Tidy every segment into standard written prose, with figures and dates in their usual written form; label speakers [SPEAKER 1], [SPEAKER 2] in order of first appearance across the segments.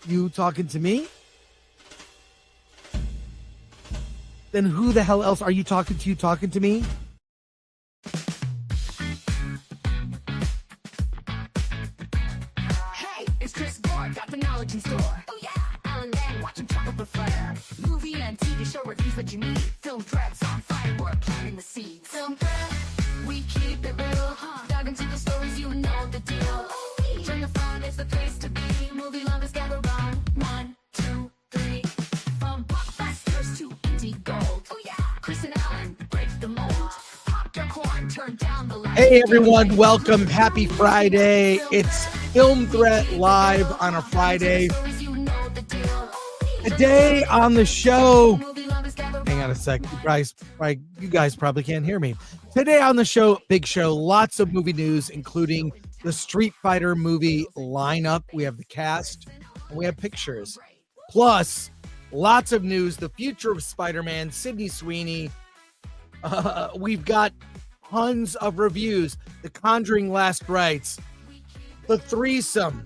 [SPEAKER 1] You talking to me? Then who the hell else are you talking to? You talking to me?
[SPEAKER 2] Hey, it's Chris Gore, got the knowledge in store. Oh yeah, Alan Dan, watching chocolate before. Movie and TV show reviews that you need. Film threads on firework, planting the seeds. Film thread, we keep it real. Dive into the stories, you know the deal. Turn your phone, it's the place to be. Movie lovers gather round. 1, 2, 3. From blockbusters to indie gold. Oh yeah, Chris and Alan break the mold. Pop your corn, turn down the light.
[SPEAKER 1] Hey everyone, welcome. Happy Friday. It's Film Threat Live on a Friday. Today on the show, hang on a sec. You guys probably can't hear me. Today on the show, big show, lots of movie news, including the Street Fighter movie lineup. We have the cast and we have pictures. Plus, lots of news, the future of Spider-Man, Sydney Sweeney. We've got tons of reviews. The Conjuring Last Rites, the Threesome,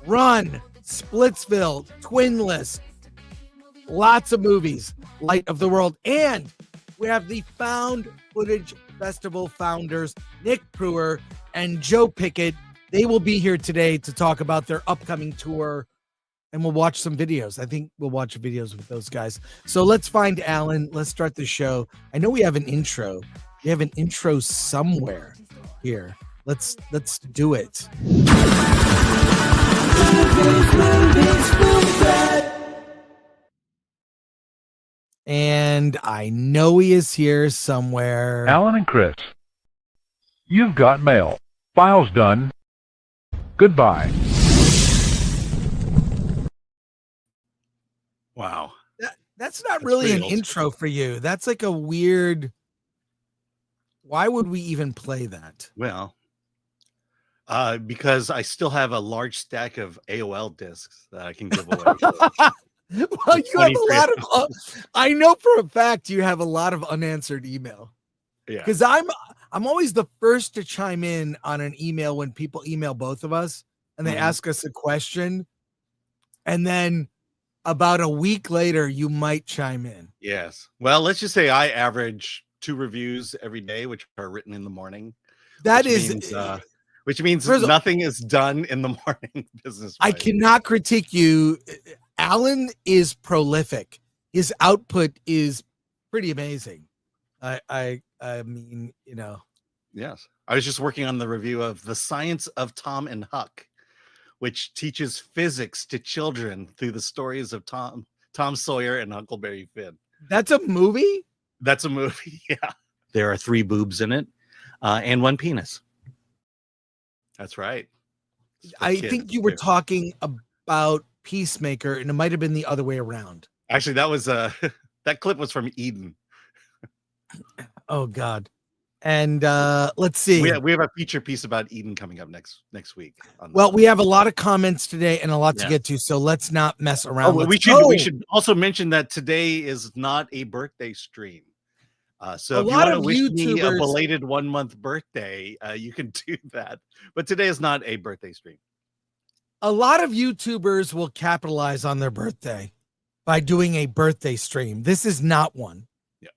[SPEAKER 1] Run, Splitsville, Twinless. Lots of movies, Light of the World. And we have the Found Footage Festival founders, Nick Prueher and Joe Pickett. They will be here today to talk about their upcoming tour, and we'll watch some videos. I think we'll watch videos with those guys. So let's find Alan. Let's start the show. I know we have an intro. We have an intro somewhere here. Let's do it. And I know he is here somewhere.
[SPEAKER 3] Alan and Chris, you've got mail. File's done. Goodbye.
[SPEAKER 4] Wow.
[SPEAKER 1] That's not really an intro for you. That's like a weird. Why would we even play that?
[SPEAKER 4] Well, because I still have a large stack of AOL discs that I can give away.
[SPEAKER 1] Well, you have a lot of. I know for a fact you have a lot of unanswered email.
[SPEAKER 4] Yeah.
[SPEAKER 1] Because I'm always the first to chime in on an email when people email both of us and they ask us a question, and then about a week later you might chime in.
[SPEAKER 4] Yes. Well, let's just say I average 2 reviews every day, which are written in the morning. Which means nothing is done in the morning business.
[SPEAKER 1] I cannot critique you. Alan is prolific. His output is pretty amazing. I mean, you know. Yes.
[SPEAKER 4] I was just working on the review of The Science of Tom and Huck, which teaches physics to children through the stories of Tom Sawyer and Huckleberry Finn.
[SPEAKER 1] That's a movie?
[SPEAKER 4] That's a movie, yeah. There are 3 boobs in it, and 1 penis. That's right.
[SPEAKER 1] I think you were talking about Peacemaker, and it might have been the other way around.
[SPEAKER 4] Actually, that was that clip was from Eden.
[SPEAKER 1] Oh God. And let's see.
[SPEAKER 4] We have a feature piece about Eden coming up next week.
[SPEAKER 1] Well, we have a lot of comments today and a lot to get to, so let's not mess around.
[SPEAKER 4] We should also mention that today is not a birthday stream. So if you want to wish me a belated 1-month birthday, you can do that. But today is not a birthday stream.
[SPEAKER 1] A lot of YouTubers will capitalize on their birthday by doing a birthday stream. This is not one.
[SPEAKER 4] Yeah.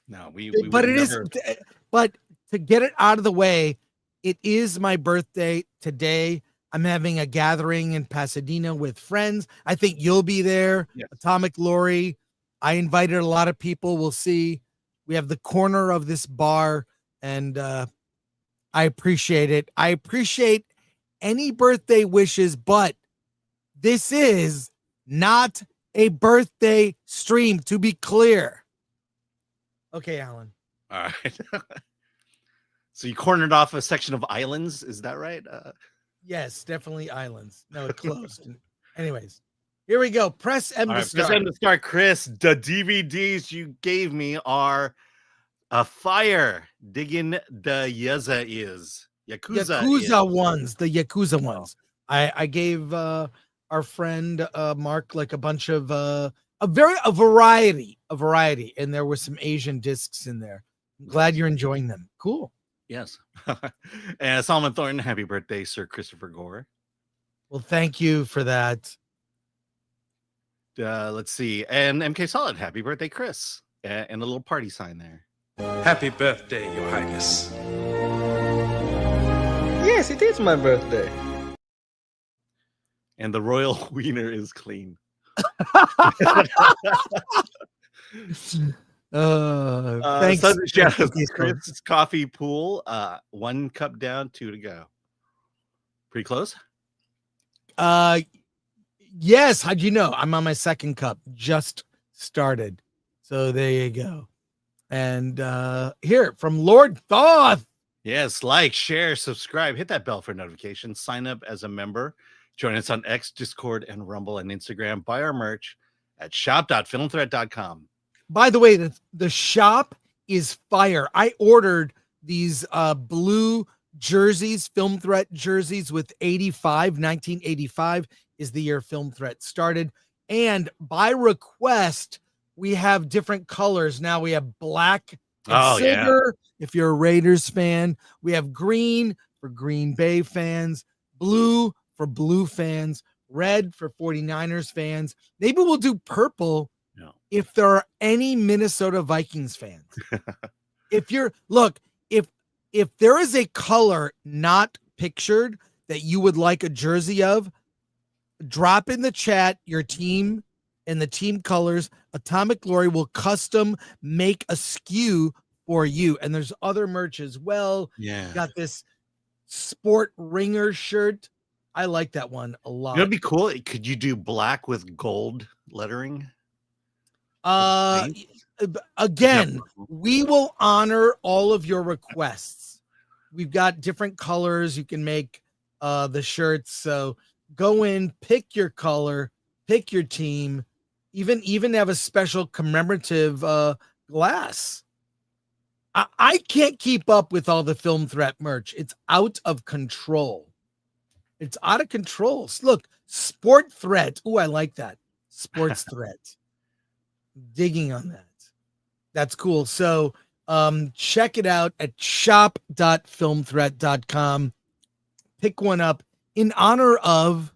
[SPEAKER 4] No,
[SPEAKER 1] but to get it out of the way, it is my birthday today. I'm having a gathering in Pasadena with friends. I think you'll be there. Yes. Atomic Lori. I invited a lot of people. We'll see. We have the corner of this bar, and I appreciate it. I appreciate any birthday wishes, but this is not a birthday stream, to be clear. Okay, Alan.
[SPEAKER 4] All right. So you cornered off a section of islands, is that right?
[SPEAKER 1] Yes, definitely islands. No, it closed. Anyways, here we go. Press M to start.
[SPEAKER 4] Press M to start, Chris. The DVDs you gave me are a fire digging the Yakuza
[SPEAKER 1] ones, the Yakuza ones. I gave our friend Mark like a bunch of a variety, and there were some Asian discs in there. I'm glad you're enjoying them. Cool.
[SPEAKER 4] Yes. And Solomon Thornton, happy birthday, Sir Christopher Gore.
[SPEAKER 1] Well, thank you for that.
[SPEAKER 4] Let's see. And MK Solid, happy birthday, Chris. And a little party sign there.
[SPEAKER 5] Happy birthday, Your Highness.
[SPEAKER 6] Yes, it is my birthday.
[SPEAKER 4] And the royal wiener is clean.
[SPEAKER 1] Thanks.
[SPEAKER 4] Sun and Shadows, Chris Coffee Pool. 1 cup down, 2 to go. Pretty close.
[SPEAKER 1] Yes. How'd you know? I'm on my 2nd cup. Just started. So there you go. And here from Lord Thoth.
[SPEAKER 4] Yes, like, share, subscribe, hit that bell for notifications, sign up as a member, join us on X, Discord, and Rumble and Instagram. Buy our merch at shop.filmthreat.com.
[SPEAKER 1] By the way, the shop is fire. I ordered these blue jerseys, Film Threat jerseys with 1985 is the year Film Threat started. And by request, we have different colors. Now we have black and silver. Yeah. If you're a Raiders fan, we have green for Green Bay fans, blue for Blue fans, red for 49ers fans. Maybe we'll do purple if there are any Minnesota Vikings fans. If there is a color not pictured that you would like a jersey of, drop in the chat your team and the team colors. Atomic Glory will custom make a SKU for you. And there's other merch as well.
[SPEAKER 4] Yeah.
[SPEAKER 1] Got this Sport Ringer shirt. I like that one a lot.
[SPEAKER 4] It'd be cool. Could you do black with gold lettering?
[SPEAKER 1] Again, we will honor all of your requests. We've got different colors. You can make the shirts. So go in, pick your color, pick your team, even have a special commemorative glass. I can't keep up with all the Film Threat merch. It's out of control. It's out of control. Look, Sport Threat. Oh, I like that. Sports Threat. Digging on that. That's cool. So check it out at shop.filmthreat.com. Pick one up in honor of,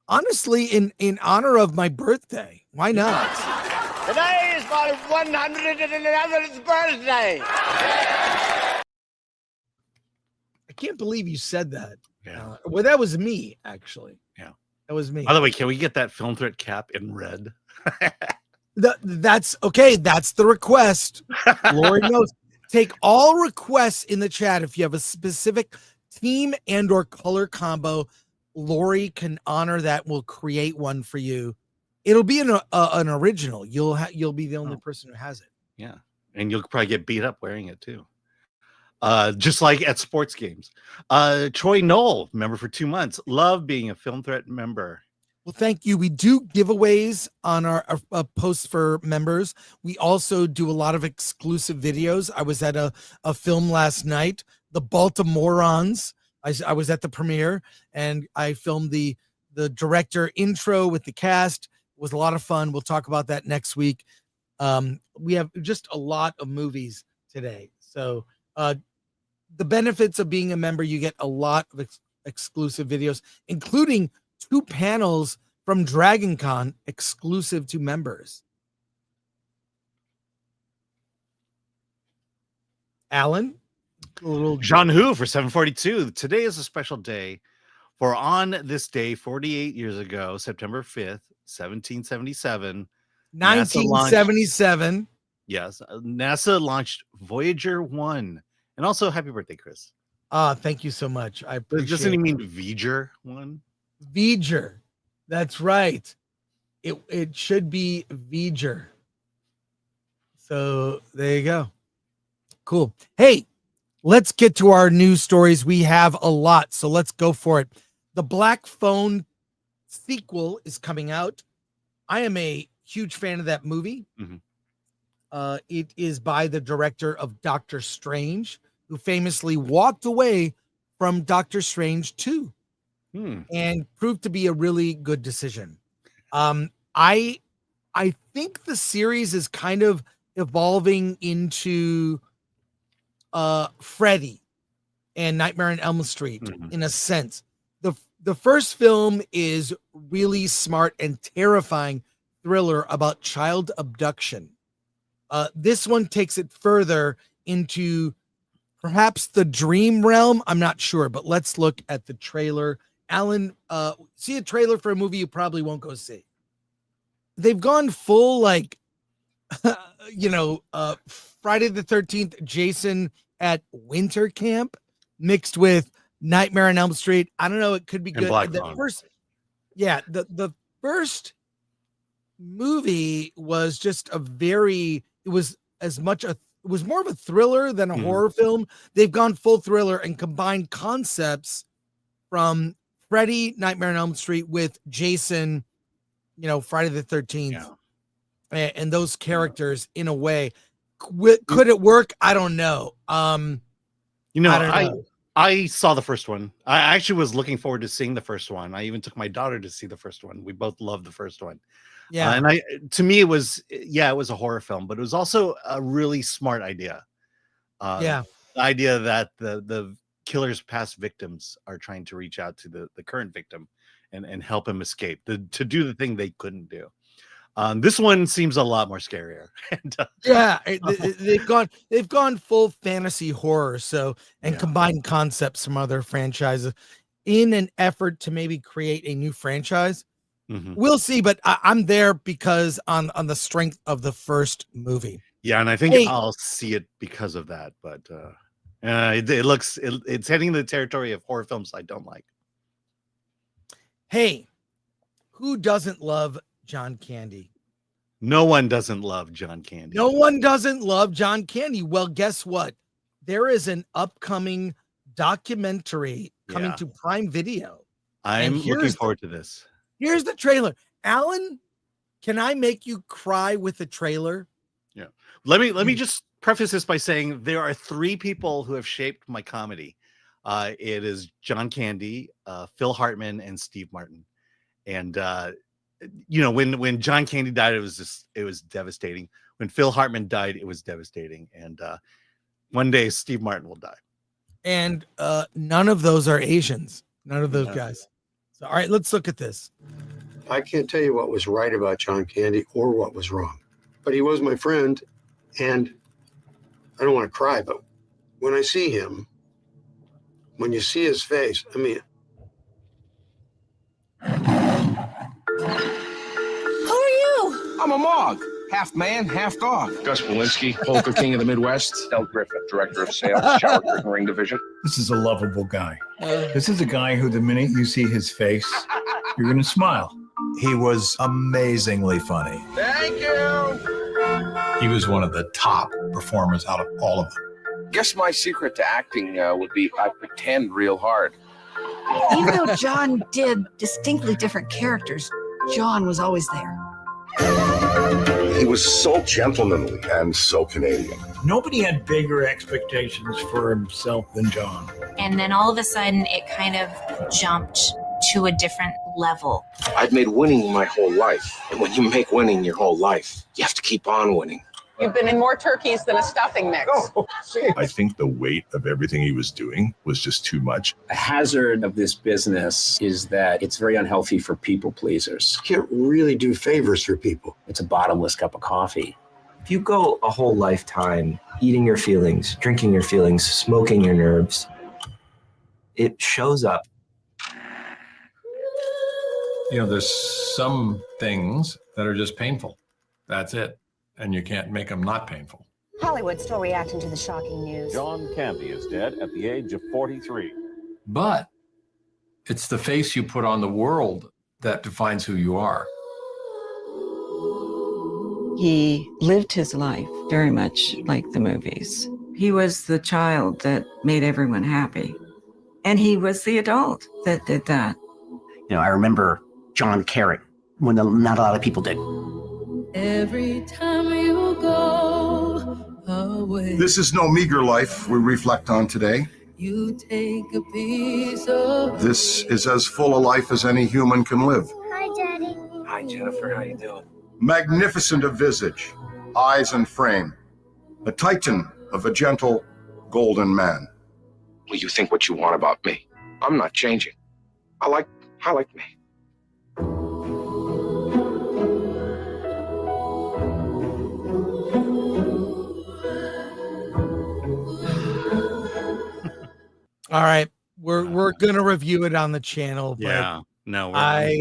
[SPEAKER 1] honestly, in honor of my birthday. Why not?
[SPEAKER 7] Today is my 111th birthday.
[SPEAKER 1] I can't believe you said that.
[SPEAKER 4] Yeah.
[SPEAKER 1] Well, that was me, actually.
[SPEAKER 4] Yeah.
[SPEAKER 1] That was me.
[SPEAKER 4] By the way, can we get that Film Threat cap in red?
[SPEAKER 1] That's okay. That's the request. Lord knows. Take all requests in the chat. If you have a specific team and or color combo, Lori can honor that. We'll create one for you. It'll be an original. You'll be the only person who has it.
[SPEAKER 4] Yeah, and you'll probably get beat up wearing it too. Just like at sports games. Troy Knoll, member for 2 months. Love being a Film Threat member.
[SPEAKER 1] Well, thank you. We do giveaways on our posts for members. We also do a lot of exclusive videos. I was at a film last night, The Baltimoreans. I was at the premiere and I filmed the director intro with the cast. It was a lot of fun. We'll talk about that next week. We have just a lot of movies today. So the benefits of being a member, you get a lot of exclusive videos, including 2 panels from Dragon Con exclusive to members. Alan?
[SPEAKER 4] Jean Hu for 742. Today is a special day, for on this day 48 years ago, September 5th, 1777,
[SPEAKER 1] 1977.
[SPEAKER 4] NASA launched Voyager 1. And also happy birthday, Chris.
[SPEAKER 1] Thank you so much. I appreciate it.
[SPEAKER 4] Doesn't he mean Voyager 1?
[SPEAKER 1] Voyager. That's right. It should be Voyager. So there you go. Cool. Hey, let's get to our news stories. We have a lot, so let's go for it. The Black Phone sequel is coming out. I am a huge fan of that movie. Mm-hmm. It is by the director of Doctor Strange, who famously walked away from Doctor Strange 2 and proved to be a really good decision. I think the series is kind of evolving into Freddy and Nightmare on Elm Street in a sense. the first film is really smart and terrifying thriller about child abduction. This one takes it further into perhaps the dream realm. I'm not sure, but let's look at the trailer. Alan, see a trailer for a movie you probably won't go see. They've gone full like, Friday the 13th, Jason at winter camp mixed with Nightmare on Elm Street. I don't know. It could be good. The first movie was just it was more of a thriller than a horror film. They've gone full thriller and combined concepts from Freddy, Nightmare on Elm Street with Jason, Friday the 13th, and those characters in a way. Could it work? I don't know. I don't know.
[SPEAKER 4] I saw the first one. I actually was looking forward to seeing the first one. I even took my daughter to see the first one. We both loved the first one. Yeah. To me, it was a horror film, but it was also a really smart idea. The idea that the killer's past victims are trying to reach out to the current victim and help him escape, to do the thing they couldn't do. This one seems a lot more scarier. They've gone full fantasy horror, combined concepts from other franchises in an effort to maybe create a new franchise. We'll see, but I'm there because on the strength of the first movie. Yeah, and I think I'll see it because of that. But it's heading in the territory of horror films I don't like.
[SPEAKER 1] Hey, who doesn't love John Candy?
[SPEAKER 4] No one doesn't love John Candy.
[SPEAKER 1] No one doesn't love John Candy. Well, guess what? There is an upcoming documentary coming to Prime Video.
[SPEAKER 4] I'm looking forward to this.
[SPEAKER 1] Here's the trailer. Alan, can I make you cry with the trailer?
[SPEAKER 4] Yeah. Let me just preface this by saying there are 3 people who have shaped my comedy. It is John Candy, Phil Hartman, and Steve Martin. And when John Candy died, it was devastating. When Phil Hartman died, it was devastating. And one day Steve Martin will die.
[SPEAKER 1] And none of those are Asians. None of those guys. So, all right, let's look at this.
[SPEAKER 8] I can't tell you what was right about John Candy or what was wrong, but he was my friend. And I don't want to cry, but when I see him, when you see his face, I mean,
[SPEAKER 9] who are you?
[SPEAKER 10] I'm a Mog. Half man, half dog.
[SPEAKER 5] Gus Walensky, Polka King of the Midwest.
[SPEAKER 11] Del Griffith, Director of Sales, Shower Curtain Ring Division.
[SPEAKER 12] This is a lovable guy. This is a guy who, the minute you see his face, you're going to smile.
[SPEAKER 13] He was amazingly funny.
[SPEAKER 10] Thank you.
[SPEAKER 13] He was one of the top performers out of all of them.
[SPEAKER 11] Guess my secret to acting would be I pretend real hard.
[SPEAKER 9] Even though John did distinctly different characters, John was always there.
[SPEAKER 14] He was so gentlemanly and so Canadian.
[SPEAKER 12] Nobody had bigger expectations for himself than John.
[SPEAKER 15] And then all of a sudden, it kind of jumped to a different level.
[SPEAKER 11] I've made winning my whole life. And when you make winning your whole life, you have to keep on winning.
[SPEAKER 16] You've been in more turkeys than a stuffing mix.
[SPEAKER 14] I think the weight of everything he was doing was just too much.
[SPEAKER 17] A hazard of this business is that it's very unhealthy for people pleasers.
[SPEAKER 8] You can't really do favors for people.
[SPEAKER 17] It's a bottomless cup of coffee.
[SPEAKER 18] If you go a whole lifetime eating your feelings, drinking your feelings, smoking your nerves, it shows up.
[SPEAKER 13] There's some things that are just painful. That's it. And you can't make them not painful.
[SPEAKER 19] Hollywood still reacting to the shocking news.
[SPEAKER 20] John Candy is dead at the age of 43.
[SPEAKER 13] But it's the face you put on the world that defines who you are.
[SPEAKER 21] He lived his life very much like the movies. He was the child that made everyone happy. And he was the adult that did that.
[SPEAKER 22] I remember John caring when not a lot of people did.
[SPEAKER 23] Every time you go away,
[SPEAKER 14] This is no meager life we reflect on today.
[SPEAKER 23] you take a piece of.
[SPEAKER 14] This is as full a life as any human can live.
[SPEAKER 19] Hi, Daddy.
[SPEAKER 17] Hi, Jennifer. How you doing?
[SPEAKER 14] Magnificent of visage, eyes and frame, a titan of a gentle, golden man.
[SPEAKER 11] Well, you think what you want about me. I'm not changing. I like me.
[SPEAKER 1] All right, we're gonna review it on the channel, but
[SPEAKER 4] Yeah, no,
[SPEAKER 1] I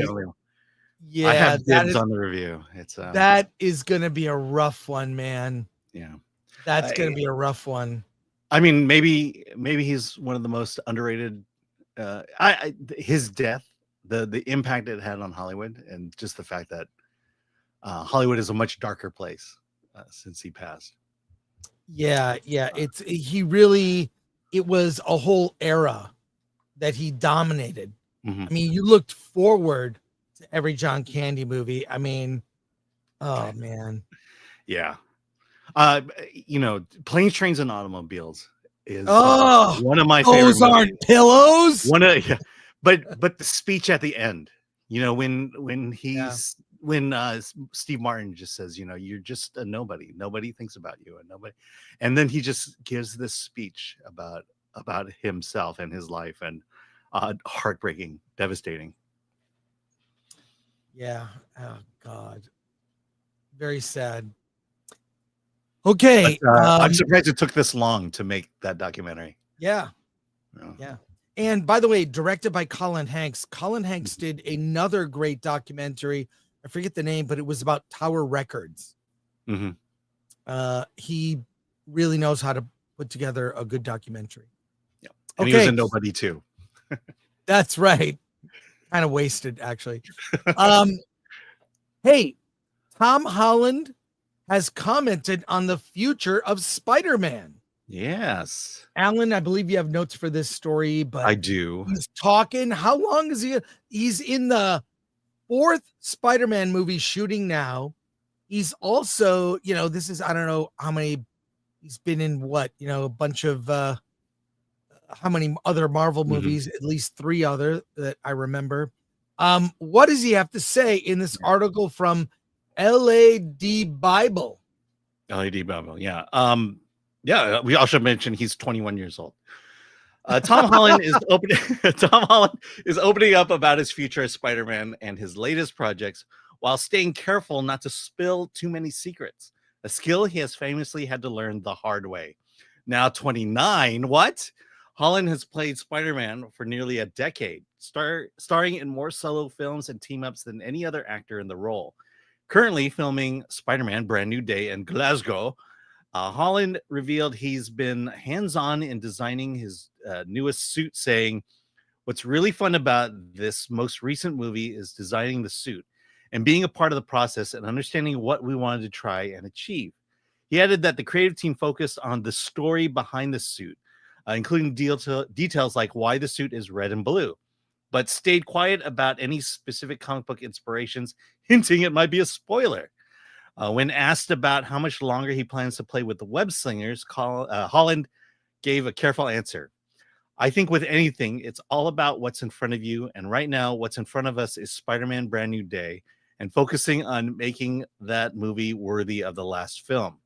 [SPEAKER 4] have
[SPEAKER 1] that
[SPEAKER 4] dibs
[SPEAKER 1] is
[SPEAKER 4] on the review. It's
[SPEAKER 1] that is gonna be a rough one, man.
[SPEAKER 4] yeah,
[SPEAKER 1] That's gonna be a rough one.
[SPEAKER 4] I mean, maybe he's one of the most underrated. His death, the impact it had on Hollywood, and just the fact that Hollywood is a much darker place since he passed.
[SPEAKER 1] Yeah, it was a whole era that he dominated.
[SPEAKER 4] Mhm.
[SPEAKER 1] I mean, you looked forward to every John Candy movie. I mean, oh man.
[SPEAKER 4] Yeah. Planes, Trains, and Automobiles is one of my favorite
[SPEAKER 1] those aren't
[SPEAKER 4] movies.
[SPEAKER 1] pillows.
[SPEAKER 4] But the speech at the end, when Steve Martin just says, you're just a nobody. Nobody thinks about you, and then he just gives this speech about himself and his life, and heartbreaking, devastating.
[SPEAKER 1] Yeah. Oh God. Very sad. Okay.
[SPEAKER 4] But, I'm surprised it took this long to make that documentary.
[SPEAKER 1] Yeah. Yeah. And by the way, directed by Colin Hanks. Colin Hanks did another great documentary. I forget the name, but it was about Tower Records.
[SPEAKER 4] Mm-hmm.
[SPEAKER 1] He really knows how to put together a good documentary.
[SPEAKER 4] Yeah. And he was a nobody too.
[SPEAKER 1] That's right. Kind of wasted, actually. Hey, Tom Holland has commented on the future of Spider-Man.
[SPEAKER 4] Yes.
[SPEAKER 1] Alan, I believe you have notes for this story, but
[SPEAKER 4] I do.
[SPEAKER 1] He's talking. How long is he? He's in the 4th Spider-Man movie shooting now. He's also, this is, I don't know how many, he's been in a bunch of, how many other Marvel movies, at least 3 other that I remember. What does he have to say in this article from LAD Bible?
[SPEAKER 4] LAD Bible, yeah. We also mentioned he's 21 years old. Tom Holland is opening. Tom Holland is opening up about his future as Spider-Man and his latest projects, while staying careful not to spill too many secrets. A skill he has famously had to learn the hard way. Now 29, Holland has played Spider-Man for nearly a decade, starring in more solo films and team-ups than any other actor in the role. Currently filming Spider-Man Brand New Day in Glasgow, Holland revealed he's been hands-on in designing his newest suit, saying, "What's really fun about this most recent movie is designing the suit and being a part of the process and understanding what we wanted to try and achieve." He added that the creative team focused on the story behind the suit, including details like why the suit is red and blue, but stayed quiet about any specific comic book inspirations, hinting it might be a spoiler. When asked about how much longer he plans to play with the web slingers, Holland gave a careful answer. "I think with anything, it's all about what's in front of you. And right now, what's in front of us is Spider-Man Brand New Day and focusing on making that movie worthy of the last film."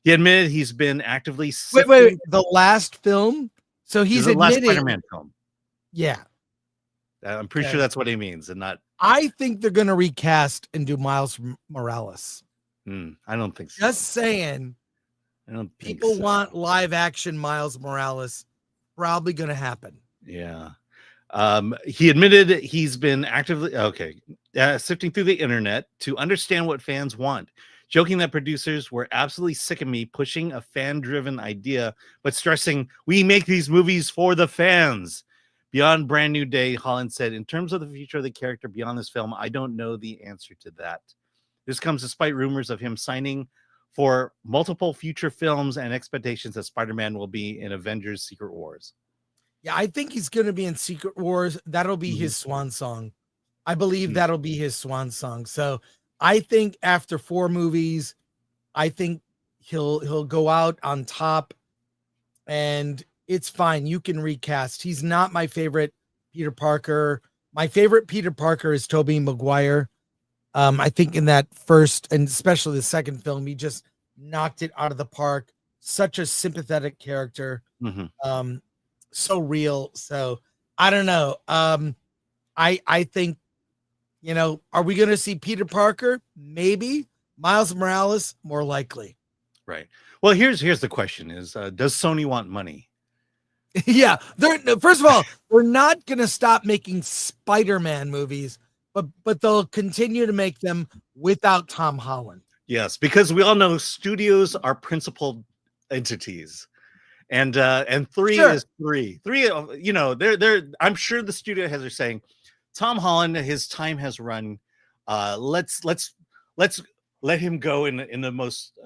[SPEAKER 4] He admitted he's been actively...
[SPEAKER 1] Wait, the last film? So he's
[SPEAKER 4] the last
[SPEAKER 1] admitting...
[SPEAKER 4] Spider-Man film.
[SPEAKER 1] Yeah.
[SPEAKER 4] I'm pretty sure that's what he means, and not...
[SPEAKER 1] I think they're going to recast and do Miles Morales.
[SPEAKER 4] I don't think so.
[SPEAKER 1] Just saying.
[SPEAKER 4] I don't think
[SPEAKER 1] people
[SPEAKER 4] so.
[SPEAKER 1] want live action Miles Morales. Probably going to happen.
[SPEAKER 4] Yeah. He admitted he's been actively sifting through the internet to understand what fans want, joking that producers were absolutely sick of me pushing a fan-driven idea, but stressing we make these movies for the fans. Beyond Brand New Day, Holland said, "In terms of the future of the character beyond this film, I don't know the answer to that." This comes despite rumors of him signing for multiple future films and expectations that Spider-Man will be in Avengers Secret Wars.
[SPEAKER 1] Yeah, I think he's going to be in Secret Wars. That'll be his swan song. I believe that'll be his swan song. So I think after 4 movies, I think he'll go out on top, and it's fine. You can recast. He's not my favorite Peter Parker. My favorite Peter Parker is Tobey Maguire. I think in that first and especially the second film, he just knocked it out of the park. Such a sympathetic character. So real. So I don't know. I think, are we going to see Peter Parker? Maybe. Miles Morales, more likely.
[SPEAKER 4] Right. Well, here's the question: is does Sony want money?
[SPEAKER 1] Yeah. First of all, we're not going to stop making Spider-Man movies, but they'll continue to make them without Tom Holland.
[SPEAKER 4] Yes, because we all know studios are principal entities, and three is three. They're I'm sure the studio heads are saying, Tom Holland, his time has run. Let's let him go in the most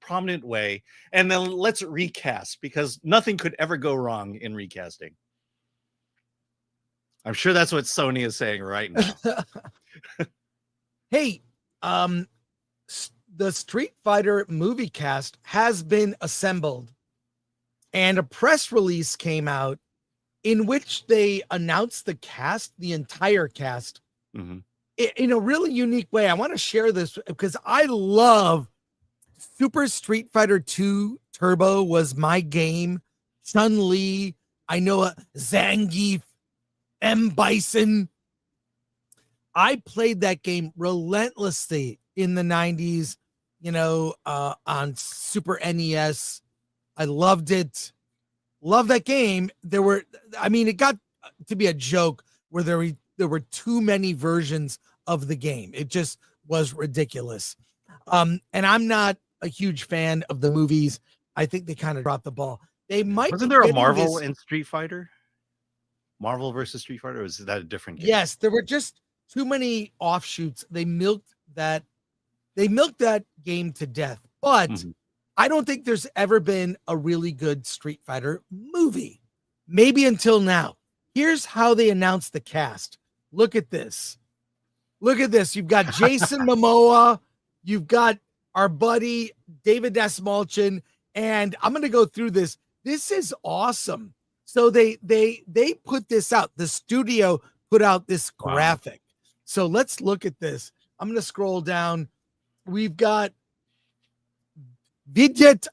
[SPEAKER 4] prominent way, and then let's recast, because nothing could ever go wrong in recasting. I'm sure that's what Sony is saying right now.
[SPEAKER 1] Hey, the Street Fighter movie cast has been assembled, and a press release came out in which they announced the cast, the entire cast, in a really unique way. I want to share this because I love Super Street Fighter 2 Turbo was my game. Chun-Li, I know Zangief, M. Bison. I played that game relentlessly in the 90s, on Super NES. I loved it. Love that game. It got to be a joke where there were too many versions of the game. It just was ridiculous. And I'm not a huge fan of the movies. I think they kind of dropped the ball.
[SPEAKER 4] Wasn't there a Marvel in Street Fighter? Marvel versus Street Fighter, or was that a different game?
[SPEAKER 1] Yes, there were just too many offshoots. They milked that game to death. But I don't think there's ever been a really good Street Fighter movie. Maybe until now. Here's how they announced the cast. Look at this. You've got Jason Momoa. You've got our buddy David Dastmalchian. And I'm going to go through this. This is awesome. So they put this out. The studio put out this graphic. So let's look at this. I'm going to scroll down. We've got Vijay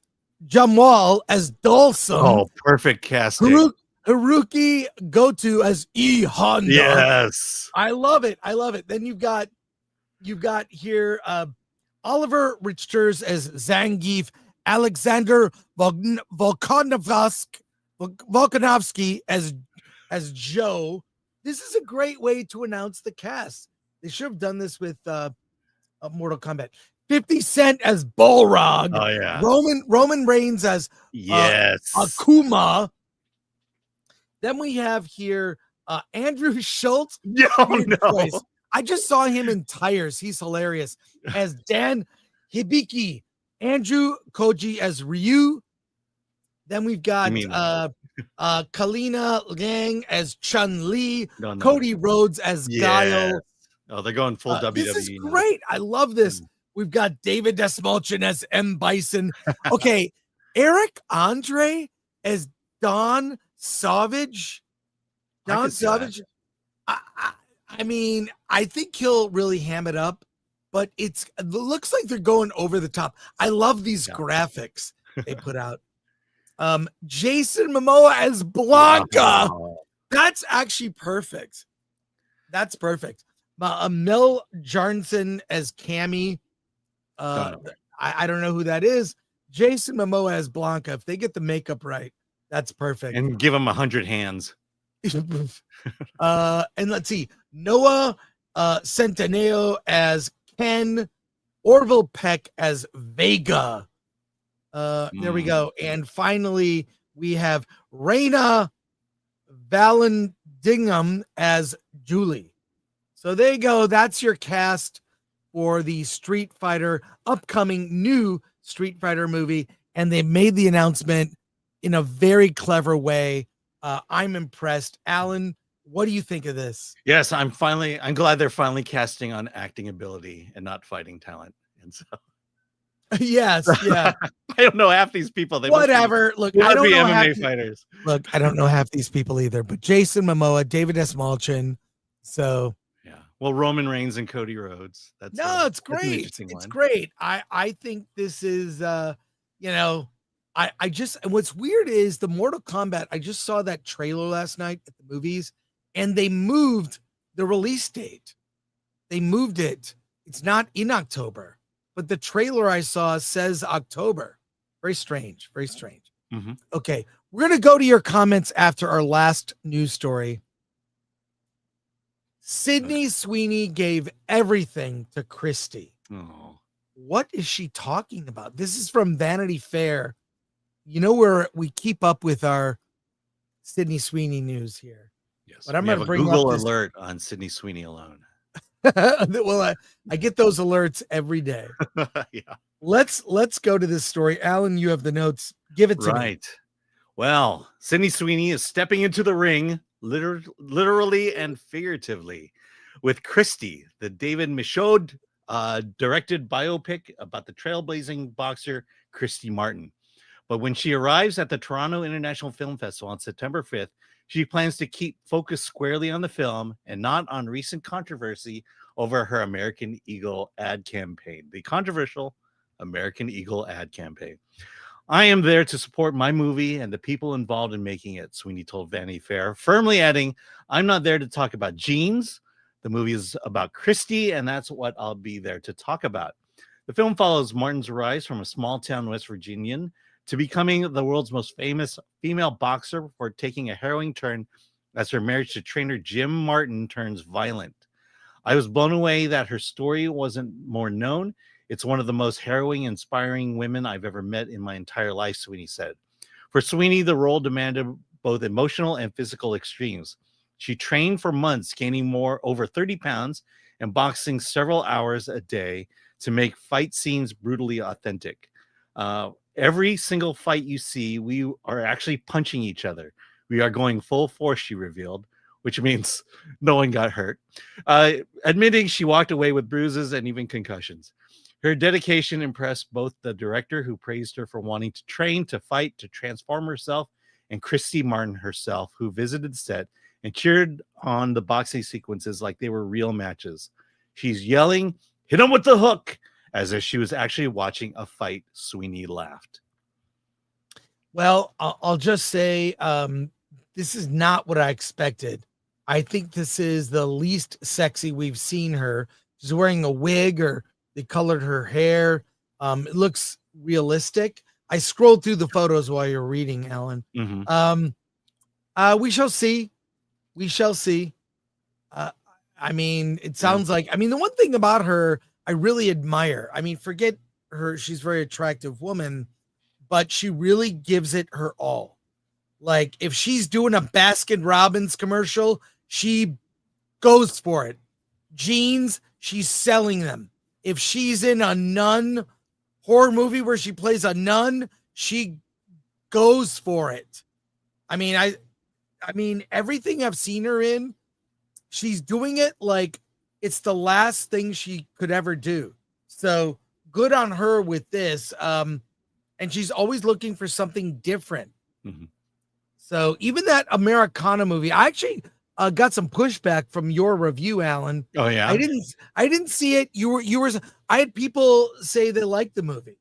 [SPEAKER 1] Jamal as Dulcim.
[SPEAKER 4] Oh, perfect casting.
[SPEAKER 1] Haruki Goto as E Honda.
[SPEAKER 4] Yes,
[SPEAKER 1] I love it. Then you've got here Oliver Richters as Zangief, Alexander Volkanovsky as Joe. This is a great way to announce the cast. They should have done this with Mortal Kombat. 50 Cent as Balrog.
[SPEAKER 4] Oh yeah.
[SPEAKER 1] Roman Reigns as Akuma. Then we have here Andrew Schultz.
[SPEAKER 4] No.
[SPEAKER 1] I just saw him in Tires. He's hilarious. As Dan Hibiki. Andrew Koji as Ryu. Then we've got Kalina Liang as Chun-Li.
[SPEAKER 4] No.
[SPEAKER 1] Cody Rhodes as Guile.
[SPEAKER 4] Oh, they're going full WWE.
[SPEAKER 1] This is great. I love this. We've got David Dastmalchian as M. Bison. Okay, Eric Andre as Don Savage. Don Savage. I think he'll really ham it up, but it looks like they're going over the top. I love these graphics they put out. Jason Momoa as Blanca. Wow. That's actually perfect. That's perfect. Mel Jarnson as Cammy. I don't know who that is. Jason Momoa as Blanca. If they get the makeup right, that's perfect.
[SPEAKER 4] And give him 100 hands.
[SPEAKER 1] And let's see. Noah Centineo as Ken. Orville Peck as Vega. There we go. And finally, we have Raina Vallandigham as Julie. So there you go. That's your cast for the Street Fighter, upcoming new Street Fighter movie. And they made the announcement in a very clever way. I'm impressed. Alan, what do you think of this?
[SPEAKER 4] Yes, I'm glad they're finally casting on acting ability and not fighting talent. And so
[SPEAKER 1] yes, yeah.
[SPEAKER 4] I don't know half these people.
[SPEAKER 1] Whatever. Look, I don't know
[SPEAKER 4] MMA fighters.
[SPEAKER 1] Look, I don't know half these people either, but Jason Momoa, David Dastmalchian. So
[SPEAKER 4] yeah. Well, Roman Reigns and Cody Rhodes.
[SPEAKER 1] It's great. It's great. I think this is what's weird is the Mortal Kombat. I just saw that trailer last night at the movies, and they moved the release date. They moved it. It's not in October, but the trailer I saw says October. Very strange. Very strange.
[SPEAKER 4] Mm-hmm.
[SPEAKER 1] Okay, we're going to go to your comments after our last news story. Sydney Sweeney gave everything to Christy.
[SPEAKER 4] Oh.
[SPEAKER 1] What is she talking about? This is from Vanity Fair. You know where we keep up with our Sydney Sweeney news here.
[SPEAKER 4] Yes,
[SPEAKER 1] but I'm
[SPEAKER 4] we
[SPEAKER 1] going
[SPEAKER 4] have
[SPEAKER 1] to
[SPEAKER 4] a
[SPEAKER 1] bring
[SPEAKER 4] Google
[SPEAKER 1] up this...
[SPEAKER 4] alert on Sydney Sweeney alone.
[SPEAKER 1] Well, I get those alerts every day.
[SPEAKER 4] Yeah.
[SPEAKER 1] Let's go to this story. Alan, you have the notes. Give it to me.
[SPEAKER 4] Right. Well, Sydney Sweeney is stepping into the ring, literally and figuratively, with Christy, the David Michaud directed biopic about the trailblazing boxer Christy Martin. But when she arrives at the Toronto International Film Festival on September 5th, she plans to keep focus squarely on the film and not on recent controversy over her American Eagle ad campaign, the controversial American Eagle ad campaign. I am there to support my movie and the people involved in making it, Sweeney told Vanity Fair, firmly adding, I'm not there to talk about jeans. The movie is about Christy, and that's what I'll be there to talk about. The film follows Martin's rise from a small town West Virginian to becoming the world's most famous female boxer before taking a harrowing turn as her marriage to trainer Jim Martin turns violent. I was blown away that her story wasn't more known. It's one of the most harrowing, inspiring women I've ever met in my entire life, Sweeney said. For Sweeney, the role demanded both emotional and physical extremes. She trained for months, gaining over 30 pounds and boxing several hours a day to make fight scenes brutally authentic. Every single fight you see, we are actually punching each other. We are going full force, she revealed, which means no one got hurt. Admitting she walked away with bruises and even concussions. Her dedication impressed both the director, who praised her for wanting to train, to fight, to transform herself, and Christy Martin herself, who visited set and cheered on the boxing sequences like they were real matches. She's yelling, "Hit him with the hook," as if she was actually watching a fight. Sweeney laughed.
[SPEAKER 1] Well, I'll just say this is not what I expected. I think this is the least sexy we've seen her. She's wearing a wig, or they colored her hair. It looks realistic. I scrolled through the photos while you're reading, Alan.
[SPEAKER 4] Mm-hmm.
[SPEAKER 1] We shall see. We shall see. I mean, it sounds like, the one thing about her I really admire. I mean, forget her. She's a very attractive woman, but she really gives it her all. Like, if she's doing a Baskin Robbins commercial, she goes for it. Jeans, she's selling them. If she's in a nun horror movie where she plays a nun, she goes for it. I mean, everything I've seen her in, she's doing it like it's the last thing she could ever do. So good on her with this. And she's always looking for something different.
[SPEAKER 4] Mm-hmm. So
[SPEAKER 1] even that Americana movie, I actually got some pushback from your review, Alan.
[SPEAKER 4] Oh yeah.
[SPEAKER 1] I didn't see it. I had people say they liked the movie.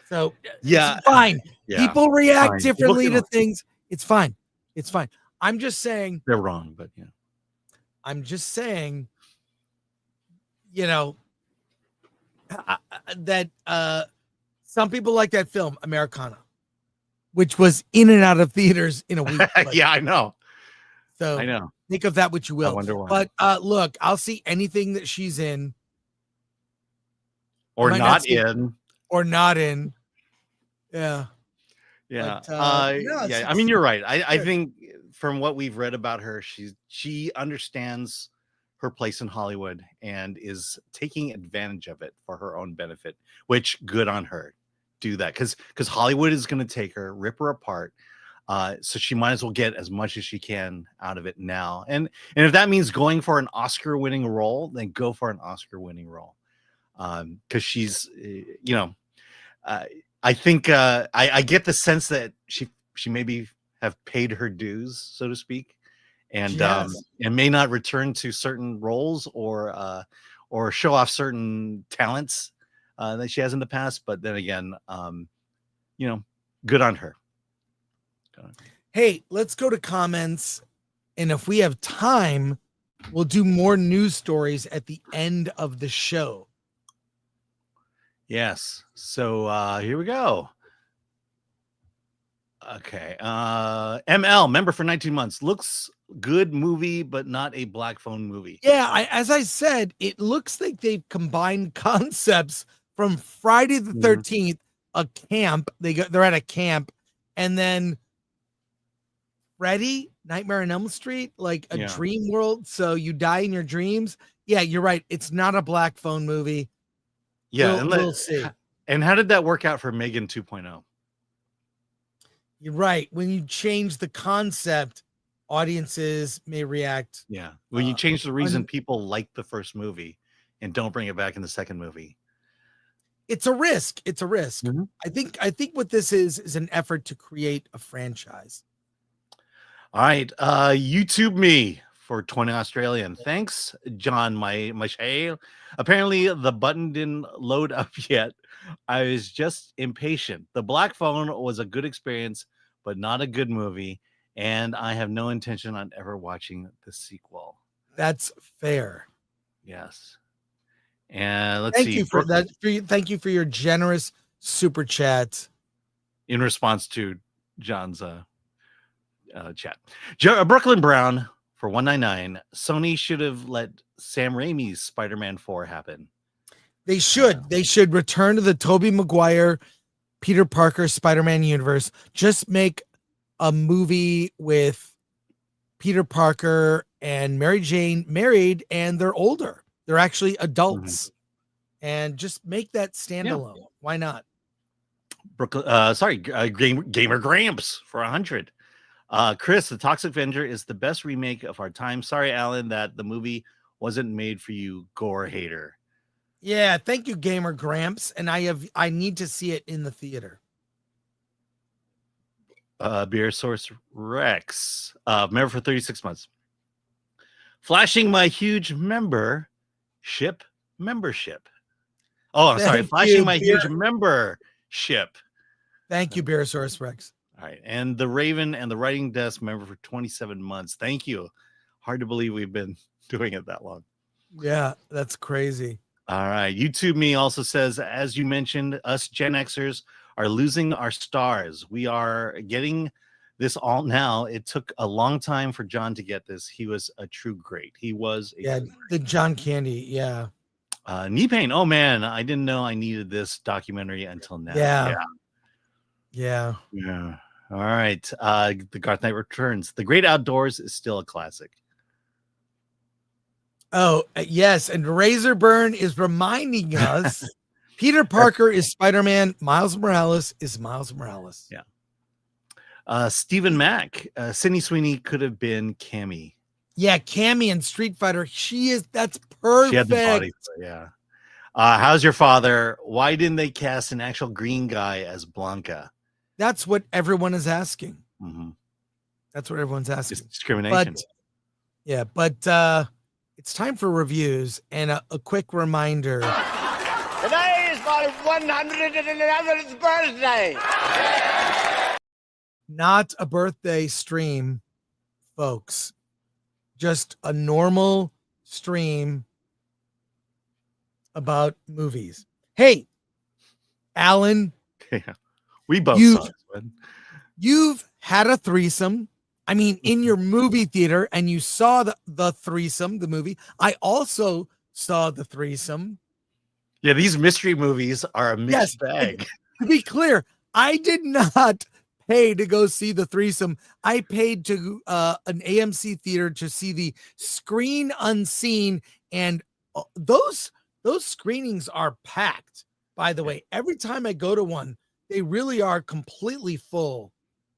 [SPEAKER 1] So
[SPEAKER 4] yeah,
[SPEAKER 1] it's fine.
[SPEAKER 4] Yeah,
[SPEAKER 1] people react
[SPEAKER 4] fine.
[SPEAKER 1] differently to things. It's fine. It's fine. I'm just saying
[SPEAKER 4] they're wrong, but yeah.
[SPEAKER 1] I'm just saying, that some people like that film, Americana, which was in and out of theaters in a week.
[SPEAKER 4] Yeah, I know.
[SPEAKER 1] So
[SPEAKER 4] I know.
[SPEAKER 1] Think of that what you will.
[SPEAKER 4] I wonder why.
[SPEAKER 1] But look, I'll see anything that she's in.
[SPEAKER 4] Or not in.
[SPEAKER 1] Or not in. Yeah.
[SPEAKER 4] Yeah.
[SPEAKER 1] But,
[SPEAKER 4] yeah. I mean, you're right. I think from what we've read about her, she understands her place in Hollywood and is taking advantage of it for her own benefit, which good on her. Do that because Hollywood is going to take her, rip her apart. So she might as well get as much as she can out of it now. And if that means going for an Oscar-winning role, then go for an Oscar-winning role. Because she's, I think I get the sense that she maybe have paid her dues, so to speak, and may not return to certain roles or show off certain talents that she has in the past. But then again, good on her.
[SPEAKER 1] Hey, let's go to comments And if we have time, we'll do more news stories at the end of the show.
[SPEAKER 4] Yes. So here we go. Okay. ML, member for 19 months. Looks good movie, but not a black phone movie.
[SPEAKER 1] Yeah, as I said, it looks like they've combined concepts from Friday the 13th, a camp. They're at a camp, and then Freddy, Nightmare on Elm Street, like a dream world. So you die in your dreams. Yeah, you're right. It's not a black phone movie.
[SPEAKER 4] Yeah,
[SPEAKER 1] we'll see.
[SPEAKER 4] And how did that work out for Megan 2.0?
[SPEAKER 1] You're right. When you change the concept, audiences may react.
[SPEAKER 4] Yeah. When you change the reason people like the first movie and don't bring it back in the second movie.
[SPEAKER 1] It's a risk. It's a risk. I think what this is an effort to create a franchise.
[SPEAKER 4] All right. YouTube me for 20 Australian. Thanks, John, my shale. Apparently the button didn't load up yet. I was just impatient. The black phone was a good experience, but not a good movie. And I have no intention on ever watching the sequel.
[SPEAKER 1] That's fair.
[SPEAKER 4] Yes. And let's
[SPEAKER 1] thank
[SPEAKER 4] see.
[SPEAKER 1] You for that. Thank you for your generous super chat.
[SPEAKER 4] In response to John's chat. Brooklyn Brown for 199. Sony should have let Sam Raimi's Spider-Man 4 happen.
[SPEAKER 1] They should. They should return to the Tobey Maguire, Peter Parker Spider-Man universe. Just make a movie with Peter Parker and Mary Jane married, and they're older. They're actually adults. And just make that standalone. Yeah. Why not?
[SPEAKER 4] Brooklyn, Gamer Gramps for 100. Chris, The Toxic Avenger is the best remake of our time. Sorry, Alan, that the movie wasn't made for you, Gore hater.
[SPEAKER 1] Yeah, thank you, Gamer Gramps. And I need to see it in the theater.
[SPEAKER 4] Beer Source Rex, member for 36 months. Flashing my huge membership. Oh, I'm sorry. Flashing my huge membership.
[SPEAKER 1] Thank you, Beer Source Rex.
[SPEAKER 4] All right. And the Raven and the Writing Desk member for 27 months. Thank you. Hard to believe we've been doing it that long.
[SPEAKER 1] Yeah, that's crazy.
[SPEAKER 4] All right. YouTube me also says, as you mentioned, us Gen Xers are losing our stars. We are getting this all now. It took a long time for John to get this. He was a true great. He was
[SPEAKER 1] the John Candy. Yeah.
[SPEAKER 4] Knee pain. Oh man, I didn't know I needed this documentary until now.
[SPEAKER 1] Yeah.
[SPEAKER 4] All right. The Garth Knight Returns. The Great Outdoors is still a classic.
[SPEAKER 1] Oh, yes. And Razorburn is reminding us Peter Parker is Spider-Man. Miles Morales is Miles Morales.
[SPEAKER 4] Yeah. Stephen Mack. Sydney Sweeney could have been Cammy.
[SPEAKER 1] Yeah, Cammy in Street Fighter. That's perfect.
[SPEAKER 4] She had the body for it, yeah. How's your father? Why didn't they cast an actual green guy as Blanca?
[SPEAKER 1] That's what everyone is asking.
[SPEAKER 4] Mm-hmm.
[SPEAKER 1] That's what everyone's asking.
[SPEAKER 4] It's discrimination.
[SPEAKER 1] But it's time for reviews and a quick reminder.
[SPEAKER 7] Today is my 111th birthday.
[SPEAKER 1] Not a birthday stream, folks. Just a normal stream about movies. Hey, Alan.
[SPEAKER 4] Yeah, we both saw it.
[SPEAKER 1] You've had a threesome. I mean, in your movie theater, and you saw the threesome, the movie. I also saw the threesome.
[SPEAKER 4] Yeah, these mystery movies are a mixed bag.
[SPEAKER 1] To be clear, I did not pay to go see the threesome. I paid to an AMC theater to see the Screen Unseen, and those screenings are packed. By the way, every time I go to one, they really are completely full.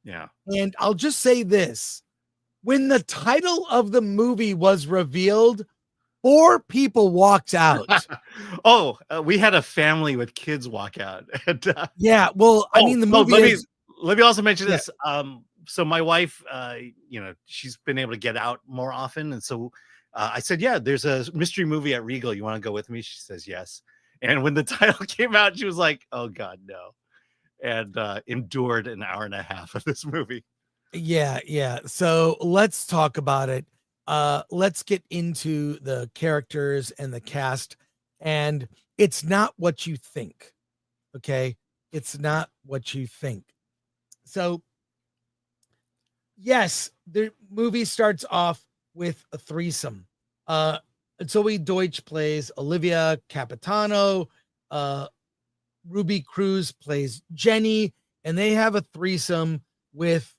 [SPEAKER 4] Yeah.
[SPEAKER 1] And I'll just say this. When the title of the movie was revealed, 4 people walked out.
[SPEAKER 4] We had a family with kids walk out. And,
[SPEAKER 1] yeah, well, I mean, the movie
[SPEAKER 4] let me also mention this. So my wife, she's been able to get out more often. And so I said, yeah, there's a mystery movie at Regal. You want to go with me? She says, yes. And when the title came out, she was like, oh God, no. And endured an hour and a half of this movie.
[SPEAKER 1] Yeah. So let's talk about it. Let's get into the characters and the cast. And it's not what you think. Okay. It's not what you think. So, yes, the movie starts off with a threesome. Zoe Deutsch plays Olivia Capitano. Ruby Cruz plays Jenny, and they have a threesome with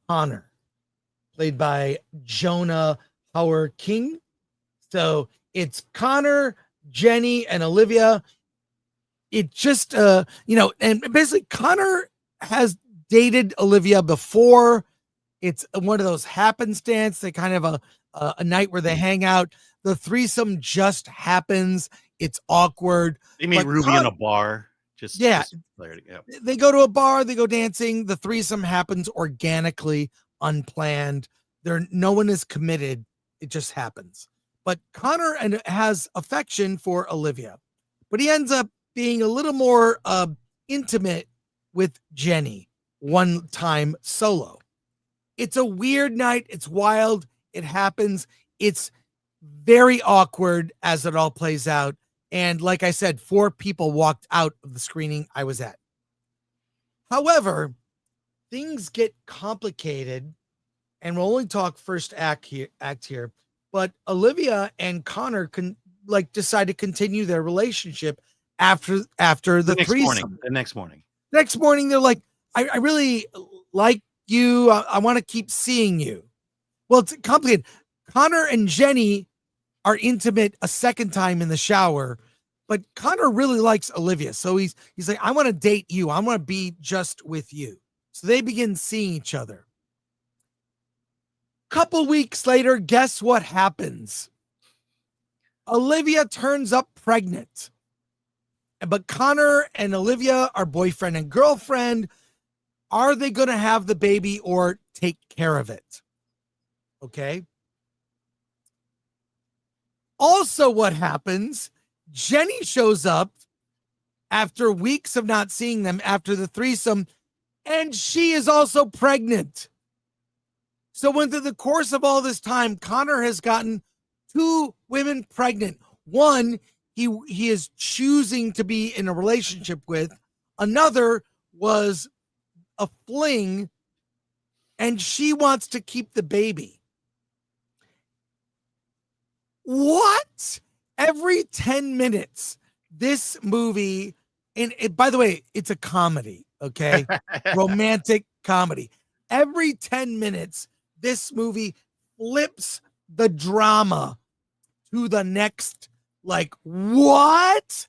[SPEAKER 1] Connor, played by Jonah Hauer King. So it's Connor, Jenny, and Olivia. It just, and basically Connor has dated Olivia before. It's one of those happenstance. They kind of a night where they hang out. The threesome just happens. It's awkward.
[SPEAKER 4] They meet Ruby in a bar.
[SPEAKER 1] They go to a bar. They go dancing. The threesome happens organically, unplanned. No one is committed. It just happens. But Connor has affection for Olivia, but he ends up being a little more intimate with Jenny one time solo. It's a weird night. It's wild. It happens. It's very awkward as it all plays out. And like I said, 4 people walked out of the screening I was at. However, things get complicated, and we'll only talk first act here. But Olivia and Connor decide to continue their relationship after the threesome.
[SPEAKER 4] The next morning.
[SPEAKER 1] Next morning, they're like, I really like you. I want to keep seeing you. Well, it's complicated. Connor and Jenny are intimate a second time in the shower, but Connor really likes Olivia. So he's like, I want to date you. I want to be just with you. So they begin seeing each other. Couple weeks later, guess what happens? Olivia turns up pregnant. But Connor and Olivia are boyfriend and girlfriend. Are they going to have the baby or take care of it? Okay. Also, what happens? Jenny shows up after weeks of not seeing them after the threesome, and she is also pregnant. So within the course of all this time, Connor has gotten 2 women pregnant. One, he is choosing to be in a relationship with. Another was a fling, and she wants to keep the baby. What? Every 10 minutes, this movie, and by the way, it's a comedy, okay? Romantic comedy. Every 10 minutes, this movie flips the drama to the next, what?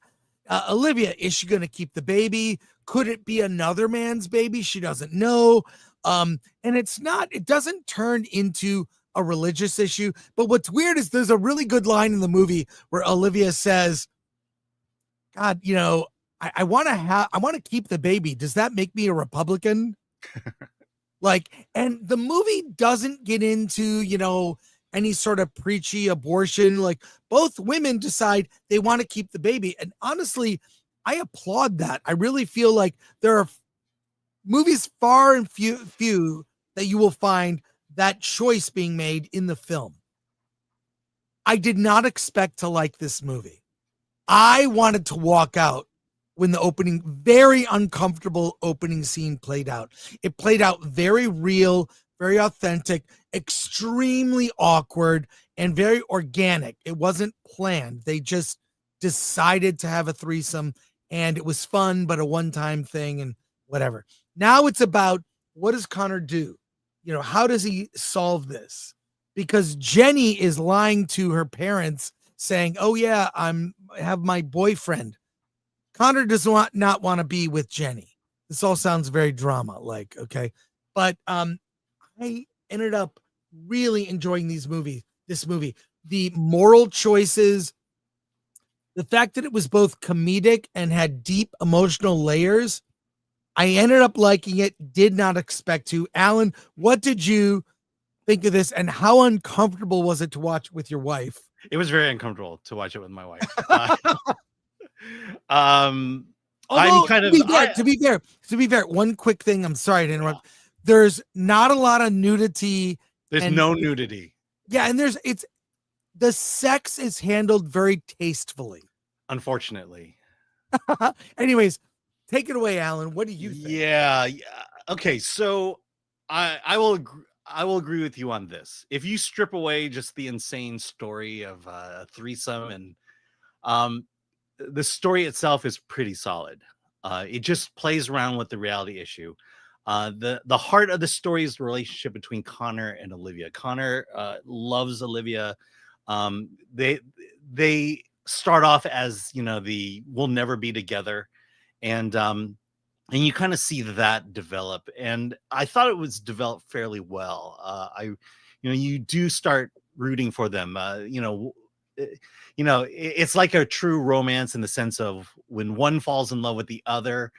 [SPEAKER 1] Olivia, is she going to keep the baby? Could it be another man's baby? She doesn't know. And it doesn't turn into a religious issue. But what's weird is there's a really good line in the movie where Olivia says, God, I want to keep the baby. Does that make me a Republican? And the movie doesn't get into, any sort of preachy abortion. Both women decide they want to keep the baby. And honestly, I applaud that. I really feel like there are movies far and few that you will find that choice being made in the film. I did not expect to like this movie. I wanted to walk out when the very uncomfortable opening scene played out. It played out very real, very authentic, extremely awkward, and very organic. It wasn't planned. They just decided to have a threesome, and it was fun, but a one-time thing and whatever. Now it's about, what does Connor do? How does he solve this? Because Jenny is lying to her parents saying, oh yeah, I have my boyfriend. Connor does not want to be with Jenny. This all sounds very drama-like, okay? But I ended up really enjoying this movie. The moral choices, the fact that it was both comedic and had deep emotional layers, I ended up liking it, did not expect to. Alan, what did you think of this, and how uncomfortable was it to watch with your wife?
[SPEAKER 4] It was very uncomfortable to watch it with my wife.
[SPEAKER 1] To be fair, one quick thing. I'm sorry to interrupt. There's not a lot of nudity.
[SPEAKER 4] There's no nudity.
[SPEAKER 1] Yeah, and the sex is handled very tastefully.
[SPEAKER 4] Unfortunately.
[SPEAKER 1] Anyways, take it away, Alan. What do you think?
[SPEAKER 4] Yeah. Okay, so I will agree with you on this. If you strip away just the insane story of Threesome, and the story itself is pretty solid. It just plays around with the reality issue. The heart of the story is the relationship between Connor and Olivia. Connor loves Olivia. They start off as, the we'll never be together, and you kind of see that develop. And I thought it was developed fairly well. You do start rooting for them. It's like a true romance in the sense of when one falls in love with the other's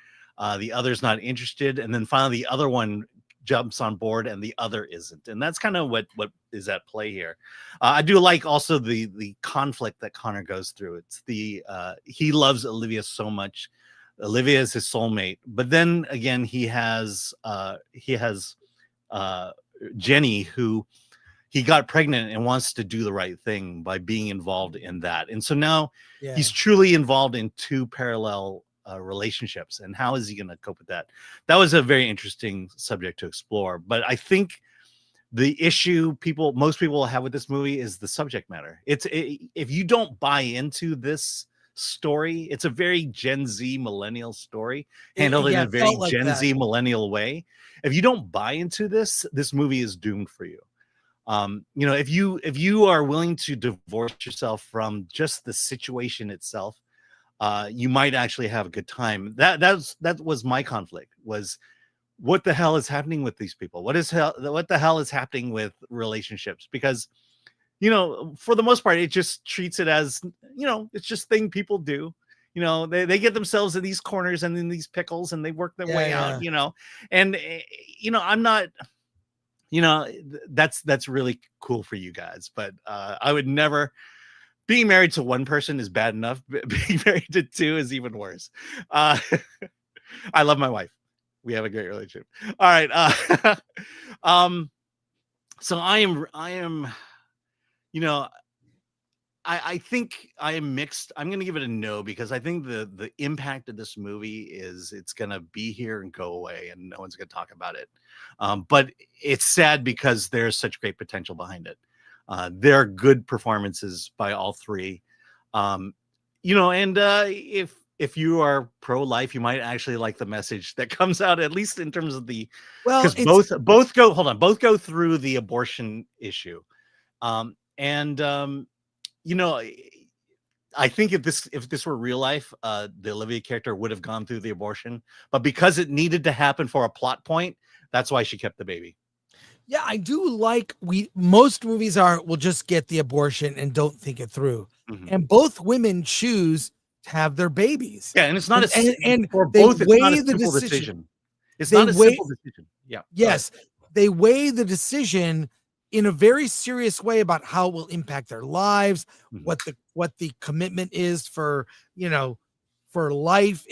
[SPEAKER 4] not interested, and then finally the other one jumps on board and the other isn't. And that's kind of what is at play here. I do like also the conflict that Connor goes through. It's he loves Olivia so much. Olivia is his soulmate, but then again he has Jenny, who he got pregnant and wants to do the right thing by being involved in that. And so now he's truly involved in two parallel relationships. And how is he going to cope with that? That was a very interesting subject to explore. But I think the issue most people have with this movie is the subject matter. If you don't buy into this story, it's a very Gen Z millennial story handled in a very Gen Z millennial way. If you don't buy into this movie is doomed for you. If you are willing to divorce yourself from just the situation itself, you might actually have a good time. That was my conflict, was what the hell is happening with these people? What the hell is happening with relationships? Because, for the most part, it just treats it as, it's just thing people do. They get themselves in these corners and in these pickles and they work their way out, and, I'm not, that's really cool for you guys, but I would never. Being married to one person is bad enough. Being married to two is even worse. I love my wife. We have a great relationship. All right. So I am, I think I am mixed. I'm going to give it a no, because I think the impact of this movie is it's going to be here and go away and no one's going to talk about it. But it's sad because there's such great potential behind it. There are good performances by all three. And if you are pro-life, you might actually like the message that comes out, at least in terms of because both go through the abortion issue. I think if this were real life, the Olivia character would have gone through the abortion, but because it needed to happen for a plot point, that's why she kept the baby.
[SPEAKER 1] Yeah, I do like most movies will just get the abortion and don't think it through. Mm-hmm. And both women choose to have their babies.
[SPEAKER 4] Yeah, and it's not
[SPEAKER 1] for both it's not a simple decision.
[SPEAKER 4] It's not a simple decision. Yeah.
[SPEAKER 1] Yes. They weigh the decision in a very serious way about how it will impact their lives, mm-hmm. what the commitment is for life.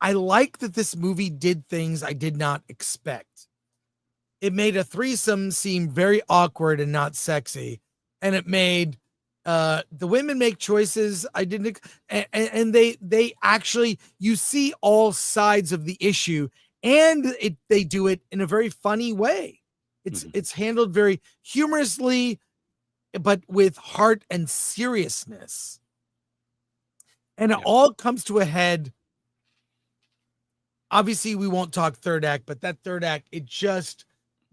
[SPEAKER 1] I like that this movie did things I did not expect. It made a threesome seem very awkward and not sexy. And it made the women make choices I didn't, and they actually, you see all sides of the issue, and they do it in a very funny way. It's handled very humorously, but with heart and seriousness. And it all comes to a head. Obviously, we won't talk third act, but that third act, it just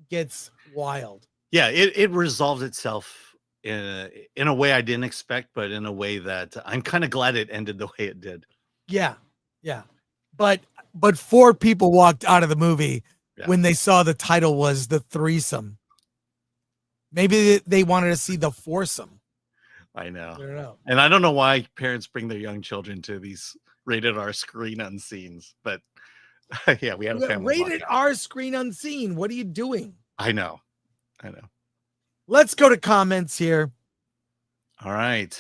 [SPEAKER 1] gets wild.
[SPEAKER 4] Yeah, it resolves itself in a way I didn't expect, but in a way that I'm kind of glad it ended the way it did.
[SPEAKER 1] Yeah. But 4 people walked out of the movie when they saw the title was The Threesome. Maybe they wanted to see the foursome.
[SPEAKER 4] I know.
[SPEAKER 1] I don't know.
[SPEAKER 4] And I don't know why parents bring their young children to these rated R screen unscenes, but yeah, we had a family
[SPEAKER 1] rated R screen unseen. What are you doing?
[SPEAKER 4] I know.
[SPEAKER 1] Let's go to comments here.
[SPEAKER 4] All right.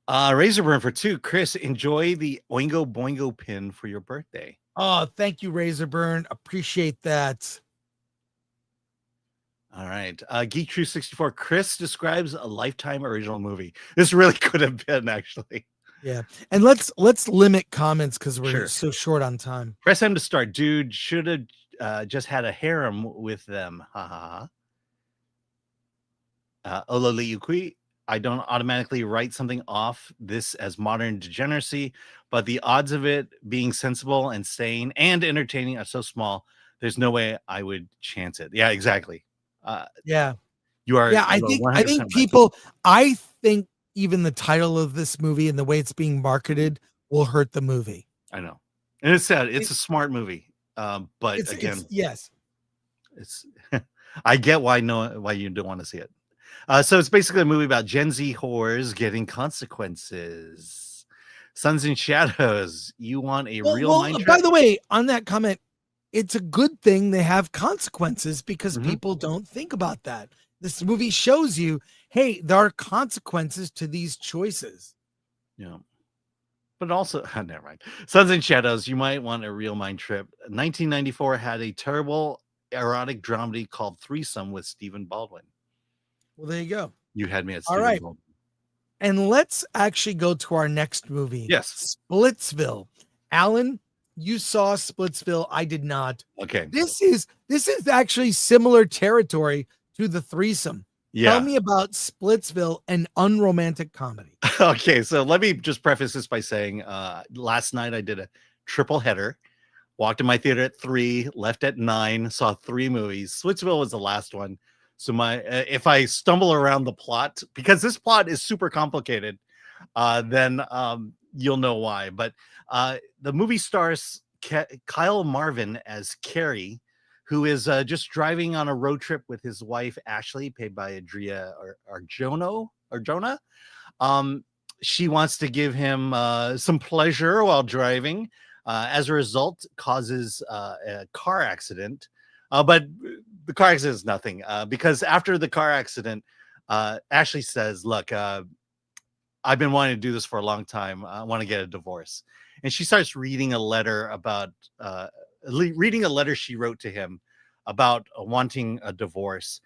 [SPEAKER 4] Razorburn for 2. Chris, enjoy the Oingo Boingo pin for your birthday.
[SPEAKER 1] Oh, thank you, Razorburn. Appreciate that.
[SPEAKER 4] All right. Geek True 64. Chris describes a Lifetime original movie. This really could have been, actually.
[SPEAKER 1] Yeah. And let's limit comments because we're
[SPEAKER 4] Sure.
[SPEAKER 1] so short on time.
[SPEAKER 4] Press M to start. Dude should have just had a harem with them. Ha ha ha. Ololiukui. I don't automatically write something off this as modern degeneracy, but the odds of it being sensible and sane and entertaining are so small. There's no way I would chance it. Yeah, exactly.
[SPEAKER 1] Yeah.
[SPEAKER 4] You are.
[SPEAKER 1] Yeah, I think people. I think even the title of this movie and the way it's being marketed will hurt the movie.
[SPEAKER 4] I know, and it's sad. It's a smart movie, but again,
[SPEAKER 1] yes,
[SPEAKER 4] it's. I get why you don't want to see it. So it's basically a movie about Gen Z whores getting consequences. Suns and Shadows. You want a real mind trip?
[SPEAKER 1] By the way, on that comment, it's a good thing they have consequences because people don't think about that. This movie shows you, hey, there are consequences to these choices.
[SPEAKER 4] Yeah. But also, never mind. Suns and Shadows. You might want a real mind trip. 1994 had a terrible erotic dramedy called Threesome with Stephen Baldwin.
[SPEAKER 1] Well, there you go.
[SPEAKER 4] You had me at
[SPEAKER 1] All
[SPEAKER 4] Stephen
[SPEAKER 1] right.
[SPEAKER 4] Baldwin.
[SPEAKER 1] And let's actually go to our next movie.
[SPEAKER 4] Yes.
[SPEAKER 1] Splitsville. Alan, you saw Splitsville. I did not.
[SPEAKER 4] Okay.
[SPEAKER 1] This is actually similar territory to the Threesome.
[SPEAKER 4] Yeah.
[SPEAKER 1] Tell me about Splitsville, an unromantic comedy.
[SPEAKER 4] Okay, so let me just preface this by saying last night I did a triple header. Walked in my theater at 3, left at 9, saw 3 movies. Splitsville was the last one. So if I stumble around the plot, because this plot is super complicated, then you'll know why. But the movie stars Kyle Marvin as Carrie, who is just driving on a road trip with his wife, Ashley, played by Adria Arjona. She wants to give him some pleasure while driving. As a result, causes a car accident. But the car accident is nothing because after the car accident, Ashley says, look, I've been wanting to do this for a long time. I want to get a divorce. And she starts reading a letter she wrote to him about wanting a divorce.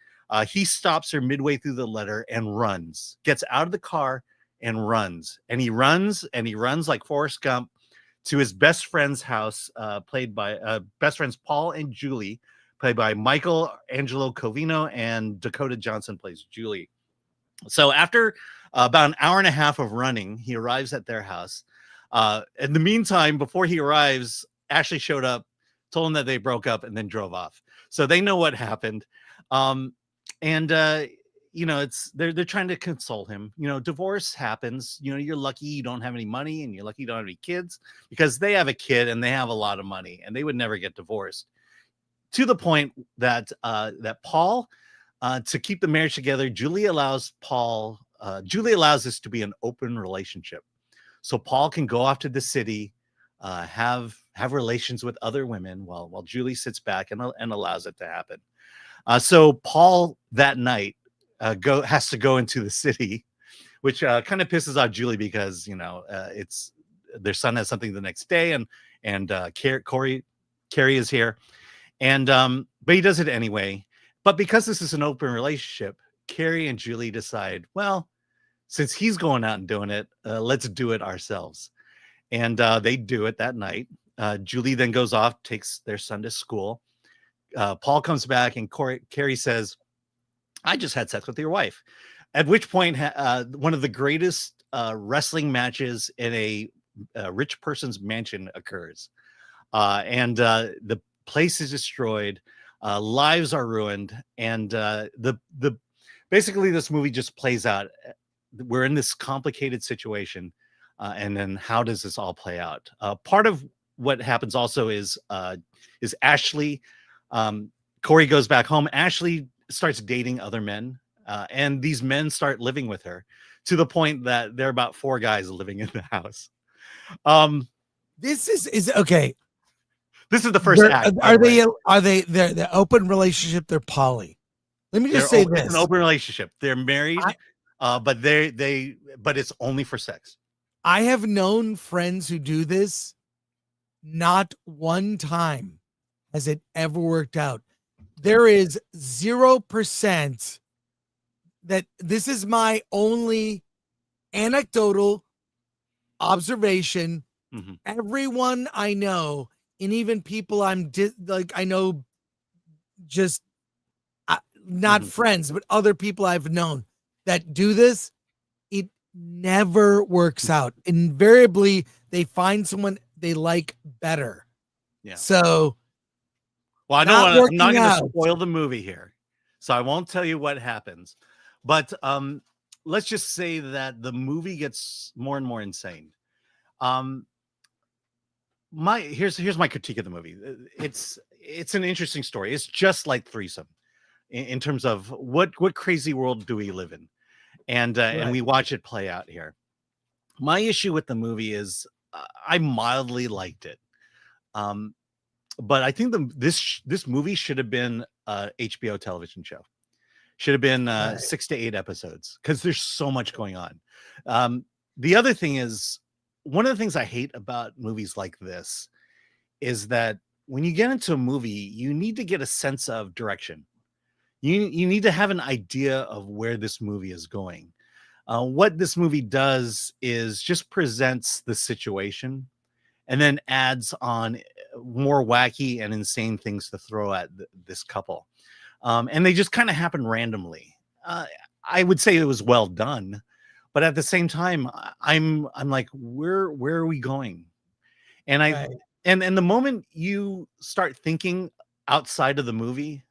[SPEAKER 4] He stops her midway through the letter and runs, gets out of the car and runs. And he runs like Forrest Gump to his best friend's house, played by best friends Paul and Julie, played by Michael Angelo Covino, and Dakota Johnson plays Julie. So after about an hour and a half of running, he arrives at their house. In the meantime, before he arrives, Ashley showed up, told him that they broke up, and then drove off. So they know what happened. They're trying to console him. Divorce happens. You're lucky you don't have any money, and you're lucky you don't have any kids, because they have a kid and they have a lot of money, and they would never get divorced. To the point that Paul, to keep the marriage together, Julie allows this to be an open relationship. So Paul can go off to the city, have relations with other women while Julie sits back and allows it to happen. So Paul that night has to go into the city, which kind of pisses off Julie because it's their son has something the next day, and Carrie is here, and but he does it anyway. But because this is an open relationship, Carrie and Julie decide, well, since he's going out and doing it, let's do it ourselves. And they do it that night. Julie then goes off, takes their son to school. Paul comes back, and Carrie says, I just had sex with your wife. At which point, one of the greatest wrestling matches in a rich person's mansion occurs. And the place is destroyed. Lives are ruined. And basically this movie just plays out. We're in this complicated situation. And then how does this all play out? Part of what happens also is Ashley, Corey goes back home. Ashley starts dating other men, and these men start living with her to the point that there are about 4 guys living in the house.
[SPEAKER 1] This is okay.
[SPEAKER 4] This is the first act.
[SPEAKER 1] Are they the open relationship? They're poly. Let me just say this:
[SPEAKER 4] it's an open relationship. They're married, but but it's only for sex.
[SPEAKER 1] I have known friends who do this, not one time has it ever worked out. There is 0% that this is my only anecdotal observation.
[SPEAKER 4] Mm-hmm.
[SPEAKER 1] Everyone I know, and even people I know, just not friends, but other people I've known that do this, it never works out. Invariably, they find someone they like better.
[SPEAKER 4] Yeah.
[SPEAKER 1] So,
[SPEAKER 4] well, I'm not going to spoil the movie here, so I won't tell you what happens. But let's just say that the movie gets more and more insane. Here's my critique of the movie. It's an interesting story. It's just like Threesome in terms of what crazy world do we live in, and we watch it play out here. My issue with the movie is I mildly liked it, but I think this movie should have been a HBO television show. Should have been 6 to 8 episodes because there's so much going on. The other thing is, one of the things I hate about movies like this is that when you get into a movie, you need to get a sense of direction. You need to have an idea of where this movie is going. What this movie does is just presents the situation and then adds on more wacky and insane things to throw at this couple. And they just kind of happen randomly. I would say it was well done, but at the same time, I'm like, where are we going? And and the moment you start thinking outside of the movie,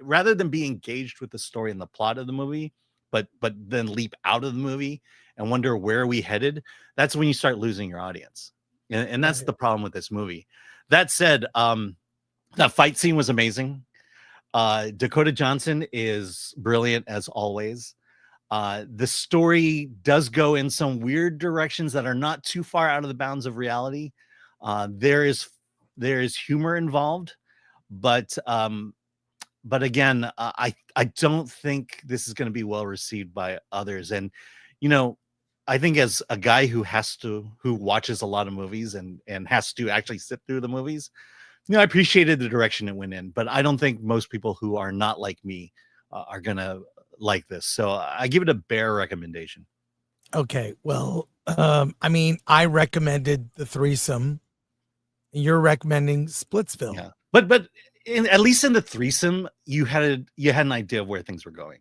[SPEAKER 4] rather than be engaged with the story and the plot of the movie, but then leap out of the movie and wonder where are we headed, that's when you start losing your audience. And that's the problem with this movie. That said, that fight scene was amazing. Dakota Johnson is brilliant as always. The story does go in some weird directions that are not too far out of the bounds of reality. There is humor involved, but again, I don't think this is going to be well received by others. And I think as a guy who watches a lot of movies and has to actually sit through the movies, I appreciated the direction it went in, but I don't think most people who are not like me are going to like this. So I give it a bare recommendation.
[SPEAKER 1] Okay. Well, I recommended the Threesome. You're recommending Splitsville.
[SPEAKER 4] Yeah. But at least in the Threesome, you had an idea of where things were going.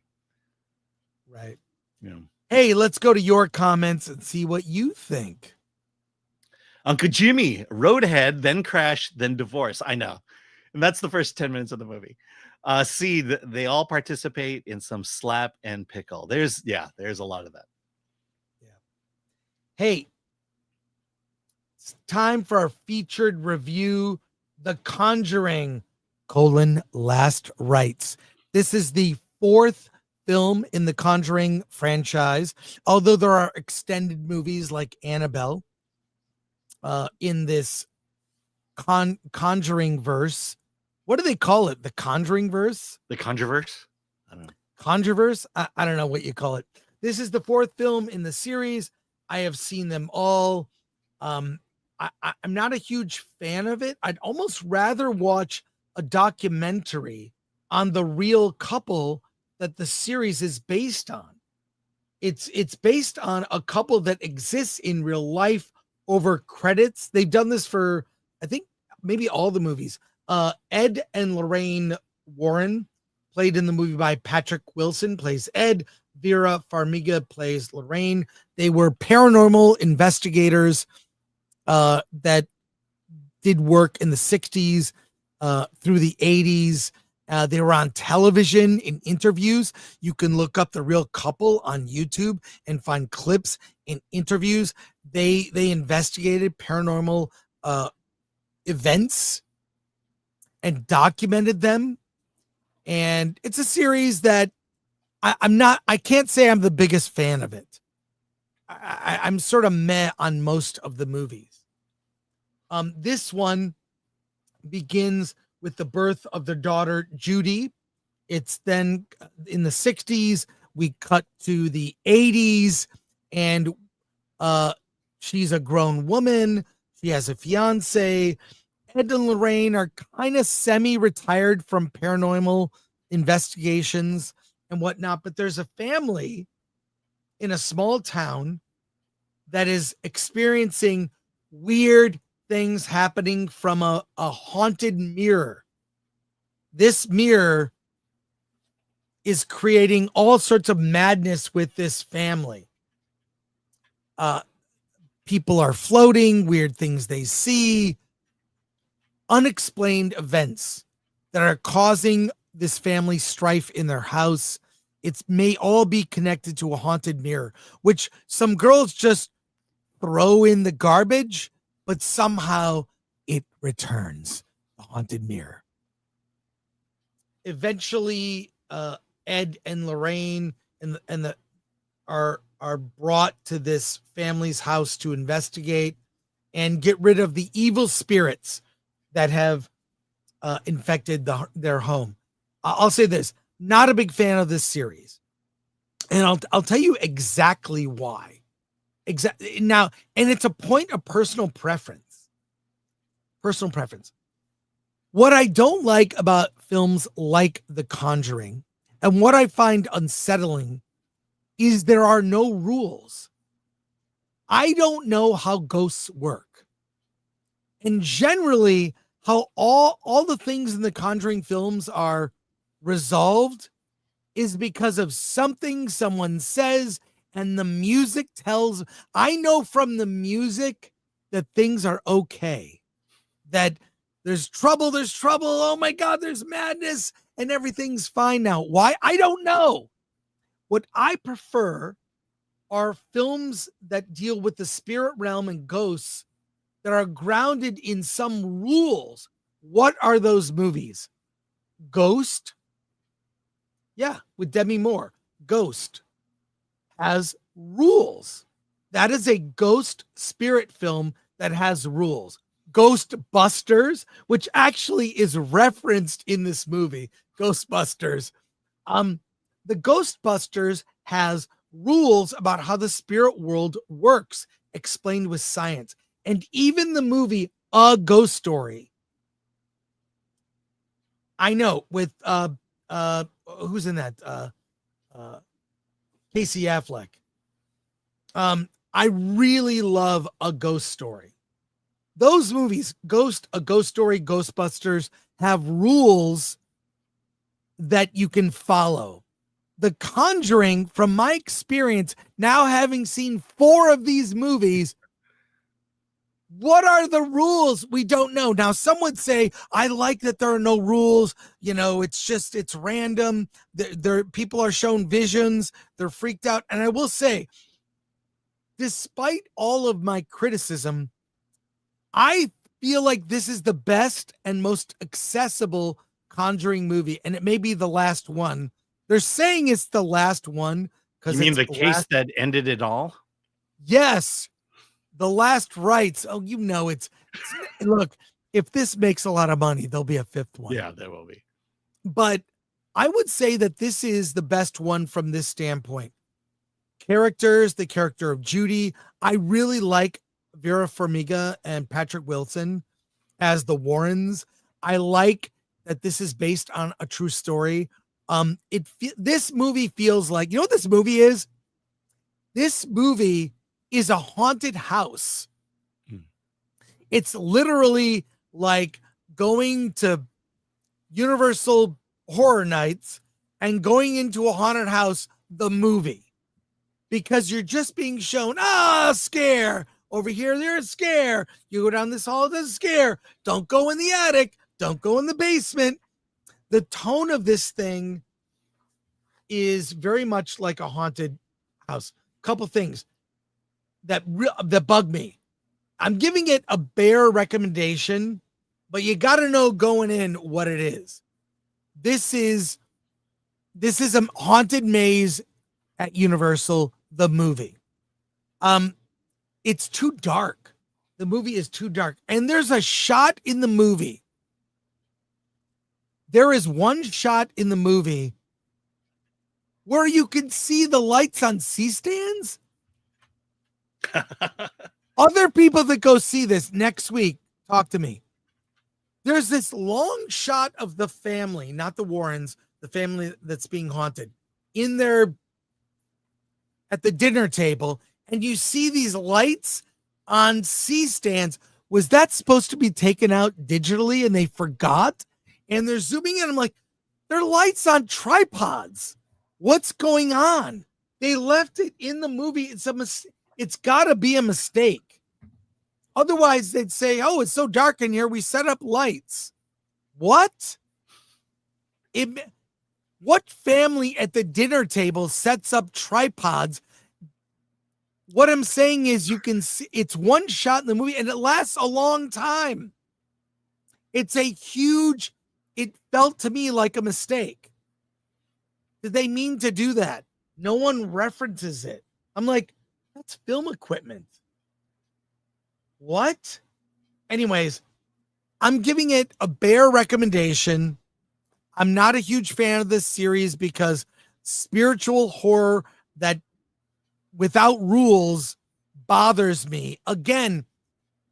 [SPEAKER 1] Right.
[SPEAKER 4] Yeah.
[SPEAKER 1] Hey, let's go to your comments and see what you think.
[SPEAKER 4] Uncle Jimmy, roadhead, then crash, then divorce. I know. And that's the first 10 minutes of the movie. See, they all participate in some slap and pickle. There's a lot of that.
[SPEAKER 1] Yeah. Hey, it's time for our featured review, The Conjuring, Last Rites. This is the 4th film in the Conjuring franchise, although there are extended movies like Annabelle in this Conjuring verse. What do they call it? The Conjuring verse?
[SPEAKER 4] The Conjureverse? I don't know.
[SPEAKER 1] Conjureverse? I don't know what you call it. This is the 4th film in the series. I have seen them all. I'm not a huge fan of it. I'd almost rather watch a documentary on the real couple that the series is based on. It's based on a couple that exists in real life over credits. They've done this for, I think, maybe all the movies. Ed and Lorraine Warren, played in the movie by Patrick Wilson, plays Ed. Vera Farmiga plays Lorraine. They were paranormal investigators that did work in the 60s through the 80s. They were on television in interviews. You can look up The Real Couple on YouTube and find clips and interviews. They investigated paranormal events and documented them. And it's a series that I can't say I'm the biggest fan of it. I'm sort of meh on most of the movies. This one begins with the birth of their daughter, Judy. It's then in the 60s, we cut to the 80s, and she's a grown woman. She has a fiance. Ed and Lorraine are kind of semi-retired from paranormal investigations and whatnot, but there's a family in a small town that is experiencing weird things happening from a haunted mirror. This mirror is creating all sorts of madness with this family. People are floating, weird things they see, unexplained events that are causing this family strife in their house. It may all be connected to a haunted mirror, which some girls just throw in the garbage, but somehow it returns, the haunted mirror. Eventually, Ed and Lorraine are brought to this family's house to investigate and get rid of the evil spirits that have infected their home. I'll say this, not a big fan of this series. And I'll tell you exactly why. Now, and it's a point of personal preference. Personal preference. What I don't like about films like The Conjuring, and what I find unsettling, is there are no rules. I don't know how ghosts work. And generally, how all the things in the Conjuring films are resolved is because of something someone says, and the music tells. I know from the music that things are okay, that there's trouble, oh my God, there's madness, and everything's fine now. Why? I don't know. What I prefer are films that deal with the spirit realm and ghosts that are grounded in some rules. What are those movies? Ghost? Yeah, with Demi Moore. Ghost has rules. That is a ghost spirit film that has rules. Ghostbusters, which actually is referenced in this movie, Ghostbusters. The Ghostbusters has rules about how the spirit world works, explained with science. And even the movie A Ghost Story, I know, with who's in that? Casey Affleck. I really love A Ghost Story. Those movies, A Ghost Story, Ghostbusters, have rules that you can follow. The Conjuring, from my experience, now having seen 4 of these movies, what are the rules? We don't know. Now, some would say, I like that there are no rules. You know, it's random. People are shown visions. They're freaked out. And I will say, despite all of my criticism, I feel like this is the best and most accessible Conjuring movie. And it may be the last one. They're saying it's the last one.
[SPEAKER 4] You mean the case that ended it all?
[SPEAKER 1] Yes. The last rites. Oh, you know, it's look, if this makes a lot of money, there'll be a 5th one.
[SPEAKER 4] Yeah, there will be.
[SPEAKER 1] But I would say that this is the best one from this standpoint. Characters, the character of Judy. I really like Vera Farmiga and Patrick Wilson as the Warrens. I like that this is based on a true story. This movie feels like, you know what this movie is? This movie is a haunted house. It's literally like going to Universal Horror Nights and going into a haunted house, the movie, because you're just being shown, scare over here. There's a scare. You go down this hall, there's a scare. Don't go in the attic. Don't go in the basement. The tone of this thing is very much like a haunted house. Couple things that bug me. I'm giving it a bare recommendation, but you got to know going in what it is. This is a haunted maze at Universal, the movie. It's too dark. The movie is too dark. And there's a shot in the movie. There is one shot in the movie where you can see the lights on C-stands. Other people that go see this next week, talk to me. There's this long shot of the family, not the Warrens, the family that's being haunted, in their at the dinner table, and you see these lights on C-stands. Was that supposed to be taken out digitally and they forgot? And they're zooming in. I'm like, they're lights on tripods. What's going on? They left it in the movie. It's got to be a mistake. Otherwise, they'd say, oh, it's so dark in here, we set up lights. What? What family at the dinner table sets up tripods? What I'm saying is you can see it's one shot in the movie and it lasts a long time. It felt to me like a mistake. Did they mean to do that? No one references it. I'm like, that's film equipment. What? Anyways, I'm giving it a bare recommendation. I'm not a huge fan of this series because spiritual horror that without rules bothers me. Again,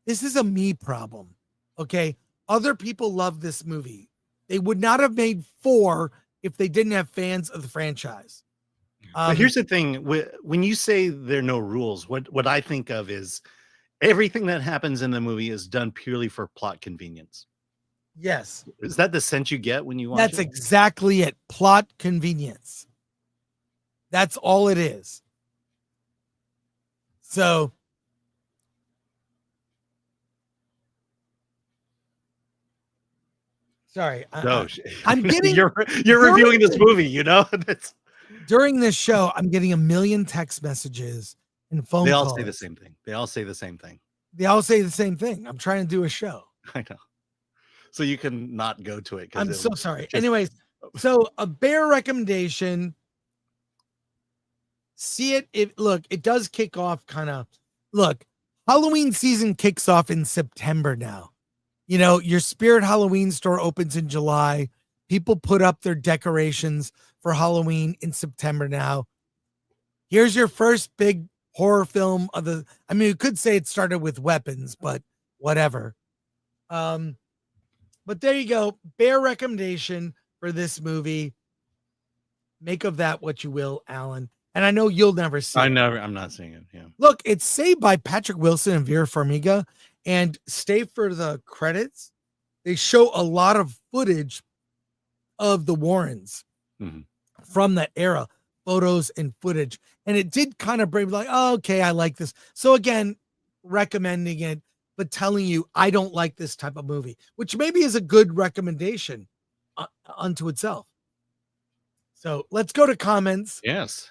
[SPEAKER 1] this is a me problem. Okay. Other people love this movie. They would not have made 4 if they didn't have fans of the franchise.
[SPEAKER 4] But here's the thing. When you say there are no rules, what I think of is everything that happens in the movie is done purely for plot convenience.
[SPEAKER 1] Yes.
[SPEAKER 4] Is that the sense you get when you watch
[SPEAKER 1] That's
[SPEAKER 4] it?
[SPEAKER 1] exactly it. Plot convenience. That's all it is. So sorry. I'm getting
[SPEAKER 4] you're reviewing this movie, you know?
[SPEAKER 1] During this show, I'm getting a million text messages and phone calls.
[SPEAKER 4] They all say the same thing. They all say the same thing. I'm trying to do a show. I know. So you can not go to it.
[SPEAKER 1] I'm so sorry. Anyways, so a bare recommendation. See it. It does kick off Halloween season kicks off in September now. You know, your Spirit Halloween store opens in July. People put up their decorations for Halloween in September now. Here's your first big horror film you could say it started with Weapons, but whatever. But there you go. Bare recommendation for this movie. Make of that what you will, Alan. And I know you'll never see it.
[SPEAKER 4] I'm not seeing it. Yeah.
[SPEAKER 1] Look, it's saved by Patrick Wilson and Vera Farmiga. And stay for the credits. They show a lot of footage of the Warrens from that era, photos and footage. And it did kind of bring me like, oh, okay, I like this. So again, recommending it, but telling you I don't like this type of movie, which maybe is a good recommendation unto itself. So let's go to comments.
[SPEAKER 4] Yes.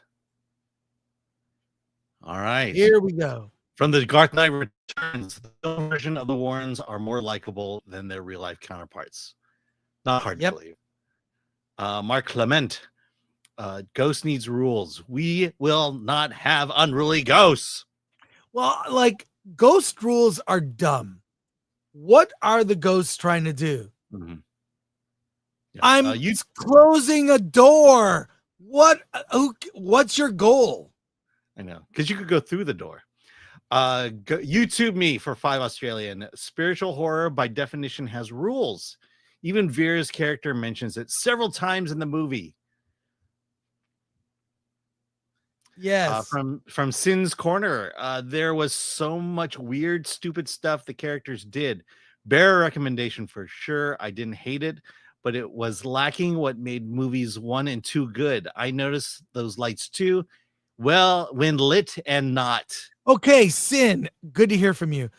[SPEAKER 4] All right.
[SPEAKER 1] Here we go.
[SPEAKER 4] From the Dark Knight Returns, the film version of the Warrens are more likable than their real life counterparts. Not hard to believe. Mark Clement, Ghost needs rules. We will not have unruly ghosts.
[SPEAKER 1] Well, ghost rules are dumb. What are the ghosts trying to do?
[SPEAKER 4] Mm-hmm. Yeah.
[SPEAKER 1] I'm closing a door. What's your goal?
[SPEAKER 4] I know, because you could go through the door. YouTube me for $5 Australian. Spiritual horror by definition has rules. Even Vera's character mentions it several times in the movie.
[SPEAKER 1] Yes.
[SPEAKER 4] From Sin's Corner, there was so much weird, stupid stuff the characters did. Bare recommendation for sure. I didn't hate it, but it was lacking what made movies 1 and 2 good. I noticed those lights too. Well, when lit and not.
[SPEAKER 1] Okay, Sin, good to hear from you.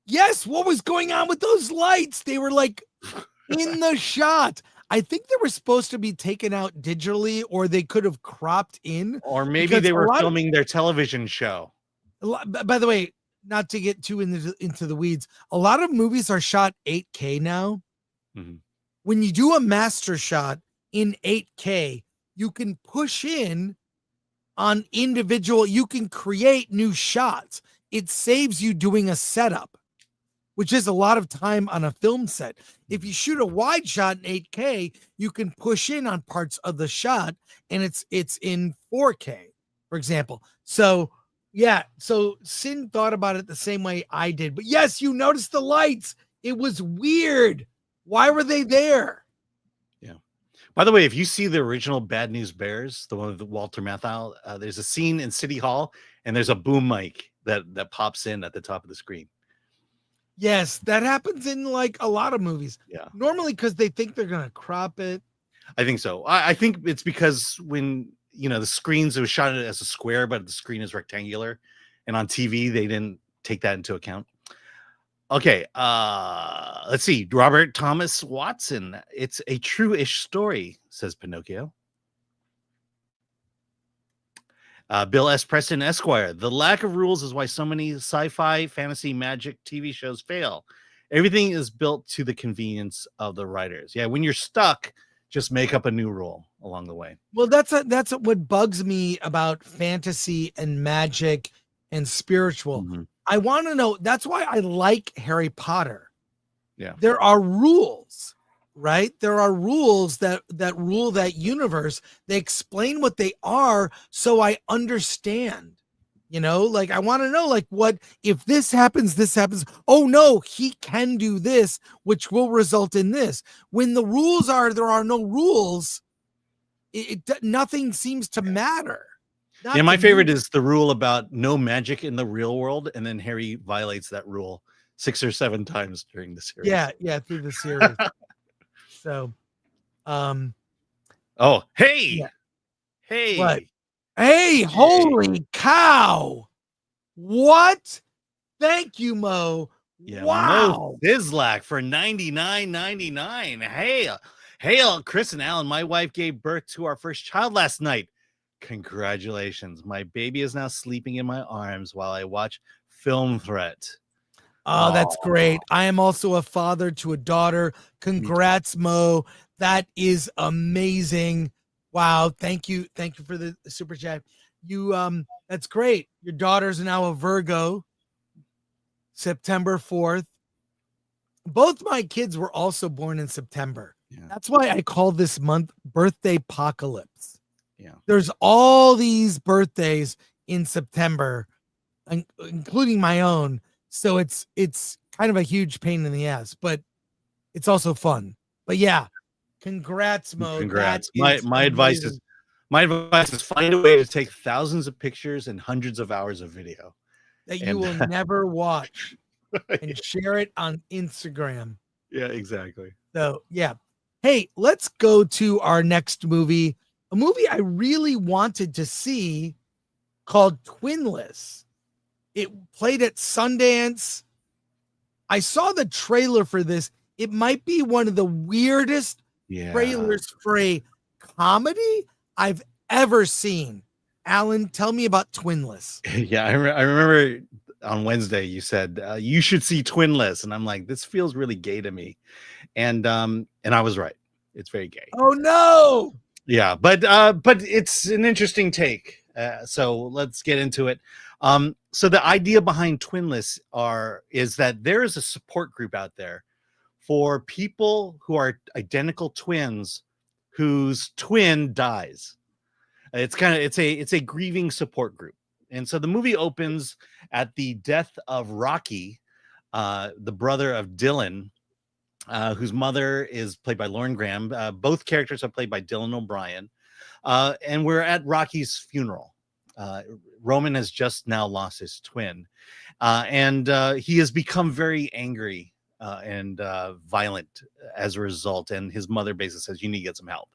[SPEAKER 1] Yes, what was going on with those lights? They were in the shot. I think they were supposed to be taken out digitally, or they could have cropped in.
[SPEAKER 4] Or maybe they were filming their television show.
[SPEAKER 1] By the way, not to get too into the weeds, a lot of movies are shot 8K now.
[SPEAKER 4] Mm-hmm.
[SPEAKER 1] When you do a master shot in 8K, you can push in on individual, you can create new shots. It saves you doing a setup, which is a lot of time on a film set. If you shoot a wide shot in 8K, you can push in on parts of the shot and it's in 4K, for example. So, Yeah, so Sin thought about it the same way I did. But yes, you noticed the lights. It was weird. Why were they there?
[SPEAKER 4] Yeah. By the way, if you see the original Bad News Bears, the one with Walter Matthau, there's a scene in City Hall, and there's a boom mic that pops in at the top of the screen.
[SPEAKER 1] Yes, that happens in like a lot of movies.
[SPEAKER 4] Yeah.
[SPEAKER 1] Normally because they think they're going to crop it.
[SPEAKER 4] I think so. I think it's because when, the screens, it was shot as a square, but the screen is rectangular. And on TV, they didn't take that into account. Okay. Let's see. Robert Thomas Watson. It's a true-ish story, says Pinocchio. Bill S. Preston, Esquire. The lack of rules is why so many sci-fi, fantasy, magic TV shows fail. Everything is built to the convenience of the writers. Yeah, when you're stuck, just make up a new rule along the way.
[SPEAKER 1] Well, that's what bugs me about fantasy and magic and spiritual.
[SPEAKER 4] Mm-hmm.
[SPEAKER 1] I want to know. That's why I like Harry Potter.
[SPEAKER 4] Yeah,
[SPEAKER 1] there are rules, right? There are rules that rule that universe. They explain what they are, so I understand. Like I want to know, like, what if this happens? This happens. Oh no, he can do this, which will result in this. When the rules are there are no rules, nothing seems to matter.
[SPEAKER 4] Yeah, my favorite is the rule about no magic in the real world, and then Harry violates that rule 6 or 7 times during the series.
[SPEAKER 1] Yeah, through the series. So,
[SPEAKER 4] oh, hey,
[SPEAKER 1] yeah.
[SPEAKER 4] Hey,
[SPEAKER 1] what? Hey, holy cow! What? Thank you, Mo.
[SPEAKER 4] Yeah,
[SPEAKER 1] wow,
[SPEAKER 4] Mo Zizlak for $99.99. Hail, Chris and Alan. My wife gave birth to our first child last night. Congratulations. My baby is now sleeping in my arms while I watch Film Threat.
[SPEAKER 1] Oh, that's great. I am also a father to a daughter. Congrats, Mo. That is amazing. Wow. Thank you. Thank you for the super chat. That's great. Your daughter's now a Virgo. September 4th. Both my kids were also born in September.
[SPEAKER 4] Yeah.
[SPEAKER 1] That's why I call this month Birthday Apocalypse.
[SPEAKER 4] Yeah.
[SPEAKER 1] There's all these birthdays in September, including my own. So it's kind of a huge pain in the ass, but it's also fun. But yeah, congrats, Mo.
[SPEAKER 4] Congrats. My advice is find a way to take thousands of pictures and hundreds of hours of video
[SPEAKER 1] that you will never watch and share it on Instagram.
[SPEAKER 4] Yeah, exactly.
[SPEAKER 1] So yeah. Hey, let's go to our next movie, a movie I really wanted to see called Twinless. It played at Sundance. I saw the trailer for this. It might be one of the weirdest trailers for a comedy I've ever seen. Alan, tell me about Twinless.
[SPEAKER 4] Yeah, I remember on Wednesday you said you should see Twinless, and I'm like, this feels really gay to me, and I was right. It's very gay.
[SPEAKER 1] Oh no!
[SPEAKER 4] Yeah, but it's an interesting take. So let's get into it. So the idea behind Twinless is that there is a support group out there for people who are identical twins whose twin dies. It's a grieving support group. And so the movie opens at the death of Rocky, the brother of Dylan, whose mother is played by Lauren Graham. Both characters are played by Dylan O'Brien. And we're at Rocky's funeral. Roman has just now lost his twin. And he has become very angry and violent as a result. And his mother basically says, you need to get some help.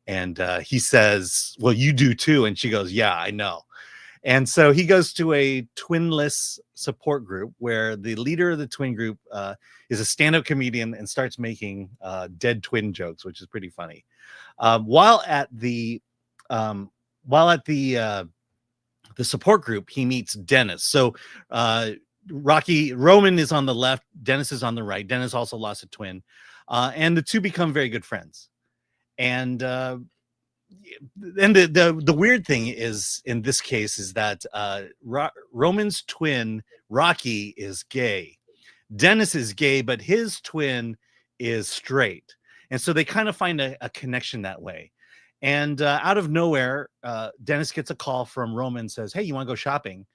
[SPEAKER 4] And he says, well, you do too. And she goes, yeah, I know. And so he goes to a Twinless support group where the leader of the twin group is a stand-up comedian and starts making dead twin jokes, which is pretty funny. While at the support group, he meets Dennis. So Roman is on the left, Dennis is on the right. Dennis also lost a twin, and the two become very good friends. And the weird thing is, in this case, is that Roman's twin Rocky is gay. Dennis is gay, but his twin is straight, and so they kind of find a connection that way. And out of nowhere, Dennis gets a call from Roman, says, hey, you want to go shopping?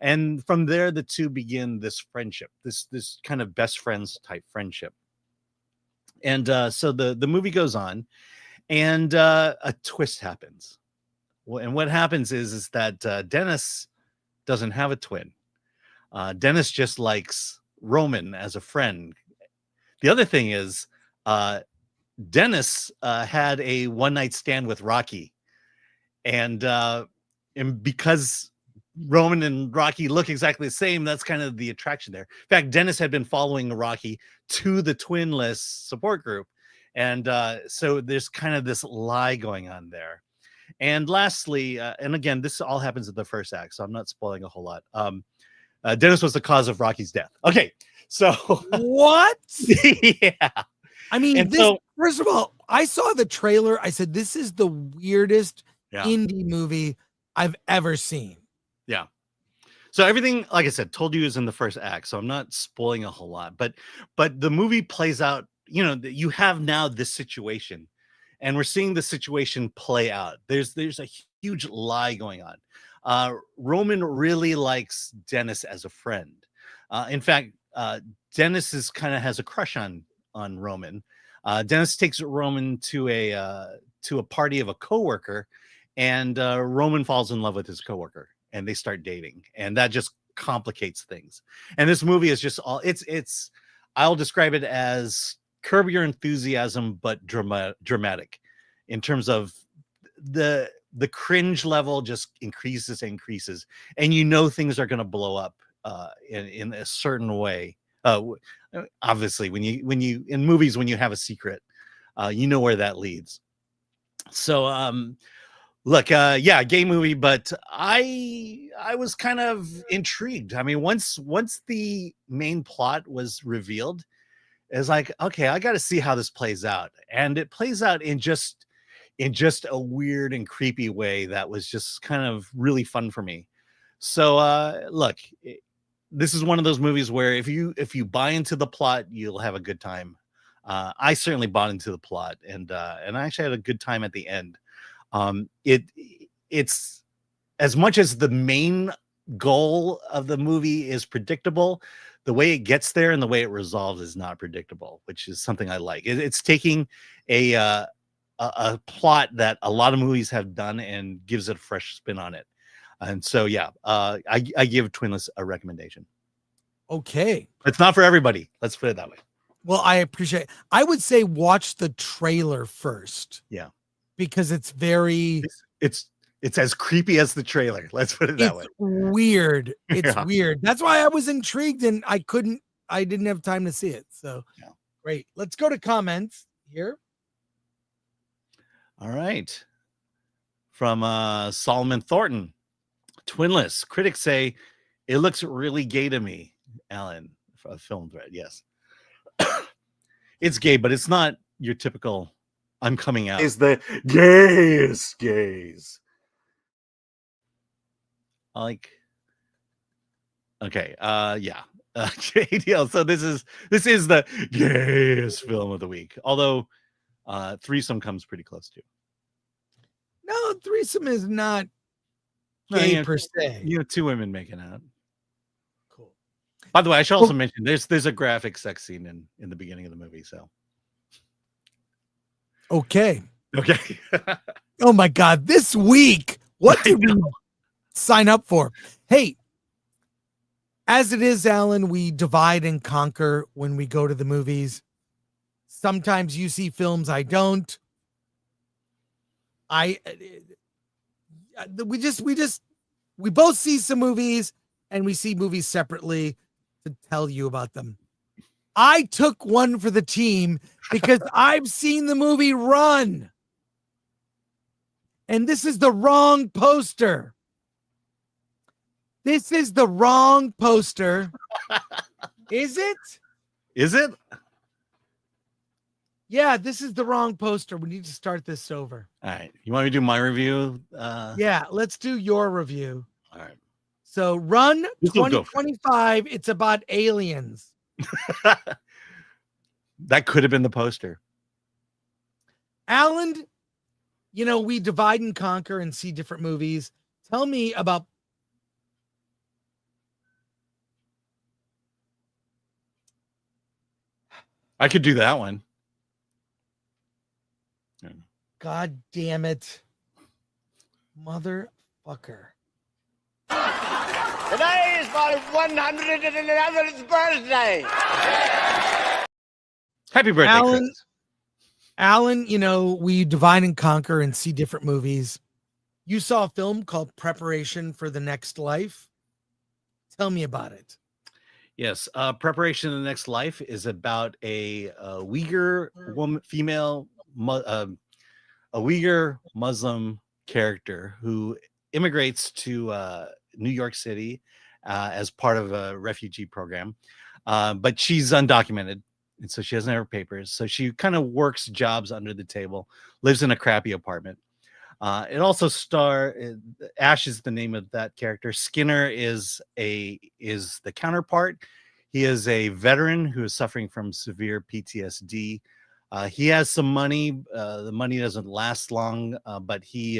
[SPEAKER 4] And from there, the two begin this friendship, this kind of best friends type friendship. And so the movie goes on, and a twist happens. And what happens is that Dennis doesn't have a twin. Dennis just likes Roman as a friend. The other thing is Dennis had a one-night stand with Rocky. And because Roman and Rocky look exactly the same, that's kind of the attraction there. In fact, Dennis had been following Rocky to the Twinless support group. And so there's kind of this lie going on there. And lastly, and again, this all happens in the first act, so I'm not spoiling a whole lot. Dennis was the cause of Rocky's death. Okay, so
[SPEAKER 1] what?
[SPEAKER 4] Yeah.
[SPEAKER 1] I mean,
[SPEAKER 4] And
[SPEAKER 1] this,
[SPEAKER 4] so-
[SPEAKER 1] first of all, I saw the trailer. I said, this is the weirdest
[SPEAKER 4] Yeah.
[SPEAKER 1] indie movie I've ever seen.
[SPEAKER 4] Yeah. So everything, like I said, told you is in the first act, so I'm not spoiling a whole lot. But the movie plays out. You know, you have now this situation, and we're seeing the situation play out. There's a huge lie going on. Roman really likes Dennis as a friend. In fact, Dennis has a crush on Roman. Dennis takes Roman to a party of a coworker, and Roman falls in love with his coworker, and they start dating, and that just complicates things. And this movie is just all it's. I'll describe it as Curb Your Enthusiasm, but dramatic, in terms of the cringe level just increases, and you know things are going to blow up in a certain way. Obviously, when you in movies, when you have a secret, you know where that leads. So look, yeah, gay movie, but I was kind of intrigued. I mean, once the main plot was revealed, it's like, okay, I got to see how this plays out. And it plays out in just a weird and creepy way that was just kind of really fun for me. So look, this is one of those movies where if you buy into the plot, you'll have a good time. I certainly bought into the plot, and I actually had a good time at the end. It's as much as the main goal of the movie is predictable, the way it gets there and the way it resolves is not predictable, which is something I like. It's taking a plot that a lot of movies have done and gives it a fresh spin on it. And so, yeah, I give Twinless a recommendation.
[SPEAKER 1] Okay.
[SPEAKER 4] It's not for everybody. Let's put it that way.
[SPEAKER 1] Well, I appreciate it. I would say watch the trailer first.
[SPEAKER 4] Yeah.
[SPEAKER 1] Because it's very...
[SPEAKER 4] It's as creepy as the trailer. Let's put it that way.
[SPEAKER 1] Weird. It's
[SPEAKER 4] Yeah.
[SPEAKER 1] weird. That's why I was intrigued, and I didn't have time to see it. So great. Let's go to comments here.
[SPEAKER 4] All right. From Solomon Thornton. Twinless. Critics say it looks really gay to me. Alan, a film thread. Yes. It's gay, but it's not your typical I'm coming out.
[SPEAKER 2] Is the gayest gays.
[SPEAKER 4] Like, okay, yeah. JDL. So this is the gayest film of the week. Although Threesome comes pretty close too.
[SPEAKER 1] No, Threesome is not gay per se.
[SPEAKER 4] You know, two women making out. Cool. By the way, I should also mention there's a graphic sex scene in the beginning of the movie. So
[SPEAKER 1] okay.
[SPEAKER 4] Okay.
[SPEAKER 1] Oh my God. This week, what did we sign up for? Hey, as it is, Alan, we divide and conquer when we go to the movies. Sometimes you see films I don't. We both see some movies, and we see movies separately to tell you about them. I took one for the team because I've seen the movie Run. And this is the wrong poster. This is the wrong poster. Is it?
[SPEAKER 4] Is it?
[SPEAKER 1] Yeah, this is the wrong poster. We need to start this over.
[SPEAKER 4] All right. You want me to do my review?
[SPEAKER 1] Yeah, let's do your review.
[SPEAKER 4] All right.
[SPEAKER 1] So Run
[SPEAKER 4] This will go
[SPEAKER 1] 2025. It's about aliens.
[SPEAKER 4] That could have been the poster.
[SPEAKER 1] Alan, you know, we divide and conquer and see different movies. Tell me about
[SPEAKER 4] I could do that one.
[SPEAKER 1] God damn it. Motherfucker.
[SPEAKER 7] Today is my 111th birthday.
[SPEAKER 4] Happy birthday,
[SPEAKER 1] Alan.
[SPEAKER 4] Chris.
[SPEAKER 1] Alan, you know, we divide and conquer and see different movies. You saw a film called Preparation for the Next Life. Tell me about it.
[SPEAKER 4] Yes, Preparation for the Next Life is about a Uyghur woman, a Uyghur Muslim character who immigrates to New York City as part of a refugee program, but she's undocumented, and so she doesn't have her papers. So she kind of works jobs under the table, lives in a crappy apartment. It also Ash is the name of that character. Skinner is the counterpart. He is a veteran who is suffering from severe PTSD. He has some money. The money doesn't last long, but he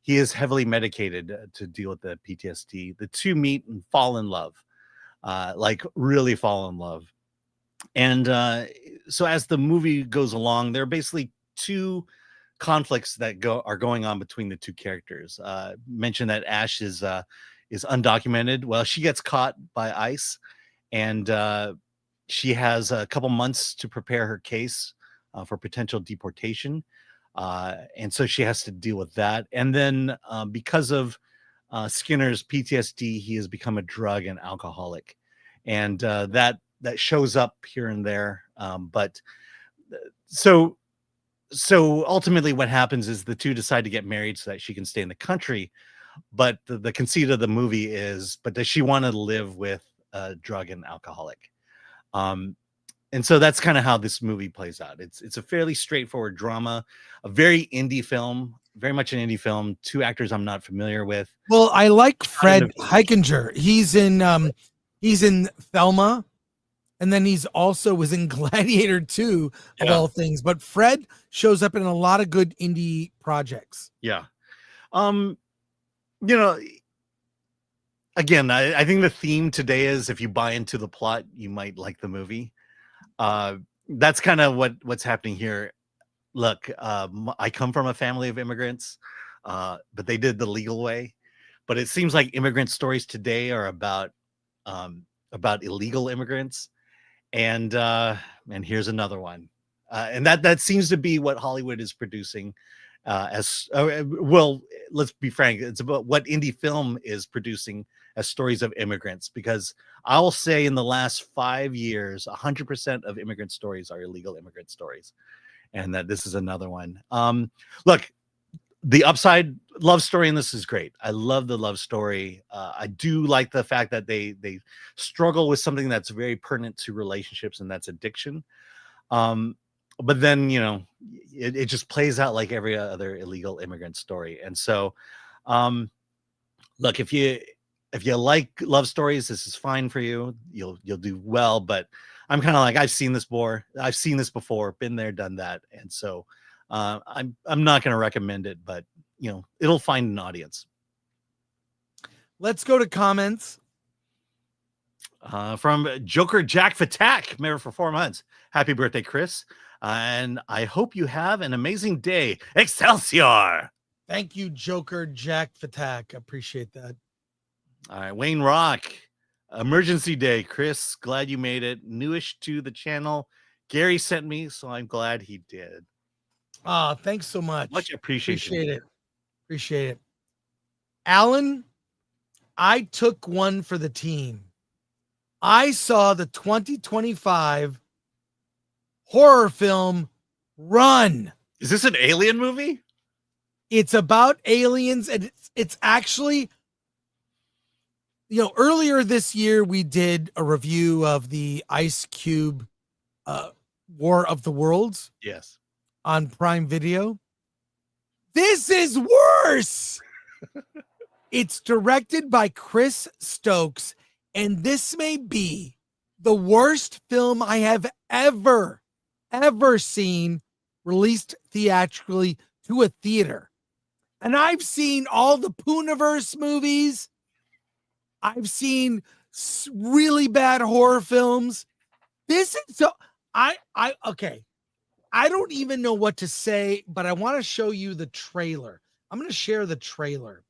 [SPEAKER 4] is heavily medicated to deal with the PTSD. The two meet and fall in love, like really fall in love. And so as the movie goes along, there are basically two conflicts that are going on between the two characters. Mentioned that Ash is undocumented. Well, she gets caught by ICE, and she has a couple months to prepare her case for potential deportation, and so she has to deal with that. And then because of Skinner's PTSD, he has become a drug and alcoholic, and that shows up here and there. But so ultimately what happens is the two decide to get married so that she can stay in the country. But the conceit of the movie is, but does she want to live with a drug and alcoholic? And so that's kind of how this movie plays out. It's a fairly straightforward drama, a very indie film, very much an indie film. Two actors I'm not familiar with.
[SPEAKER 1] Well, I like Fred Heikinger. He's in Thelma, and then he's also was in Gladiator 2 of all things. But Fred shows up in a lot of good indie projects.
[SPEAKER 4] Yeah. You know, again, I think the theme today is if you buy into the plot, you might like the movie. That's kind of what's happening here. Look, I come from a family of immigrants, but they did the legal way. But it seems like immigrant stories today are about illegal immigrants. And here's another one. And that seems to be what Hollywood is producing. Well, let's be frank, it's about what indie film is producing as stories of immigrants, because I'll say in the last 5 years, 100% of immigrant stories are illegal immigrant stories, and that this is another one. Look, the upside love story in this is great. I love the love story. I do like the fact that they struggle with something that's very pertinent to relationships, and that's addiction. But then, you know, it just plays out like every other illegal immigrant story. And so, look, if you like love stories, this is fine for you. You'll do well. But I'm kind of like, I've seen this before, been there, done that. And so I'm not going to recommend it, but you know, it'll find an audience.
[SPEAKER 1] Let's go to comments.
[SPEAKER 4] From Joker Jack Fatak, married for 4 months. Happy birthday, Chris. And I hope you have an amazing day. Excelsior.
[SPEAKER 1] Thank you, Joker Jack Fatak. Appreciate that.
[SPEAKER 4] All right, Wayne Rock. Emergency day, Chris. Glad you made it. Newish to the channel. Gary sent me, so I'm glad he did.
[SPEAKER 1] Thanks so much.
[SPEAKER 4] Much appreciation.
[SPEAKER 1] Appreciate it. Alan, I took one for the team. I saw the 2025 horror film Run.
[SPEAKER 4] Is this an alien movie?
[SPEAKER 1] It's about aliens, and it's actually, you know, earlier this year we did a review of the Ice Cube War of the Worlds.
[SPEAKER 4] Yes.
[SPEAKER 1] On Prime Video. This is worse. It's directed by Chris Stokes, and this may be the worst film I have ever seen released theatrically to a theater. And I've seen all the Poonaverse movies. I've seen really bad horror films. Okay. I don't even know what to say, but I want to show you the trailer. I'm going to share the trailer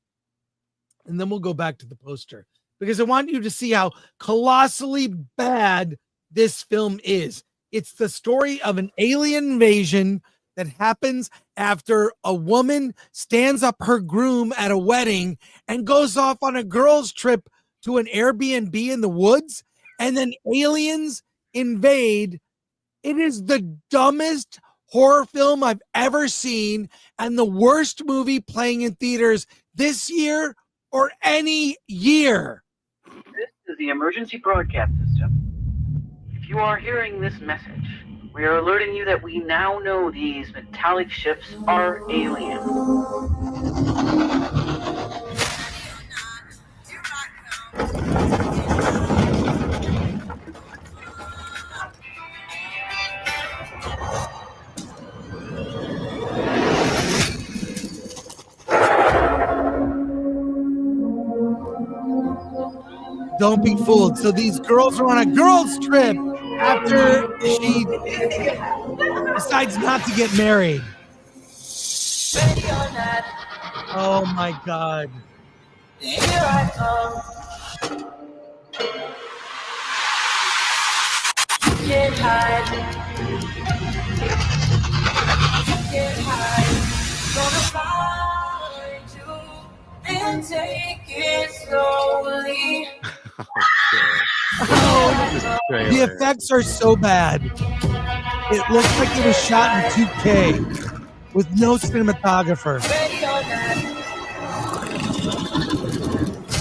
[SPEAKER 1] and then we'll go back to the poster because I want you to see how colossally bad this film is. It's the story of an alien invasion that happens after a woman stands up her groom at a wedding and goes off on a girls' trip to an Airbnb in the woods, and then aliens invade. It is the dumbest horror film I've ever seen and the worst movie playing in theaters this year or any year.
[SPEAKER 3] This is the emergency broadcast system. If you are hearing this message, we are alerting you that we now know these metallic ships are alien.
[SPEAKER 1] Don't be fooled. So these girls are on a girls' trip after she decides not to get married. Oh my God.
[SPEAKER 23] Here I come. Can't hide. Can't hide. Gonna find you and take it slowly.
[SPEAKER 1] The effects are so bad. It looks like it was shot in 2K with no cinematographer.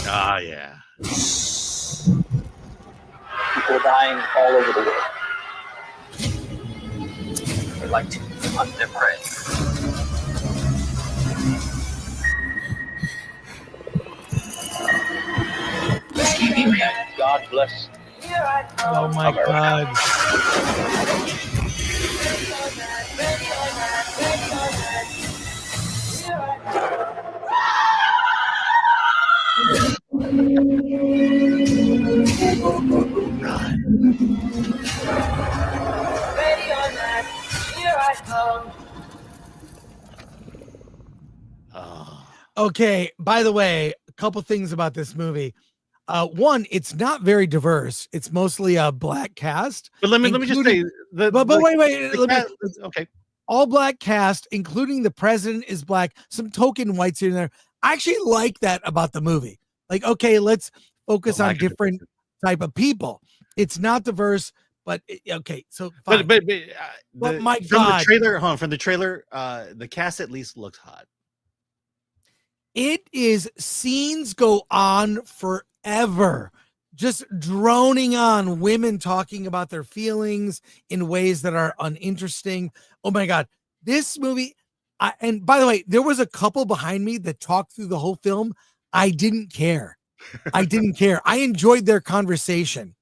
[SPEAKER 4] Ah, yeah.
[SPEAKER 3] People dying all over the world. They like to hunt their prey. God bless.
[SPEAKER 1] Oh my God.
[SPEAKER 23] Ready or not, here I come.
[SPEAKER 1] Okay, by the way, a couple things about this movie. One, it's not very diverse. It's mostly a black cast.
[SPEAKER 4] But let me just say,
[SPEAKER 1] okay. All black cast, including the president is black. Some token whites in there. I actually like that about the movie. Like, okay, let's focus on different type of people. It's not diverse, but okay. So, fine. But my God,
[SPEAKER 4] from the trailer, the cast at least looks hot.
[SPEAKER 1] It is scenes go on forever, just droning on women talking about their feelings in ways that are uninteresting. Oh my God, this movie. And by the way, there was a couple behind me that talked through the whole film. I didn't care. I didn't care. I enjoyed their conversation.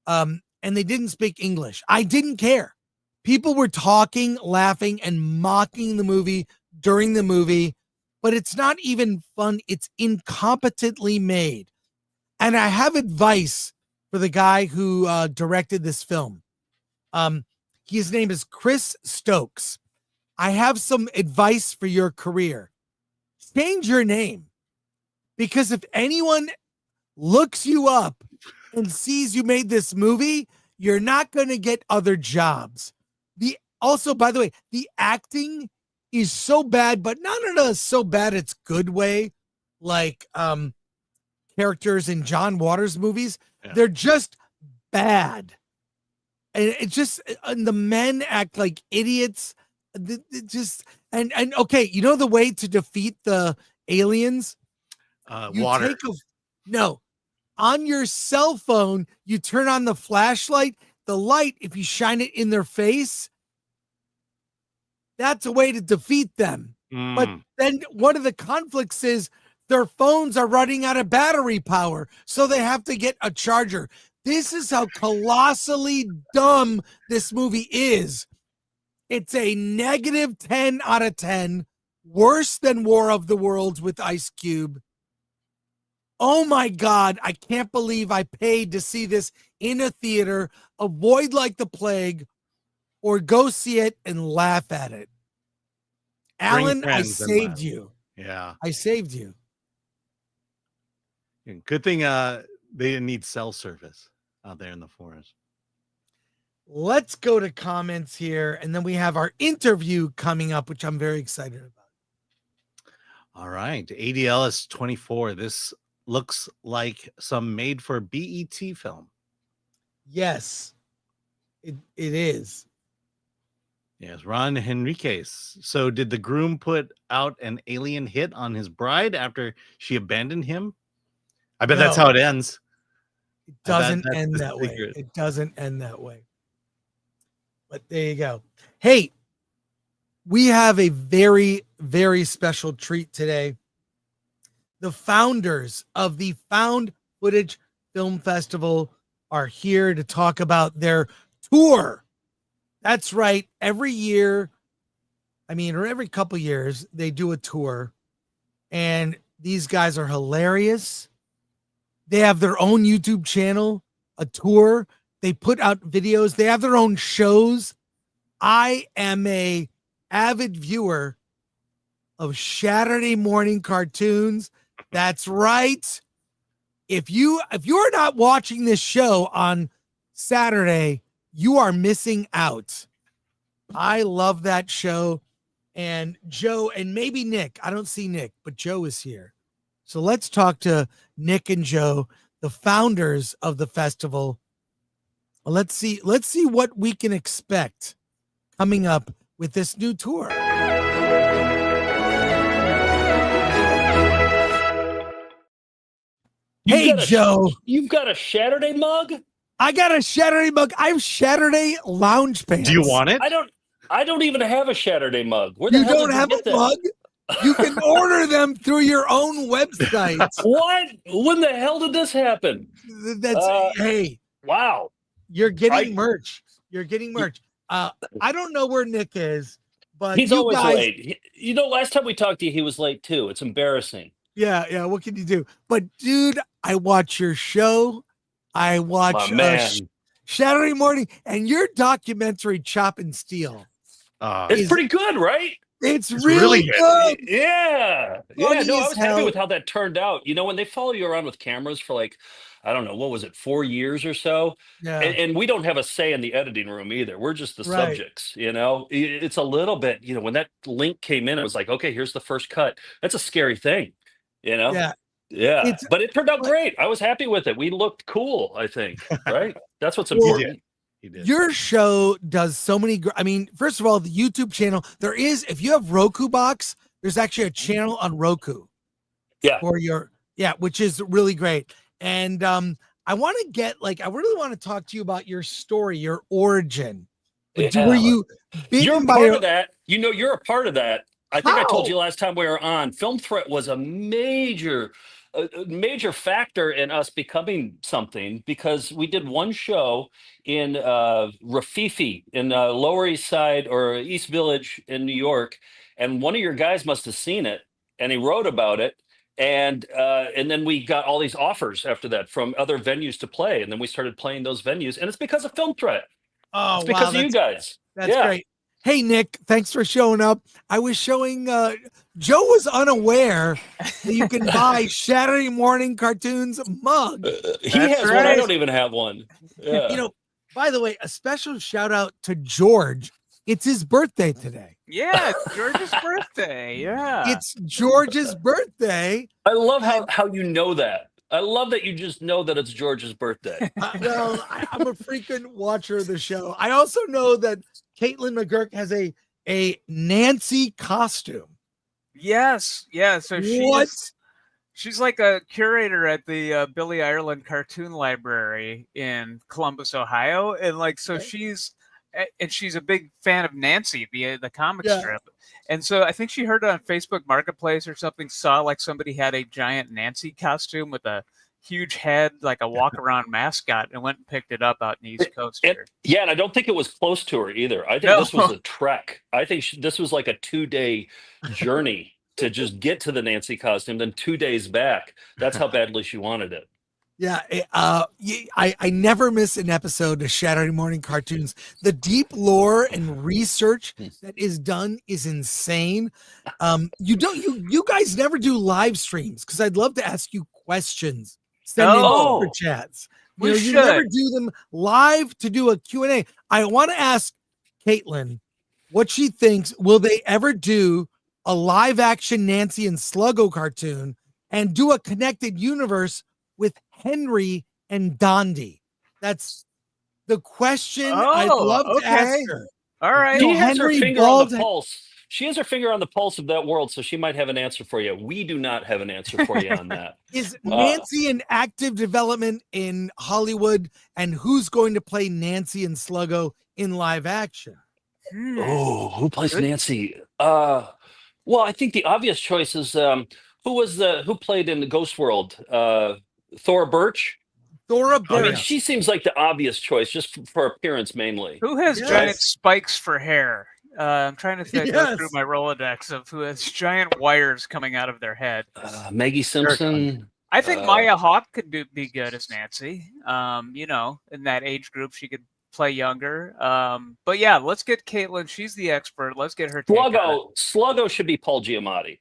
[SPEAKER 1] And they didn't speak English. I didn't care. People were talking, laughing, and mocking the movie during the movie. But it's not even fun. It's incompetently made. And I have advice for the guy who directed this film. His name is Chris Stokes. I have some advice for your career. Change your name. Because if anyone looks you up and sees you made this movie, you're not going to get other jobs. Also, by the way, the acting is so bad, but not in a so bad it's good way, like characters in John Waters movies. Yeah. They're just bad, and it's just and the men act like idiots. And okay, you know the way to defeat the aliens?
[SPEAKER 4] Water.
[SPEAKER 1] On your cell phone, you turn on the flashlight. The light, if you shine it in their face, that's a way to defeat them. But then one of the conflicts is their phones are running out of battery power, so they have to get a charger. This is how colossally dumb this movie is. It's a negative 10 out of 10, worse than War of the Worlds with Ice Cube. Oh my God, I can't believe I paid to see this in a theater. Avoid like the plague. or go see it and laugh at it. Alan, I saved you.
[SPEAKER 4] Yeah.
[SPEAKER 1] I saved you.
[SPEAKER 4] Good thing they didn't need cell service out there in the forest.
[SPEAKER 1] Let's go to comments here, and then we have our interview coming up, which I'm very excited about.
[SPEAKER 4] All right. ADL is 24. This looks like some made for BET film.
[SPEAKER 1] Yes, it is.
[SPEAKER 4] Yes, Ron Henriquez. So did the groom put out an alien hit on his bride after she abandoned him? I bet that's how it ends.
[SPEAKER 1] It doesn't end that way. It doesn't end that way. But there you go. Hey, we have a very, very special treat today. The founders of the Found Footage Film Festival are here to talk about their tour. That's right. Every year, or every couple years, they do a tour. And these guys are hilarious. They have their own YouTube channel, a tour. They put out videos. They have their own shows. I am a avid viewer of Saturday morning cartoons. That's right. If you're not watching this show on Saturday, you are missing out. I love that show. And Joe and maybe Nick. I don't see Nick, but Joe is here. So let's talk to Nick and Joe, the founders of the festival. Well, let's see what we can expect coming up with this new tour. Hey, Joe.
[SPEAKER 5] You've got a Saturday mug?
[SPEAKER 1] I got a Saturday mug. I have Saturday lounge pants.
[SPEAKER 4] Do you want it?
[SPEAKER 5] I don't even have a Saturday mug. Where the
[SPEAKER 1] you
[SPEAKER 5] hell
[SPEAKER 1] don't
[SPEAKER 5] did you
[SPEAKER 1] have
[SPEAKER 5] get
[SPEAKER 1] a
[SPEAKER 5] that?
[SPEAKER 1] mug? You can order them through your own website.
[SPEAKER 5] What? When the hell did this happen?
[SPEAKER 1] Hey.
[SPEAKER 5] Wow.
[SPEAKER 1] You're getting merch. You're getting merch. I don't know where Nick is, but
[SPEAKER 5] he's
[SPEAKER 1] you
[SPEAKER 5] always
[SPEAKER 1] guys,
[SPEAKER 5] late. Last time we talked to you, he was late too. It's embarrassing.
[SPEAKER 1] Yeah. What can you do? But dude, I watch your show. I watch Saturday morning, and your documentary Chop and Steal.
[SPEAKER 5] It's pretty good, right?
[SPEAKER 1] It's really good.
[SPEAKER 5] Yeah. No, I was happy
[SPEAKER 1] hell.
[SPEAKER 5] with how that turned out. When they follow you around with cameras for I don't know, what was it, 4 years or so?
[SPEAKER 1] Yeah.
[SPEAKER 5] And we don't have a say in the editing room either. We're just the
[SPEAKER 1] Right.
[SPEAKER 5] subjects, It's a little bit, when that link came in, it was like, okay, here's the first cut. That's a scary thing,
[SPEAKER 1] Yeah.
[SPEAKER 5] Yeah. But it turned out great. I was happy with it. We looked cool, I think, right? That's what's important.
[SPEAKER 4] He did.
[SPEAKER 1] Your show does so many. First of all, the YouTube channel, if you have Roku box, there's actually a channel on Roku.
[SPEAKER 5] Yeah.
[SPEAKER 1] Which is really great. And I want to I really want to talk to you about your story, your origin. Were you
[SPEAKER 5] You're part of that. You're a part of that. I think I told you last time we were on. Film Threat was a major factor in us becoming something, because we did one show in Rafifi in Lower East Side or East Village in New York, and one of your guys must have seen it, and he wrote about it, and then we got all these offers after that from other venues to play, and then we started playing those venues, and it's because of Film Threat.
[SPEAKER 1] Oh,
[SPEAKER 5] it's because of you guys.
[SPEAKER 1] That's great. Hey, Nick, thanks for showing up. I was showing, Joe was unaware that you can buy Saturday morning cartoons mug.
[SPEAKER 5] He has one. I don't even have one. Yeah.
[SPEAKER 1] By the way, a special shout out to George. It's his birthday today.
[SPEAKER 6] Yeah, it's George's birthday. Yeah.
[SPEAKER 1] It's George's birthday.
[SPEAKER 5] I love how you know that. I love that you just know that it's George's birthday.
[SPEAKER 1] Well, I'm a frequent watcher of the show. I also know that Caitlan McGurk has a Nancy costume.
[SPEAKER 6] Yes. Yeah. So she's like a curator at the Billy Ireland Cartoon Library in Columbus, Ohio. And she's a big fan of Nancy, the comic strip. And so I think she heard it on Facebook Marketplace or something, saw somebody had a giant Nancy costume with a huge head, like a walk around mascot, and went and picked it up out in the East Coast here.
[SPEAKER 5] And I don't think it was close to her either. I think this was a trek. I think this was like a 2-day journey to just get to the Nancy costume, then 2 days back. That's how badly she wanted it.
[SPEAKER 1] Yeah, I never miss an episode of Saturday Morning Cartoons. The deep lore and research that is done is insane. You guys never do live streams because I'd love to ask you questions. Send in super chats. You never do them live to do a Q&A. I want to ask Caitlan what she thinks. Will they ever do a live action Nancy and Sluggo cartoon and do a connected universe with Henry and Dondi? That's the question I'd love to ask her.
[SPEAKER 6] All right.
[SPEAKER 5] She has her finger on the pulse. She has her finger on the pulse of that world, so she might have an answer for you. We do not have an answer for you on that.
[SPEAKER 1] Is Nancy in active development in Hollywood, and who's going to play Nancy and Sluggo in live action?
[SPEAKER 5] Oh, who plays Nancy? Well, I think the obvious choice is who played in the Ghost World? Thora Birch.
[SPEAKER 1] Thora Birch.
[SPEAKER 5] I mean, she seems like the obvious choice, just for appearance mainly.
[SPEAKER 6] Who has giant spikes for hair? I'm trying to think go through my Rolodex of who has giant wires coming out of their head.
[SPEAKER 5] Maggie Simpson.
[SPEAKER 6] I think Maya Hawke could be good as Nancy. In that age group, she could play younger. But yeah, let's get Caitlan. She's the expert. Let's get her.
[SPEAKER 5] Sluggo should be Paul Giamatti.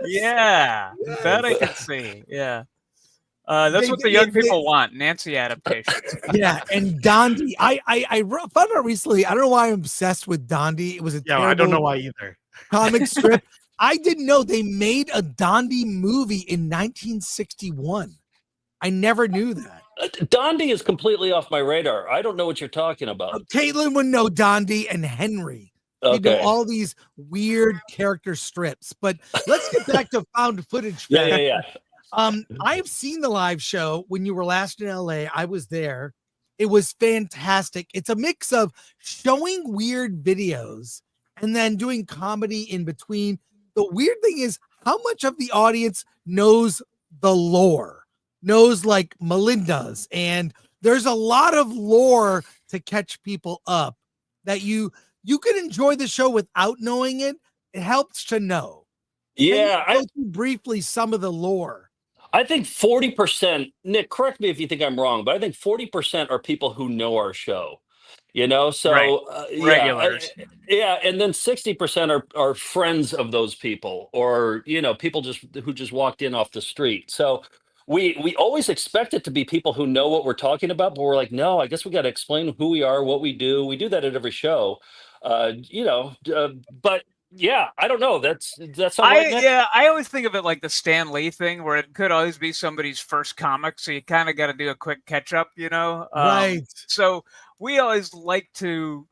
[SPEAKER 6] Yeah, that I can see. Yeah. That's what the young people want, Nancy adaptation.
[SPEAKER 1] Yeah, and Dondi. I found out recently, I don't know why I'm obsessed with Dondi. It was
[SPEAKER 4] I don't know why either.
[SPEAKER 1] Comic strip. I didn't know they made a Dondi movie in 1961. I never knew that.
[SPEAKER 5] Dondi is completely off my radar. I don't know what you're talking about.
[SPEAKER 1] Caitlin would know Dondi and Henry. They do all these weird character strips. But let's get back to found footage.
[SPEAKER 5] Yeah.
[SPEAKER 1] I've seen the live show when you were last in LA. I was there. It was fantastic. It's a mix of showing weird videos and then doing comedy in between. The weird thing is how much of the audience knows the lore, knows like Melinda's, and there's a lot of lore to catch people up that you can enjoy the show without knowing it. It helps to know.
[SPEAKER 5] Yeah,
[SPEAKER 1] I briefly some of the lore.
[SPEAKER 5] I think 40%, Nick, correct me if you think I'm wrong, but I think 40% are people who know our show,
[SPEAKER 6] regulars.
[SPEAKER 5] Yeah. And then 60% are friends of those people or, people who just walked in off the street. So we always expect it to be people who know what we're talking about, but we're like, no, I guess we got to explain who we are, what we do. We do that at every show, but yeah, I don't know. That's
[SPEAKER 6] I always think of it like the Stan Lee thing, where it could always be somebody's first comic, so you kind of got to do a quick catch up,
[SPEAKER 1] Right.
[SPEAKER 6] So we always like to,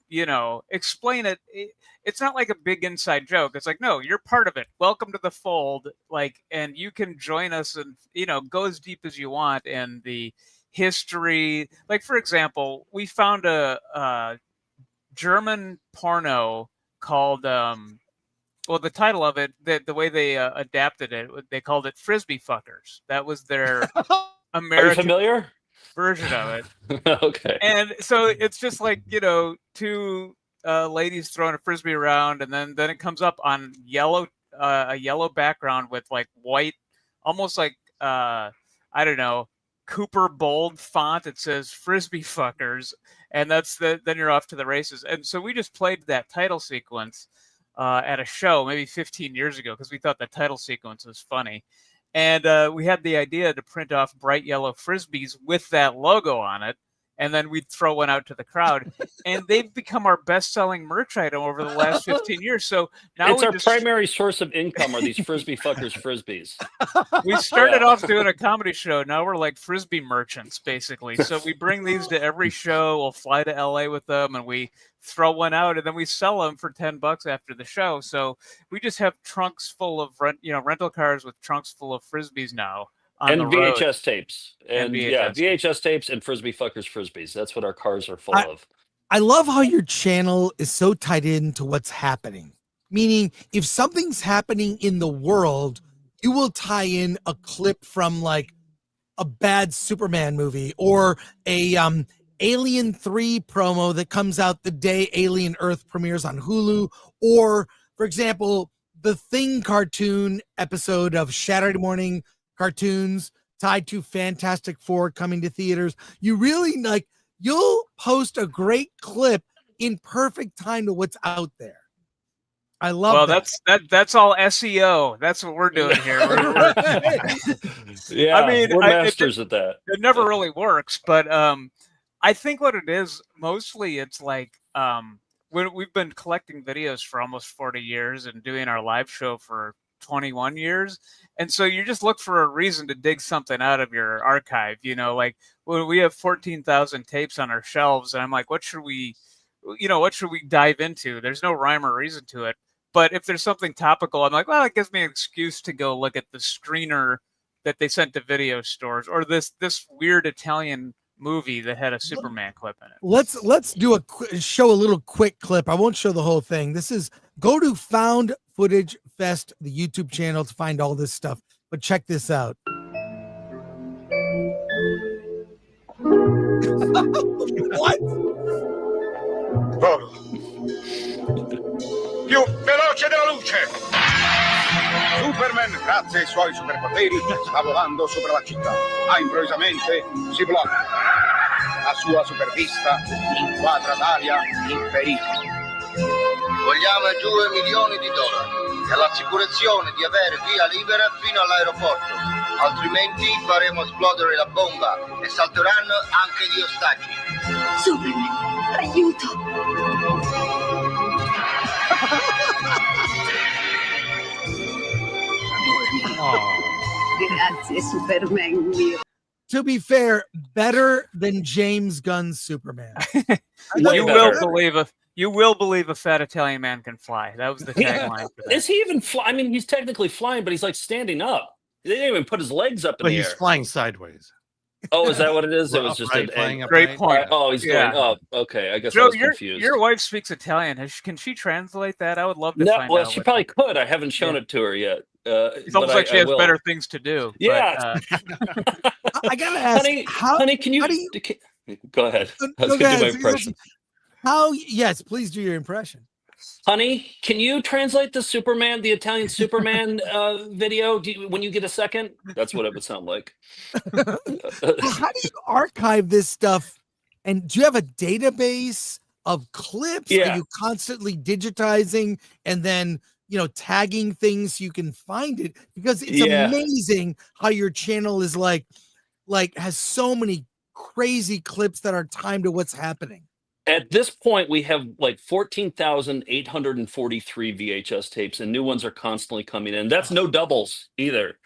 [SPEAKER 6] explain it. It's not like a big inside joke. It's like, no, you're part of it. Welcome to the fold. And you can join us and go as deep as you want in the history. Like, for example, we found a German porno called the title of it, the way they adapted it, they called it Frisbee Fuckers. That was their American version of it.
[SPEAKER 5] Okay.
[SPEAKER 6] And so it's just like, two ladies throwing a Frisbee around, and then it comes up on a yellow background with like white, almost like, I don't know, Cooper bold font. It says Frisbee Fuckers. And then you're off to the races. And so we just played that title sequence at a show maybe 15 years ago because we thought the title sequence was funny. And we had the idea to print off bright yellow Frisbees with that logo on it. And then we'd throw one out to the crowd. And they've become our best-selling merch item over the last 15 years. So now
[SPEAKER 5] it's our primary source of income are these Frisbee Fuckers Frisbees.
[SPEAKER 6] We started off doing a comedy show. Now we're like Frisbee merchants, basically. So we bring these to every show. We'll fly to LA with them, and we throw one out, and then we sell them for $10 after the show. So we just have trunks full of rental cars with trunks full of Frisbees now.
[SPEAKER 5] And VHS tapes. And VHS tapes and Frisbee Fuckers Frisbees. That's what our cars are full of.
[SPEAKER 1] I love how your channel is so tied into what's happening. Meaning, if something's happening in the world, you will tie in a clip from like a bad Superman movie or a Alien 3 promo that comes out the day Alien Earth premieres on Hulu, or, for example, the Thing cartoon episode of Saturday Morning cartoons tied to Fantastic Four coming to theaters. You really you'll post a great clip in perfect time to what's out there. I love
[SPEAKER 6] that's all SEO. That's what we're doing here.
[SPEAKER 5] Yeah,
[SPEAKER 6] I mean,
[SPEAKER 5] we're masters at that.
[SPEAKER 6] It never really works, but I think what it is mostly it's like we've been collecting videos for almost 40 years and doing our live show for 21 years, and so you just look for a reason to dig something out of your archive. Like when we have 14,000 tapes on our shelves, and I'm like, what should we dive into? There's no rhyme or reason to it. But if there's something topical, I'm like, well, it gives me an excuse to go look at the screener that they sent to video stores, or this weird Italian movie that had a Superman clip in it.
[SPEAKER 1] Let's do show a little quick clip. I won't show the whole thing. Go to Found Footage Fest, the YouTube channel, to find all this stuff. But check this out. What?
[SPEAKER 14] Più veloce della luce! Superman, grazie ai suoi superpoteri, sta volando sopra la città. Improvvisamente si blocca. La sua supervista inquadra l'area in pericolo.
[SPEAKER 9] Vogliamo giù $1 milioni e l'assicurazione di avere via libera fino all'aeroporto. Altrimenti faremo esplodere la bomba e salteranno anche gli ostaggi.
[SPEAKER 23] Superman, aiuto!
[SPEAKER 10] Grazie, Superman mio.
[SPEAKER 1] To be fair, better than James Gunn's Superman.
[SPEAKER 6] You will believe a fat Italian man can fly. That was the tagline for that.
[SPEAKER 5] Is he even fly? I mean, he's technically flying, but he's like standing up. They didn't even put his legs up in the air.
[SPEAKER 4] But he's flying sideways.
[SPEAKER 5] Oh, is that what it is? It was just a
[SPEAKER 6] great point.
[SPEAKER 5] Oh, he's going up. Okay, I guess
[SPEAKER 6] Joe,
[SPEAKER 5] I was confused.
[SPEAKER 6] Your wife speaks Italian. Can she translate that? I would love to find out.
[SPEAKER 5] Well, she probably could. I haven't shown it to her yet.
[SPEAKER 6] It's almost like she has better things to do.
[SPEAKER 5] Yeah.
[SPEAKER 6] But,
[SPEAKER 1] I gotta ask,
[SPEAKER 5] honey, can you go ahead? I was gonna do my impression.
[SPEAKER 1] Yes, please do your impression.
[SPEAKER 5] Honey, can you translate the Italian Superman video when you get a second? That's what it would sound like.
[SPEAKER 1] How do you archive this stuff? And do you have a database of clips?
[SPEAKER 5] Yeah.
[SPEAKER 1] Are you constantly digitizing and then tagging things so you can find it? Because it's amazing how your channel is has so many crazy clips that are timed to what's happening.
[SPEAKER 5] At this point, we have 14,843 VHS tapes, and new ones are constantly coming in. That's no doubles either.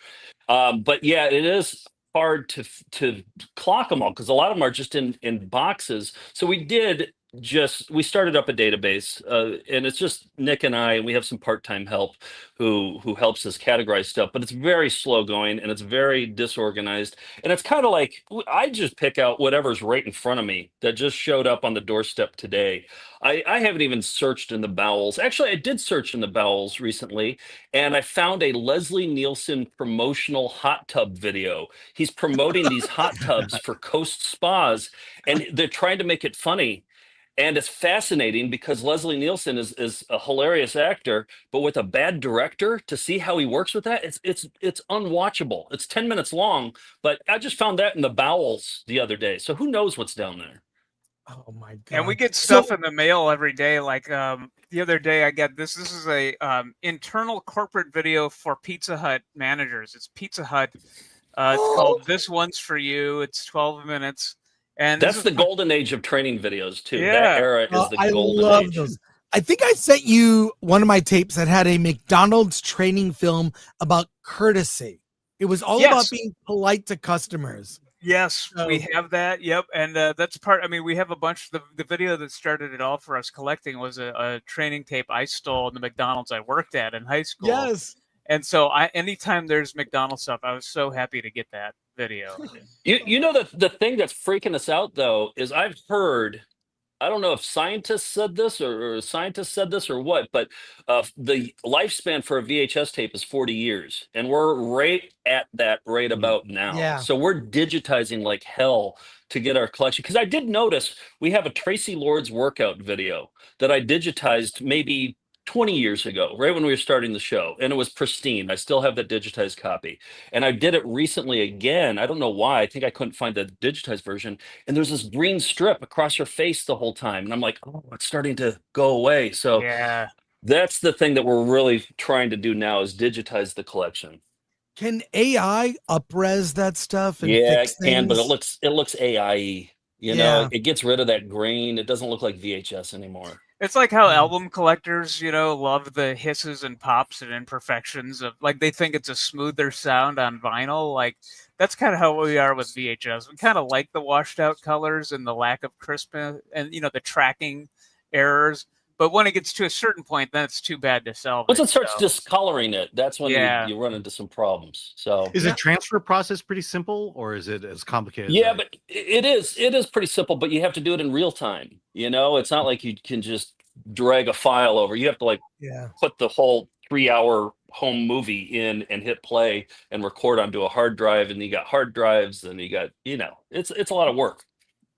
[SPEAKER 5] But yeah, it is hard to clock them all because a lot of them are just in boxes. So we started up a database, and it's just Nick and I, and we have some part-time help who helps us categorize stuff, but it's very slow going and it's very disorganized. And it's kind of like, I just pick out whatever's right in front of me that just showed up on the doorstep today. I haven't even searched in the bowels. Actually, I did search in the bowels recently, and I found a Leslie Nielsen promotional hot tub video. He's promoting these hot tubs for Coast Spas, and they're trying to make it funny. And it's fascinating because Leslie Nielsen is a hilarious actor, but with a bad director, to see how he works with that, it's unwatchable. It's 10 minutes long, but I just found that in the bowels the other day. So who knows what's down there?
[SPEAKER 1] Oh my God.
[SPEAKER 6] And we get stuff in the mail every day. Like the other day I got this is a internal corporate video for Pizza Hut managers. It's Pizza Hut. It's called This One's For You. It's 12 minutes. And
[SPEAKER 5] that's the golden age of training videos too.
[SPEAKER 6] Yeah.
[SPEAKER 5] That era is the golden age.
[SPEAKER 1] Those. I think I sent you one of my tapes that had a McDonald's training film about courtesy. It was all about being polite to customers.
[SPEAKER 6] Yes, we have that. Yep. And that's part. I mean, we have a bunch. The video that started it all for us collecting was a training tape I stole in the McDonald's I worked at in high school.
[SPEAKER 1] Yes.
[SPEAKER 6] And so anytime there's McDonald's stuff, I was so happy to get that video.
[SPEAKER 5] You know the thing that's freaking us out though is I've heard, I don't know if scientists said this or what, but the lifespan for a VHS tape is 40 years, and we're right at that right about now.
[SPEAKER 1] Yeah.
[SPEAKER 5] So we're digitizing like hell to get our collection. Because I did notice we have a Tracy Lords workout video that I digitized maybe 20 years ago, right when we were starting the show, and it was pristine. I still have the digitized copy. And I did it recently again. I don't know why. I think I couldn't find the digitized version. And there's this green strip across her face the whole time. And I'm like, oh, it's starting to go away. So
[SPEAKER 6] Yeah.
[SPEAKER 5] that's the thing that we're really trying to do now is digitize the collection.
[SPEAKER 1] Can AI upres that stuff and
[SPEAKER 5] Yeah,
[SPEAKER 1] fix
[SPEAKER 5] it can, but
[SPEAKER 1] things?
[SPEAKER 5] it looks AI-y. You know, it gets rid of that grain. It doesn't look like VHS anymore.
[SPEAKER 6] It's like how album collectors, love the hisses and pops and imperfections of like they think it's a smoother sound on vinyl. Like that's kind of how we are with VHS. We kind of like the washed out colors and the lack of crispness and the tracking errors. But when it gets to a certain point, then it's too bad to salvage.
[SPEAKER 5] Once it starts discoloring it, that's when
[SPEAKER 6] Yeah.
[SPEAKER 5] you run into some problems. So
[SPEAKER 4] Is the transfer process pretty simple, or is it as complicated?
[SPEAKER 5] yeah, but it is pretty simple, but you have to do it in real time. It's not like you can just drag a file over. You have to put the whole 3-hour home movie in and hit play and record onto a hard drive, and you got hard drives, and you got it's a lot of work.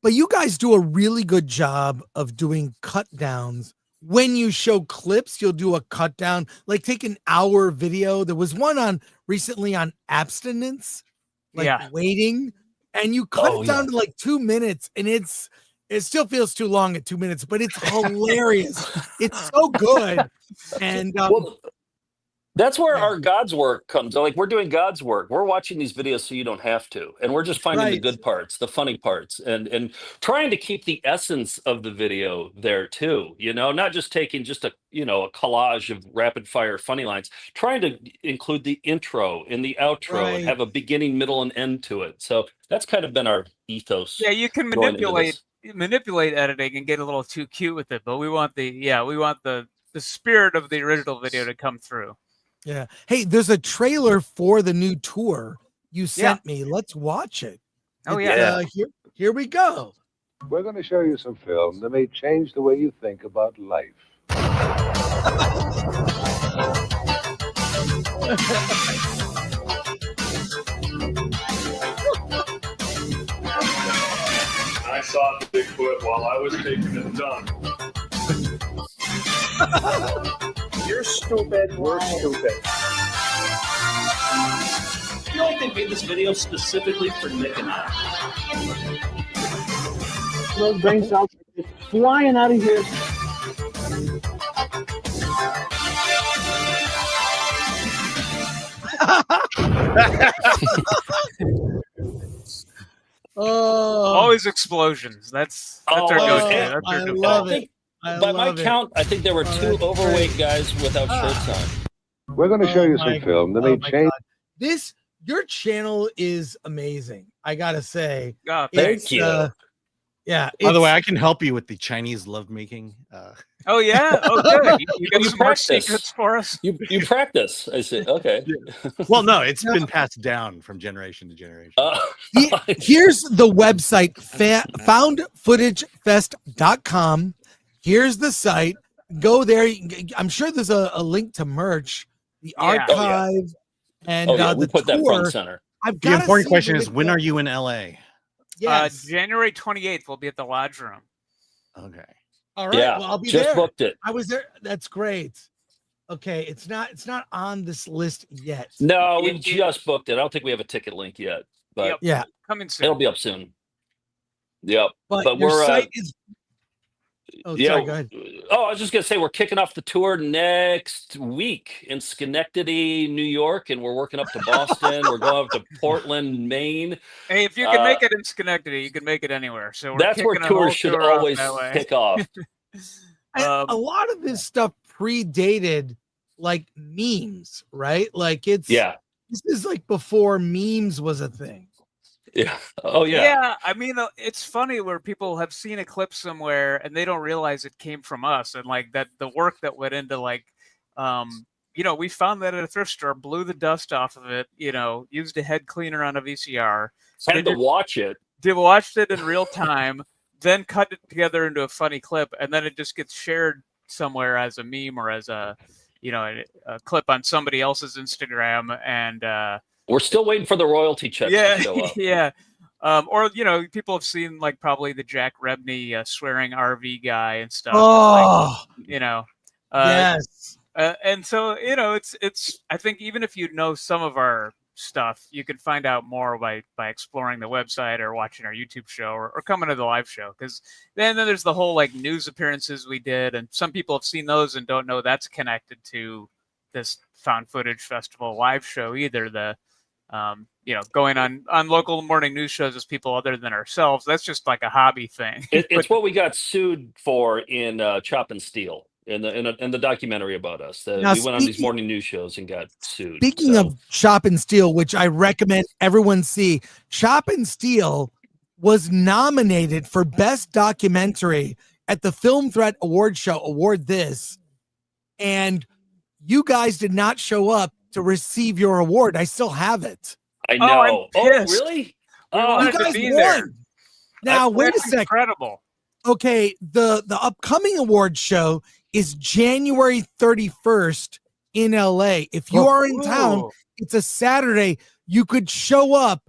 [SPEAKER 1] But you guys do a really good job of doing cut downs. When you show clips, you'll do a cut down, like take an hour video. There was one recently on abstinence, waiting, and you cut it down to like 2 minutes, and it still feels too long at 2 minutes, but it's hilarious. It's so good. And
[SPEAKER 5] that's where our God's work comes. Like we're doing God's work. We're watching these videos so you don't have to. And we're just finding the good parts, the funny parts, and trying to keep the essence of the video there too. Not just taking just a collage of rapid fire funny lines, trying to include the intro and the outro and have a beginning, middle, and end to it. So that's kind of been our ethos.
[SPEAKER 6] Yeah, you can manipulate editing and get a little too cute with it, but we want the spirit of the original video to come through.
[SPEAKER 1] Yeah. Hey, there's a trailer for the new tour you sent me. Let's watch it.
[SPEAKER 6] Oh, yeah.
[SPEAKER 1] Here we go.
[SPEAKER 12] We're going to show you some film that may change the way you think about life.
[SPEAKER 15] I saw Bigfoot while I was taking a dump.
[SPEAKER 22] You're stupid. We're stupid.
[SPEAKER 5] I feel like they made this video specifically for Nick and I.
[SPEAKER 22] Those brain cells are just flying out of here.
[SPEAKER 6] Always explosions. That's our go-to.
[SPEAKER 1] I love it.
[SPEAKER 5] By my count, I think there were 2 overweight guys without shirts on.
[SPEAKER 12] We're going to show you some film that may change.
[SPEAKER 1] Your channel is amazing. I gotta say.
[SPEAKER 5] Thank you.
[SPEAKER 1] Yeah.
[SPEAKER 4] By the way, I can help you with the Chinese lovemaking.
[SPEAKER 6] Oh yeah. Oh good. You got some more secrets for us.
[SPEAKER 5] You practice. I see. Okay.
[SPEAKER 4] Well, no, it's been passed down from generation to generation.
[SPEAKER 1] Here's the website, foundfootagefest.com. Here's the site. Go there. I'm sure there's a link to merch, the archive, and
[SPEAKER 5] we
[SPEAKER 1] the
[SPEAKER 5] put
[SPEAKER 1] tour.
[SPEAKER 5] that front and center.
[SPEAKER 4] The important question is, when are you in LA?
[SPEAKER 1] Yes.
[SPEAKER 6] January 28th, we'll be at the Lodge Room.
[SPEAKER 4] Okay.
[SPEAKER 1] All right.
[SPEAKER 5] Yeah,
[SPEAKER 1] well, I'll be
[SPEAKER 5] just
[SPEAKER 1] there.
[SPEAKER 5] booked it.
[SPEAKER 1] I was there. That's great. Okay, it's not on this list yet.
[SPEAKER 5] No, we just booked it. I don't think we have a ticket link yet, but
[SPEAKER 1] yeah,
[SPEAKER 6] coming soon.
[SPEAKER 5] It'll be up soon. Yep.
[SPEAKER 1] But
[SPEAKER 5] we're
[SPEAKER 1] site is. Oh, sorry, go ahead.
[SPEAKER 5] Oh, I was just gonna say we're kicking off the tour next week in Schenectady, New York, and we're working up to Boston. We're going up to Portland, Maine.
[SPEAKER 6] Hey, if you can make it in Schenectady, you can make it anywhere. So
[SPEAKER 5] that's where tours should always kick off.
[SPEAKER 1] A lot of this stuff predated like memes, right? Like this is like before memes was a thing.
[SPEAKER 5] Yeah. Oh yeah.
[SPEAKER 6] Yeah. I mean, it's funny where people have seen a clip somewhere and they don't realize it came from us, and like that the work that went into like, we found that at a thrift store, blew the dust off of it, used a head cleaner on a VCR.
[SPEAKER 5] Had to watch it.
[SPEAKER 6] Watched it in real time, then cut it together into a funny clip, and then it just gets shared somewhere as a meme or as a clip on somebody else's Instagram, and
[SPEAKER 5] we're still waiting for the royalty checks to show up.
[SPEAKER 6] Yeah. Or people have seen like probably the Jack Rebney swearing RV guy and stuff.
[SPEAKER 1] Oh, Yes.
[SPEAKER 6] And so, you know, it's. I think even if you know some of our stuff, you can find out more by exploring the website or watching our YouTube show or coming to the live show. Because then there's the whole like news appearances we did, and some people have seen those and don't know that's connected to this found footage festival live show either. The you know, going on local morning news shows as people other than ourselves. That's just like a hobby thing.
[SPEAKER 5] It's what we got sued for in Chop and Steal. In the documentary about us, we went on these morning news shows and got sued.
[SPEAKER 1] Speaking of Chop and Steal, which I recommend everyone see, Chop and Steal was nominated for Best Documentary at the Film Threat Award Show, Award This, and you guys did not show up to receive your award. I still have it.
[SPEAKER 5] I know.
[SPEAKER 6] Oh,
[SPEAKER 5] really?
[SPEAKER 6] You
[SPEAKER 1] guys
[SPEAKER 6] be
[SPEAKER 1] won.
[SPEAKER 6] there.
[SPEAKER 1] Now, wait a second.
[SPEAKER 6] Incredible.
[SPEAKER 1] Okay, the upcoming award show is January 31st in LA. If you are in town, it's a Saturday. You could show up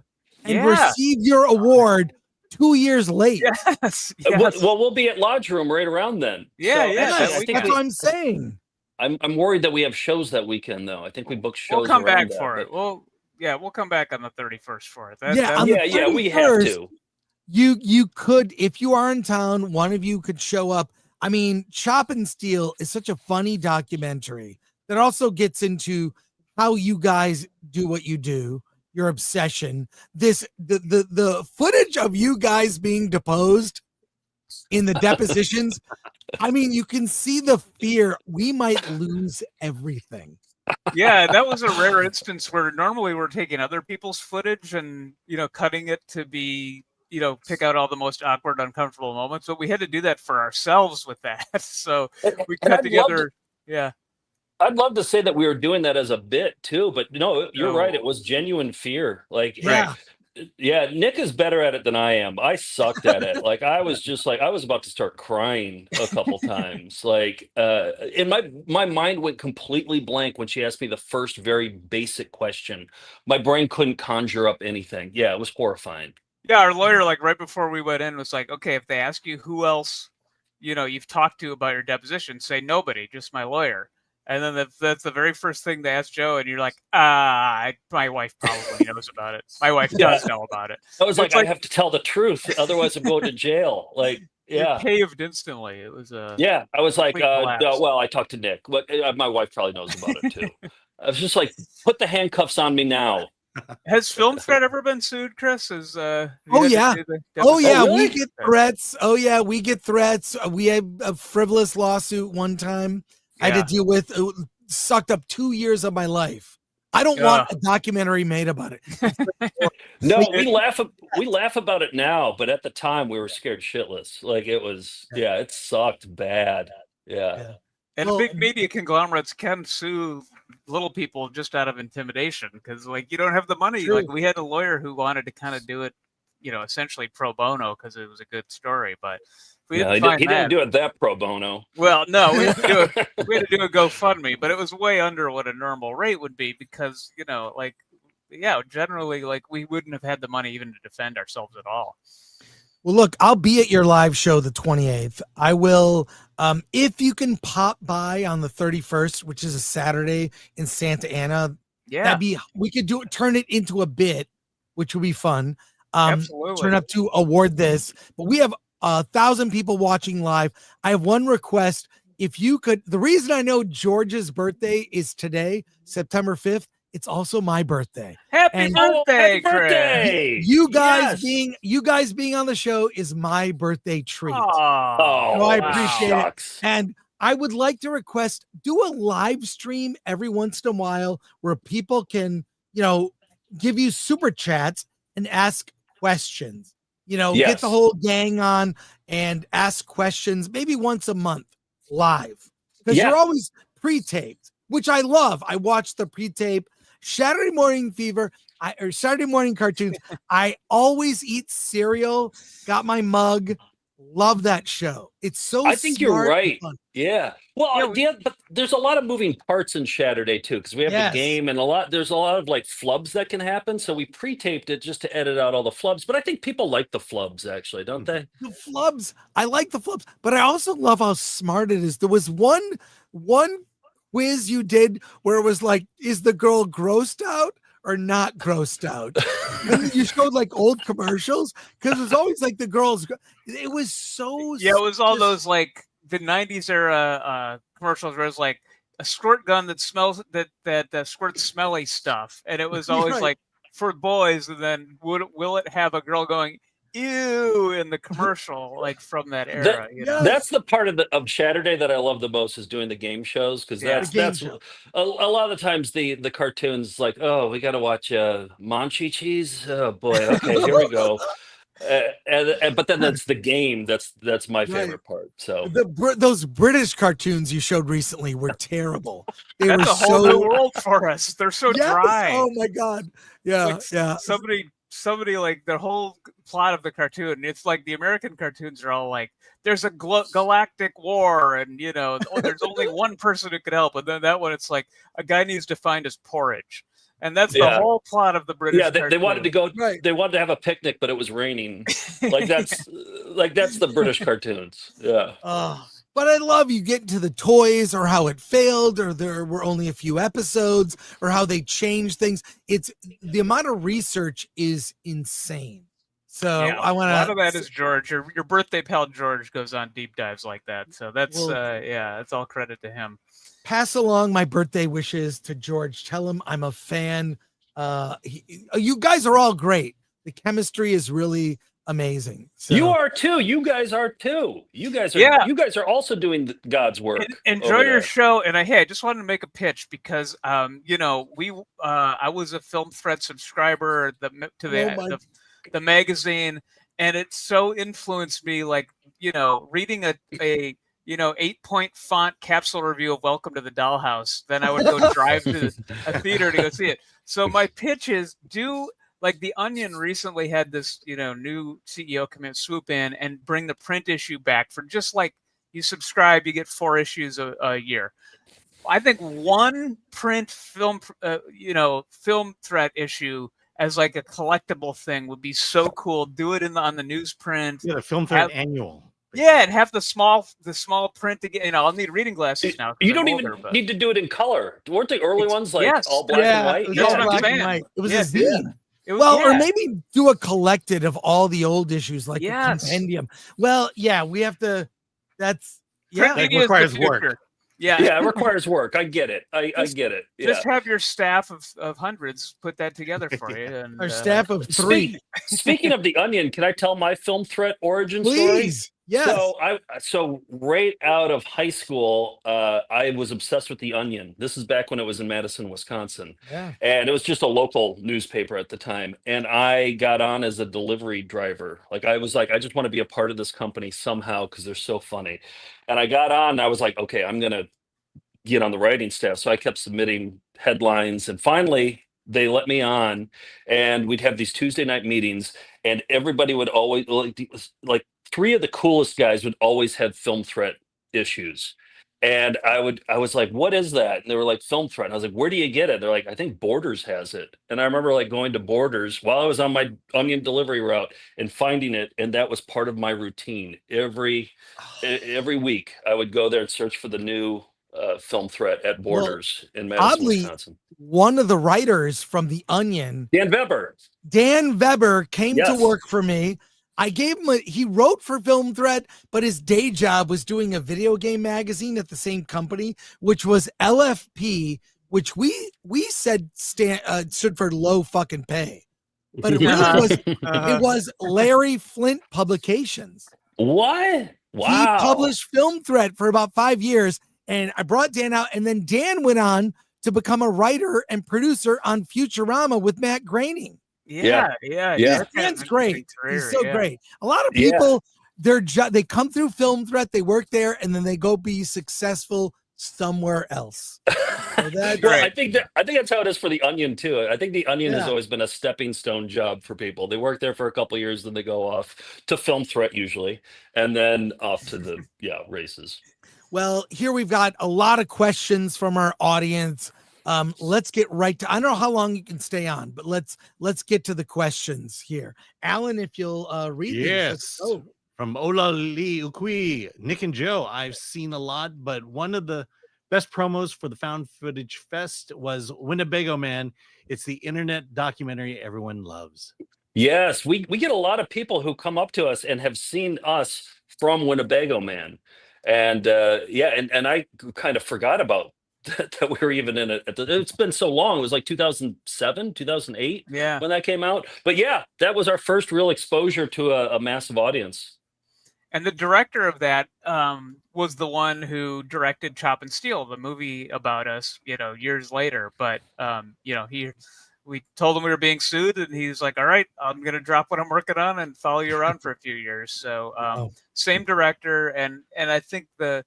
[SPEAKER 1] and receive your award 2 years late.
[SPEAKER 6] Yes.
[SPEAKER 5] Well, we'll be at Lodge Room right around then.
[SPEAKER 1] That's what I'm saying.
[SPEAKER 5] I'm worried that we have shows that weekend, though. I think we booked shows.
[SPEAKER 6] We'll come back
[SPEAKER 5] that,
[SPEAKER 6] for it. We'll come back on the 31st for it.
[SPEAKER 5] We have to.
[SPEAKER 1] You could, if you are in town, one of you could show up. I mean, Chop and Steal is such a funny documentary that also gets into how you guys do what you do, your obsession. The footage of you guys being deposed in the depositions. I mean, you can see the fear. We might lose everything.
[SPEAKER 6] Yeah, that was a rare instance where normally we're taking other people's footage and, you know, cutting it to be, you know, pick out all the most awkward, uncomfortable moments. But we had to do that for ourselves with that. So we cut together.
[SPEAKER 5] I'd love to say that we were doing that as a bit too, but no, you're right. It was genuine fear. Like, Nick is better at it than I am. I sucked at it. Like, I was just like, I was about to start crying a couple times. Like, and my mind went completely blank when she asked me the first very basic question. My brain couldn't conjure up anything. Yeah, it was horrifying.
[SPEAKER 6] Yeah, our lawyer, like right before we went in, was like, okay, if they ask you who else, you know, you've talked to about your deposition, say nobody, just my lawyer. And then that's the very first thing they ask Joe, and you're like, my wife probably knows about it. My wife does know about it.
[SPEAKER 5] I was like, I have to tell the truth, otherwise I'm going to jail. Like,
[SPEAKER 6] it caved instantly. It was
[SPEAKER 5] I was like, well, I talked to Nick. But my wife probably knows about it too. I was just like, put the handcuffs on me now.
[SPEAKER 6] Has Film Threat ever been sued, Chris? We
[SPEAKER 1] get threats. We get threats. We had a frivolous lawsuit one time. I had to deal with. It sucked up 2 years of my life. I don't want a documentary made about it.
[SPEAKER 5] No, we laugh about it now, but at the time we were scared shitless. Like, it was, it sucked bad. Yeah.
[SPEAKER 6] And big media conglomerates can sue little people just out of intimidation because, like, you don't have the money.
[SPEAKER 1] True.
[SPEAKER 6] Like, we had a lawyer who wanted to kind of do it, you know, essentially pro bono because it was a good story, but he
[SPEAKER 5] didn't do it that pro bono.
[SPEAKER 6] Well, no, we had to do a GoFundMe, but it was way under what a normal rate would be because, you know, like, generally, like, we wouldn't have had the money even to defend ourselves at all.
[SPEAKER 1] Well, look, I'll be at your live show the 28th. I will, if you can pop by on the 31st, which is a Saturday in Santa Ana.
[SPEAKER 6] Yeah,
[SPEAKER 1] we could turn it into a bit, which would be fun.
[SPEAKER 6] Absolutely.
[SPEAKER 1] Turn up to award this, but we have 1,000 people watching live. I have one request. If you could, the reason I know George's birthday is today, September 5th. It's also my birthday.
[SPEAKER 6] Happy birthday, Chris.
[SPEAKER 1] You guys being on the show is my birthday treat. So I appreciate it. And I would like to request, do a live stream every once in a while where people can, you know, give you super chats and ask questions. You know, get the whole gang on and ask questions maybe once a month live. Because you're always pre-taped, which I love. I watch the pre-tape. Saturday Morning Fever, or Saturday Morning Cartoons. I always eat cereal. Got my mug. Love that show. It's so.
[SPEAKER 5] I think you're right. Yeah. Well, but there's a lot of moving parts in Saturday too, because we have the game and there's a lot of like flubs that can happen. So we pre-taped it just to edit out all the flubs. But I think people like the flubs actually, don't they?
[SPEAKER 1] The flubs. I like the flubs, but I also love how smart it is. There was one one quiz you did where it was like, is the girl grossed out or not grossed out? And you showed like old commercials because it was always like the girls. It was so.
[SPEAKER 6] Yeah, it was all those like the '90s era commercials where it was like a squirt gun that smells that squirts smelly stuff, and it was always like for boys. And then will it have a girl going ew in the commercial like from that era?
[SPEAKER 5] That's the part of Saturday that I love the most, is doing the game shows, because that's a lot of the times the cartoons like, oh, we got to watch Monchi Cheese. Oh boy, okay, here we go. But then that's the game. That's my favorite part. So
[SPEAKER 1] those British cartoons you showed recently were terrible.
[SPEAKER 6] That's a whole new world for us. They're so dry.
[SPEAKER 1] Oh my god. Yeah, yeah.
[SPEAKER 6] Somebody like the whole plot of the cartoon. It's like the American cartoons are all like, there's a galactic war, and there's only one person who could help. And then that one, it's like a guy needs to find his porridge. And that's the whole plot of the British.
[SPEAKER 5] Yeah, they wanted to go. Right. They wanted to have a picnic, but it was raining. Like that's the British cartoons. Yeah.
[SPEAKER 1] But I love you get into the toys, or how it failed, or there were only a few episodes, or how they changed things. It's the amount of research is insane. So I want to.
[SPEAKER 6] A lot of that is George. Your birthday pal George goes on deep dives like that. So that's it's all credit to him.
[SPEAKER 1] Pass along my birthday wishes to George. Tell him I'm a fan. You guys are all great. The chemistry is really amazing. So.
[SPEAKER 5] You are too. You guys are too. You guys are also doing God's work.
[SPEAKER 6] Enjoy your show. And I just wanted to make a pitch because I was a Film Threat subscriber to the magazine, and it so influenced me. Like reading a 8-point font capsule review of Welcome to the Dollhouse. Then I would go drive to a theater to go see it. So my pitch is like The Onion recently had this, new CEO come in, swoop in and bring the print issue back for just like you subscribe, you get 4 issues a year. I think one print film Threat issue as like a collectible thing would be so cool. Do it on the newsprint.
[SPEAKER 4] Yeah, the Film Threat annual.
[SPEAKER 6] Yeah, and have the small print again. I'll need reading glasses now.
[SPEAKER 5] You don't even need to do it in color. Weren't the early ones like all black and white?
[SPEAKER 1] It was black and white. It was a zine. Or maybe do a collected of all the old issues, like a compendium. Well, yeah, we have to. That
[SPEAKER 4] requires work.
[SPEAKER 5] Yeah, it requires work. I get it. I get it. Yeah.
[SPEAKER 6] Just have your staff of hundreds put that together for you. And,
[SPEAKER 1] our staff of 3.
[SPEAKER 5] Speaking of The Onion, can I tell my Film Threat origin story?
[SPEAKER 1] Please. Yes.
[SPEAKER 5] So right out of high school, I was obsessed with The Onion. This is back when it was in Madison, Wisconsin.
[SPEAKER 1] Yeah.
[SPEAKER 5] And it was just a local newspaper at the time. And I got on as a delivery driver. Like I was like, I just want to be a part of this company somehow because they're so funny. And I got on and I was like, okay, I'm going to get on the writing staff. So I kept submitting headlines, and finally they let me on, and we'd have these Tuesday night meetings, and everybody would always like 3 of the coolest guys would always have Film Threat issues. And I was like, what is that? And they were like, Film Threat. And I was like, where do you get it? They're like, I think Borders has it. And I remember like going to Borders while I was on my Onion delivery route and finding it. And that was part of my routine. Every week I would go there and search for the new Film Threat at Borders in Madison, Wisconsin.
[SPEAKER 1] One of the writers from The Onion,
[SPEAKER 5] Dan
[SPEAKER 1] Weber, came to work for me. I gave him he wrote for Film Threat, but his day job was doing a video game magazine at the same company, which was LFP, which we said stood for low fucking pay. But it really was, it was Larry Flint Publications.
[SPEAKER 5] What? Wow.
[SPEAKER 1] He published Film Threat for about 5 years, and I brought Dan out, and then Dan went on to become a writer and producer on Futurama with Matt Groening.
[SPEAKER 6] Yeah.
[SPEAKER 1] Dan's great. He's so great. A lot of people, they come through Film Threat, they work there, and then they go be successful somewhere else. So
[SPEAKER 5] I think that's how it is for The Onion too. I think The Onion has always been a stepping stone job for people. They work there for a couple of years, then they go off to Film Threat usually, and then off to the races.
[SPEAKER 1] Well, here we've got a lot of questions from our audience. Let's get right to. I don't know how long you can stay on, but let's get to the questions here. Alan, if you'll read these.
[SPEAKER 4] Yes. From Ola Lee Ukui, Nick and Joe. I've seen a lot, but one of the Best promos for the Found Footage Fest was Winnebago Man. It's the internet documentary everyone loves.
[SPEAKER 5] Yes, we get a lot of people who come up to us and have seen us from Winnebago Man. And and I kind of forgot about that we were even in it. It's been so long. It was like 2007, 2008 when that came out. But yeah, that was our first real exposure to a massive audience.
[SPEAKER 6] And the director of that was the one who directed Chop and Steal, the movie about us, years later. But, we told him we were being sued, and he's like, all right, I'm going to drop what I'm working on and follow you around for a few years. So same director. And I think the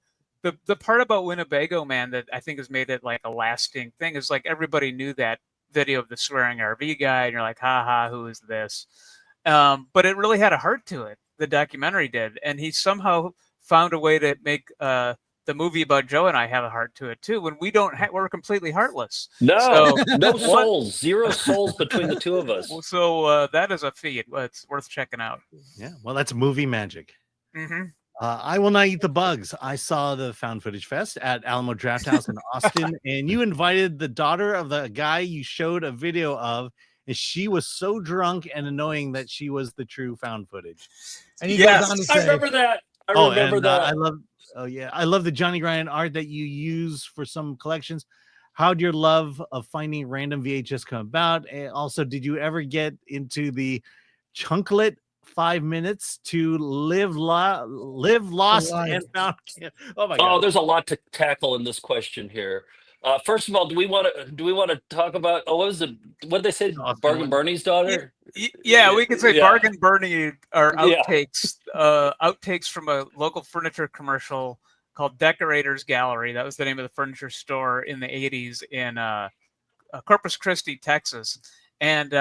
[SPEAKER 6] part about Winnebago Man that I think has made it like a lasting thing is like everybody knew that video of the swearing RV guy, and you're like, ha, who is this? But it really had a heart to it. The documentary did, and he somehow found a way to make the movie about Joe and I have a heart to it too. When we don't, we're completely heartless.
[SPEAKER 5] No souls, zero souls between the two of us.
[SPEAKER 6] So that is a feat. It's worth checking out.
[SPEAKER 4] Yeah, well, that's movie magic.
[SPEAKER 6] Mm-hmm.
[SPEAKER 4] I Will Not Eat the Bugs. I saw the Found Footage Fest at Alamo Drafthouse in Austin, and you invited the daughter of the guy you showed a video of. And she was so drunk and annoying that she was the true found footage.
[SPEAKER 1] And he goes on to say,
[SPEAKER 5] I remember that.
[SPEAKER 4] I love the Johnny Ryan art that you use for some collections. How'd your love of finding random VHS come about? And also, did you ever get into the chunklet 5 minutes to live lost and found? Oh my God!
[SPEAKER 5] Oh, there's a lot to tackle in this question here. First of all, do we want to talk about? Oh, what did they say? Bargain Bernie's daughter?
[SPEAKER 6] Yeah, we can say Bargain Bernie are outtakes. Outtakes from a local furniture commercial called Decorators Gallery. That was the name of the furniture store in the 80s in Corpus Christi, Texas. And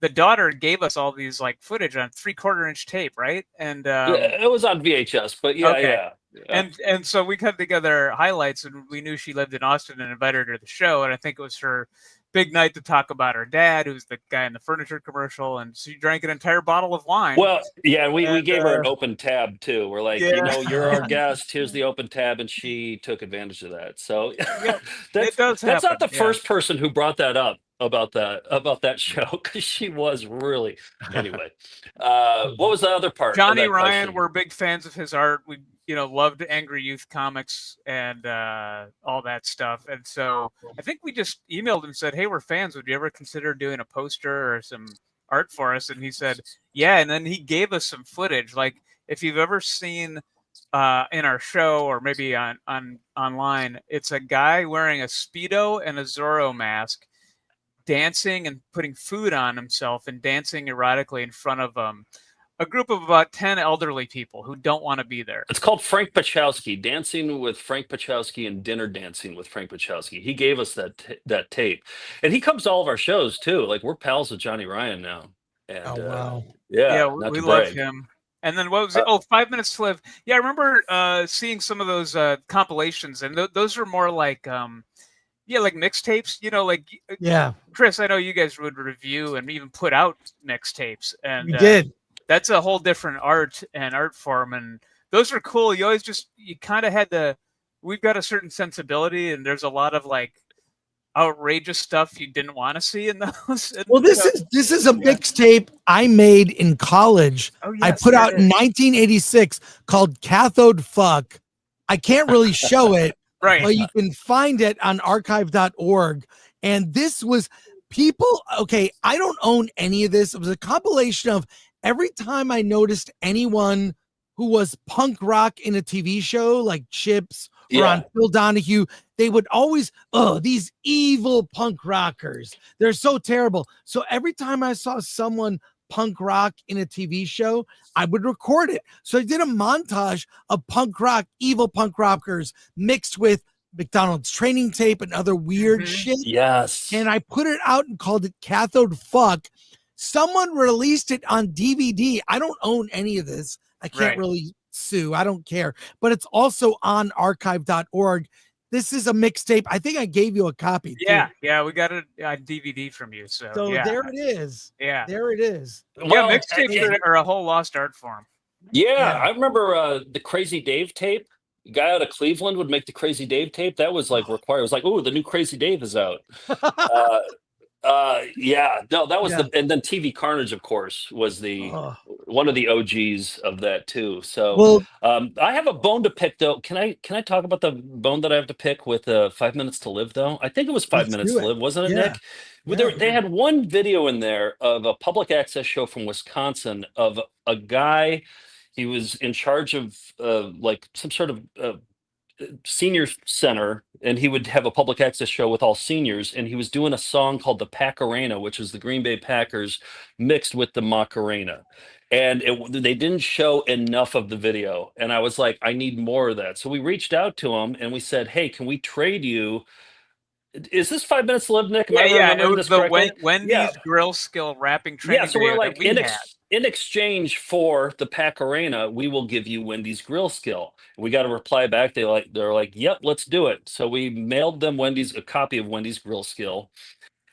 [SPEAKER 6] the daughter gave us all these like footage on 3/4-inch tape, right? And
[SPEAKER 5] it was on VHS, but yeah.
[SPEAKER 6] And so we cut together highlights, and we knew she lived in Austin and invited her to the show. And I think it was her big night to talk about her dad, who's the guy in the furniture commercial, and she drank an entire bottle of wine.
[SPEAKER 5] Well, yeah, we gave her an open tab too. We're like, you're our guest. Here's the open tab, and she took advantage of that. So that's not the first person who brought that up about that show, because she was really anyway. What was the other part?
[SPEAKER 6] Johnny Ryan, we're big fans of his art. We loved Angry Youth comics and all that stuff. And so I think we just emailed him and said, hey, we're fans. Would you ever consider doing a poster or some art for us? And he said, yeah. And then he gave us some footage. Like if you've ever seen in our show or maybe on online, it's a guy wearing a Speedo and a Zorro mask, dancing and putting food on himself and dancing erotically in front of a group of about 10 elderly people who don't want to be there.
[SPEAKER 5] It's called Frank Pachowski, Dancing with Frank Pachowski and Dinner Dancing with Frank Pachowski. He gave us that tape. And he comes to all of our shows too. Like we're pals with Johnny Ryan now. And,
[SPEAKER 1] wow.
[SPEAKER 6] Yeah, we love him. And then what was it? 5 Minutes to Live. Yeah, I remember seeing some of those compilations, and those were more like like mixtapes, Chris, I know you guys would review and even put out mixtapes, and
[SPEAKER 1] we did.
[SPEAKER 6] That's a whole different art form, and those are cool. You kind of had we've got a certain sensibility, and there's a lot of like outrageous stuff you didn't want to see in those.
[SPEAKER 1] Well, this is a mixtape I made in college.
[SPEAKER 6] Oh, yes,
[SPEAKER 1] I put out in 1986 called Cathode Fuck. I can't really show it.
[SPEAKER 6] Right.
[SPEAKER 1] But you can find it on archive.org. And this was people. Okay. I don't own any of this. It was a compilation of every time I noticed anyone who was punk rock in a TV show like Chips or on Phil Donahue, they would always, these evil punk rockers. They're so terrible. So every time I saw someone punk rock in a TV show, I would record it. So I did a montage of punk rock, evil punk rockers mixed with McDonald's training tape and other weird shit.
[SPEAKER 5] Yes.
[SPEAKER 1] And I put it out and called it Cathode Fuck. Someone released it on DVD. I don't own any of this. I can't really sue. I don't care. But it's also on archive.org. This is a mixtape. I think I gave you a copy.
[SPEAKER 6] Yeah, we got it on DVD from you. So
[SPEAKER 1] there it is.
[SPEAKER 6] Yeah,
[SPEAKER 1] there it is.
[SPEAKER 6] Mixtapes are a whole lost art form.
[SPEAKER 5] Yeah, I remember the Crazy Dave tape. guy out of Cleveland would make the Crazy Dave tape. That was like required. It was like, oh, the new Crazy Dave is out. Yeah, no, that was and then TV Carnage, of course, was one of the OGs of that too. So I have a bone to pick though. Can I talk about the bone that I have to pick with 5 Minutes to Live though? I think it was 5 Minutes to Live, wasn't it, Nick? They had one video in there of a public access show from Wisconsin of a guy. He was in charge of like some sort of senior center, and he would have a public access show with all seniors, and he was doing a song called the Pacarena, which is the Green Bay Packers mixed with the Macarena, and they didn't show enough of the video, and I was like, I need more of that. So we reached out to him and we said, hey, can we trade you? Is this 5 Minutes to Live, Nick?
[SPEAKER 6] Yeah, it was the Wendy's grill skill rapping training.
[SPEAKER 5] Yeah, so we're like, in exchange for the Pacarena, we will give you Wendy's grill skill. We got a reply back. They're like, yep, let's do it. So we mailed them a copy of Wendy's grill skill,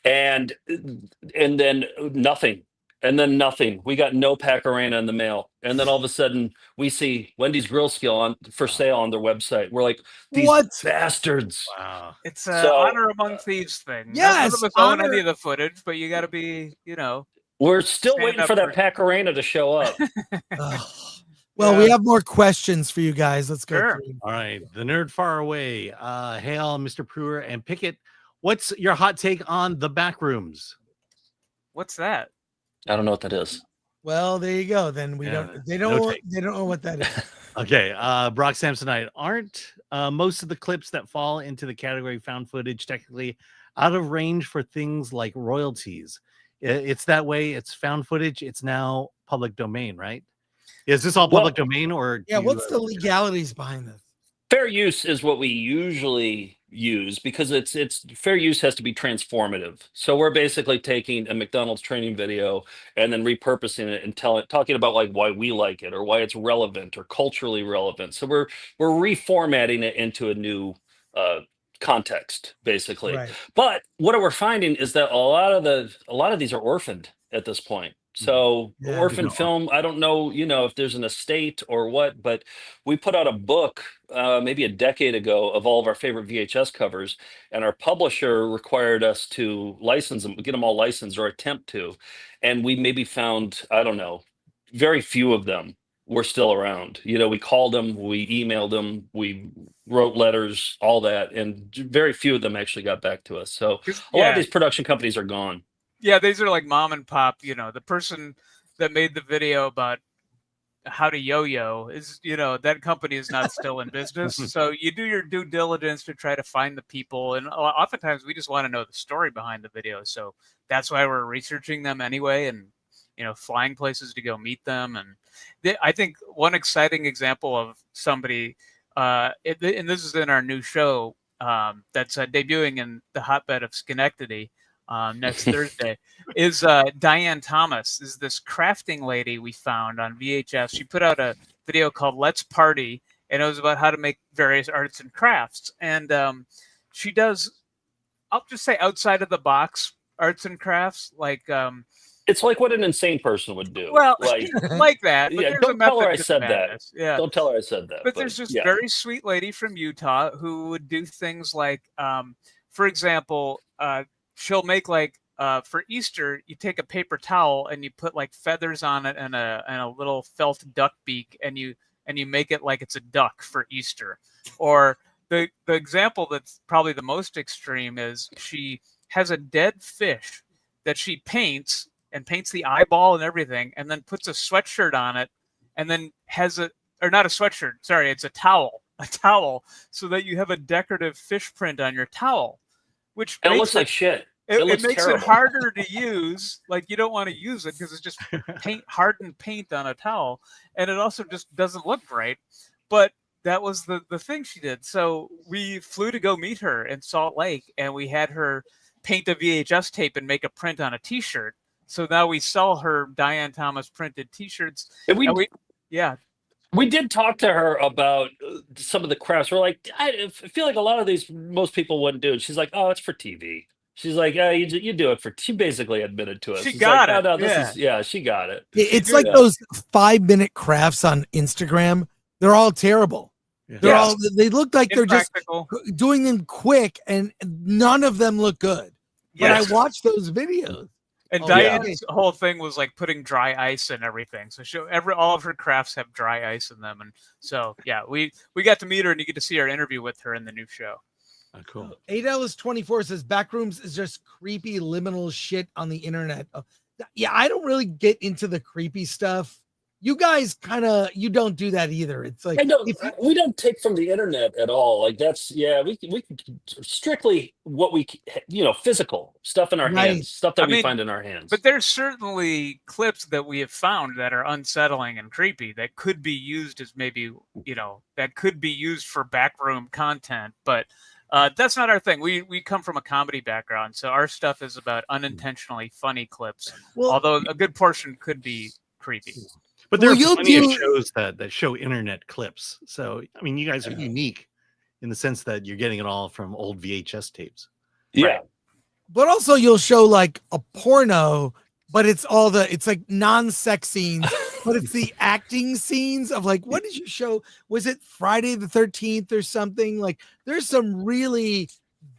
[SPEAKER 5] and then nothing. And then nothing. We got no Pacarena in the mail. And then all of a sudden, we see Wendy's grill skill for sale on their website. We're like, these bastards.
[SPEAKER 4] Wow.
[SPEAKER 6] It's an honor among thieves thing.
[SPEAKER 1] Yes,
[SPEAKER 6] none of us own any of the footage, but you got to be,
[SPEAKER 5] We're still waiting for that Pacarena to show up.
[SPEAKER 1] Well, we have more questions for you guys. Let's go through.
[SPEAKER 4] All right. The nerd far away. Hail, Mr. Prueher and Pickett. What's your hot take on the back rooms?
[SPEAKER 6] What's that?
[SPEAKER 5] I don't know what that is.
[SPEAKER 1] Well, there you go. Then they don't know what that is.
[SPEAKER 4] Okay. Brock Samsonite. Aren't most of the clips that fall into the category found footage technically out of range for things like royalties? It's that way. It's found footage. It's now public domain, right? Is this all public domain or?
[SPEAKER 1] Yeah. What's the legalities behind this?
[SPEAKER 5] Fair use is what we usually use because it's fair use has to be transformative. So we're basically taking a McDonald's training video and then repurposing it and talking about like why we like it or why it's relevant or culturally relevant. So we're reformatting it into a new context, basically. Right. But what we're finding is that a lot of these are orphaned at this point. So orphan film, I don't know, if there's an estate or what, but we put out a book maybe a decade ago of all of our favorite VHS covers, and our publisher required us to license them, get them all licensed or attempt to. And we maybe found, I don't know, very few of them were still around. We called them, we emailed them, we wrote letters, all that, and very few of them actually got back to us. So a lot of these production companies are gone.
[SPEAKER 6] Yeah, these are like mom and pop. The person that made the video about how to yo-yo is, that company is not still in business. So you do your due diligence to try to find the people. And oftentimes we just want to know the story behind the video. So that's why we're researching them anyway and, flying places to go meet them. And I think one exciting example of somebody, and this is in our new show that's debuting in the hotbed of Schenectady, next Thursday, is Diane Thomas, is this crafting lady we found on VHS. She put out a video called Let's Party, and it was about how to make various arts and crafts. And she does, I'll just say, outside of the box arts and crafts, like
[SPEAKER 5] it's like what an insane person would do.
[SPEAKER 6] Well, like that. But
[SPEAKER 5] yeah, don't tell her I said that.
[SPEAKER 6] Yeah.
[SPEAKER 5] Don't tell her I said that.
[SPEAKER 6] But there's this very sweet lady from Utah who would do things like, for example, she'll make like for Easter, you take a paper towel and you put like feathers on it and a little felt duck beak, and you make it like it's a duck for Easter. Or the example that's probably the most extreme is she has a dead fish that she paints the eyeball and everything, and then puts a sweatshirt on it, and then not a sweatshirt, sorry, it's a towel, so that you have a decorative fish print on your towel, which
[SPEAKER 5] it looks like shit.
[SPEAKER 6] It makes it harder to use. Like, you don't want to use it because it's just hardened paint on a towel, and it also just doesn't look right. But that was the thing she did. So we flew to go meet her in Salt Lake, and we had her paint a VHS tape and make a print on a T-shirt. So now we sell her Diane Thomas printed T-shirts. We did talk to her about some of the crafts. We're like, I feel like a lot of these most people wouldn't do it. She's like, oh, it's for TV. She's like, yeah, you do it for. She basically admitted to us. She got it.
[SPEAKER 5] No, she got it.
[SPEAKER 1] It's like those 5-minute crafts on Instagram. They're all terrible. They look like they're just doing them quick, and none of them look good. But I watched those videos.
[SPEAKER 6] And Diane's whole thing was like putting dry ice in everything. So all of her crafts have dry ice in them, and so we got to meet her, and you get to see our interview with her in the new show.
[SPEAKER 4] Oh, cool.
[SPEAKER 1] 8Ellis24 says Backrooms is just creepy liminal shit on the internet. Yeah, I don't really get into the creepy stuff. You guys you don't do that either. It's like
[SPEAKER 5] we don't take from the internet at all. Like that's we strictly what we physical stuff in our hands, stuff that we find in our hands.
[SPEAKER 6] But there's certainly clips that we have found that are unsettling and creepy that could be used as maybe that could be used for backroom content, but that's not our thing. We come from a comedy background, so our stuff is about unintentionally funny clips. Although a good portion could be creepy.
[SPEAKER 4] But there are plenty of shows that show internet clips. So, I mean, you guys are unique in the sense that you're getting it all from old VHS tapes.
[SPEAKER 5] Yeah.
[SPEAKER 4] Right.
[SPEAKER 1] But also you'll show like a porno, but it's like non-sex scenes, but it's the acting scenes of like, what did you show? Was it Friday the 13th or something? Like there's some really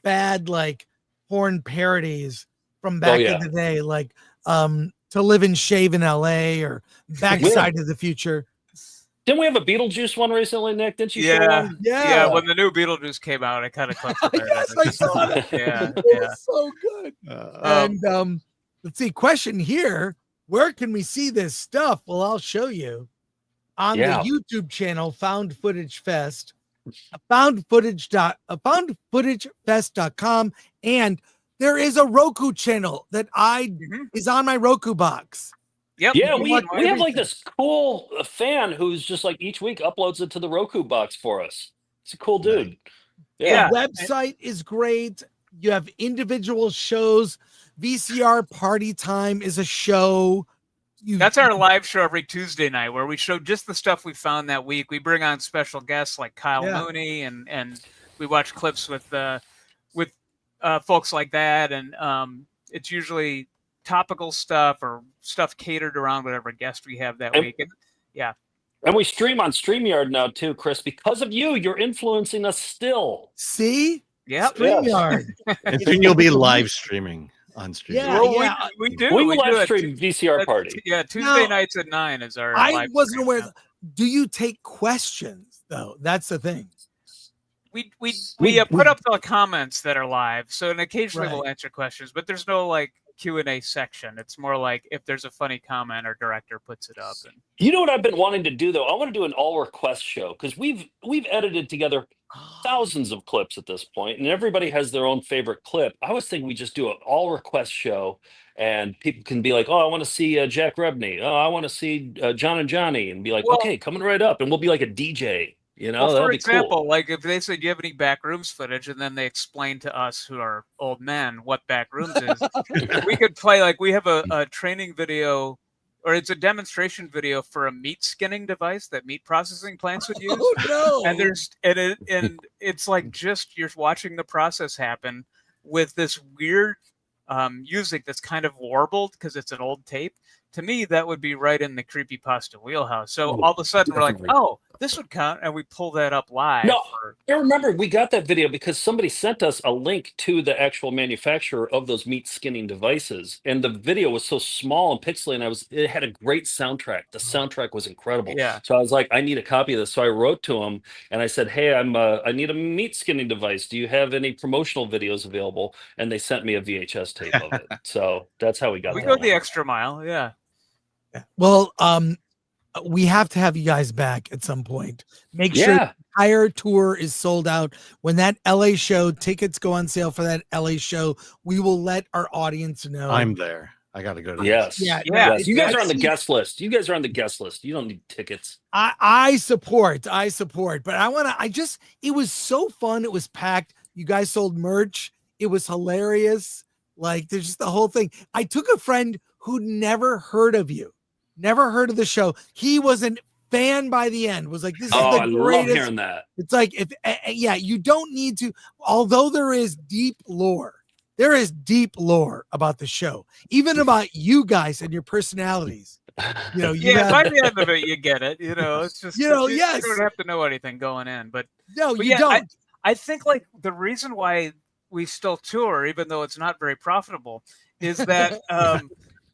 [SPEAKER 1] bad like porn parodies from back in the day. Like, To Live and Shave in LA or Backside of the Future.
[SPEAKER 5] Didn't we have a Beetlejuice one recently, Nick? Didn't you?
[SPEAKER 6] Yeah. When the new Beetlejuice came out, I kind of clicked on it.
[SPEAKER 1] Yes, I saw it. It was so good. And let's see, question here. Where can we see this stuff? Well, I'll show you on the YouTube channel, Found Footage Fest, foundfootagefest.com. And there is a Roku channel that is on my Roku box.
[SPEAKER 5] Yep. Yeah, we have like this cool fan who's just like each week uploads it to the Roku box for us. It's a cool dude.
[SPEAKER 1] Yeah. The website is great. You have individual shows. VCR Party Time is a show.
[SPEAKER 6] That's our live show every Tuesday night where we show just the stuff we found that week. We bring on special guests like Kyle Mooney and we watch clips with folks like that, and it's usually topical stuff or stuff catered around whatever guest we have that week.
[SPEAKER 5] And we stream on StreamYard now too, Chris. Because of you, you're influencing us still.
[SPEAKER 1] See?
[SPEAKER 6] Yeah,
[SPEAKER 1] StreamYard.
[SPEAKER 4] And soon you'll be live streaming on StreamYard.
[SPEAKER 6] We do.
[SPEAKER 5] We live stream VCR Party.
[SPEAKER 6] Tuesday nights at 9 is our.
[SPEAKER 1] I wasn't aware. Do you take questions though? That's the thing.
[SPEAKER 6] We put up the comments that are live, so and occasionally we'll answer questions, but there's no like Q&A section. It's more like if there's a funny comment, our director puts it up. And
[SPEAKER 5] you know what I've been wanting to do though? I want to do an all request show because we've edited together thousands of clips at this point, and everybody has their own favorite clip. I was thinking we just do an all request show, and people can be like, "Oh, I want to see Jack Rebney. Oh, I want to see John and Johnny," and be like, "Okay, coming right up," and we'll be like a DJ. You know,
[SPEAKER 6] for example, like if they said, "Do you have any backrooms footage?" and then they explain to us who are old men what backrooms is, we could play like we have a training video, or it's a demonstration video for a meat skinning device that meat processing plants would use.
[SPEAKER 1] Oh no!
[SPEAKER 6] And it's like just you're watching the process happen with this weird music that's kind of warbled because it's an old tape. To me, that would be right in the creepypasta wheelhouse. So all of a sudden we're like, "Oh, this would count," and we pull that up live.
[SPEAKER 5] No, I remember we got that video because somebody sent us a link to the actual manufacturer of those meat skinning devices, and the video was so small and pixely, and it had a great soundtrack. The soundtrack was incredible.
[SPEAKER 6] Yeah.
[SPEAKER 5] So I was like, I need a copy of this. So I wrote to him and I said, "Hey, I need a meat skinning device. Do you have any promotional videos available?" And they sent me a VHS tape of it. So that's how we got.
[SPEAKER 6] We go the extra mile. Yeah.
[SPEAKER 1] Well, we have to have you guys back at some point. Make sure the entire tour is sold out. When that LA show, tickets go on sale for that LA show, we will let our audience know.
[SPEAKER 4] I'm there. I got to go to
[SPEAKER 5] Yes.
[SPEAKER 1] Yeah.
[SPEAKER 5] You guys are on the guest list. You guys are on the guest list. You don't need tickets.
[SPEAKER 1] I support, but it was so fun. It was packed. You guys sold merch. It was hilarious. Like there's just the whole thing. I took a friend who'd never heard of you. Never heard of the show. He was a fan by the end. Was like, this is the
[SPEAKER 5] I
[SPEAKER 1] greatest.
[SPEAKER 5] love hearing that.
[SPEAKER 1] It's like, you don't need to, although there is deep lore about the show, even about you guys and your personalities. You know,
[SPEAKER 6] by the end of it, you get it. You know, it's just
[SPEAKER 1] you know,
[SPEAKER 6] you
[SPEAKER 1] yes,
[SPEAKER 6] don't have to know anything going in, but
[SPEAKER 1] no, you
[SPEAKER 6] yeah,
[SPEAKER 1] don't.
[SPEAKER 6] I think like the reason why we still tour, even though it's not very profitable, is that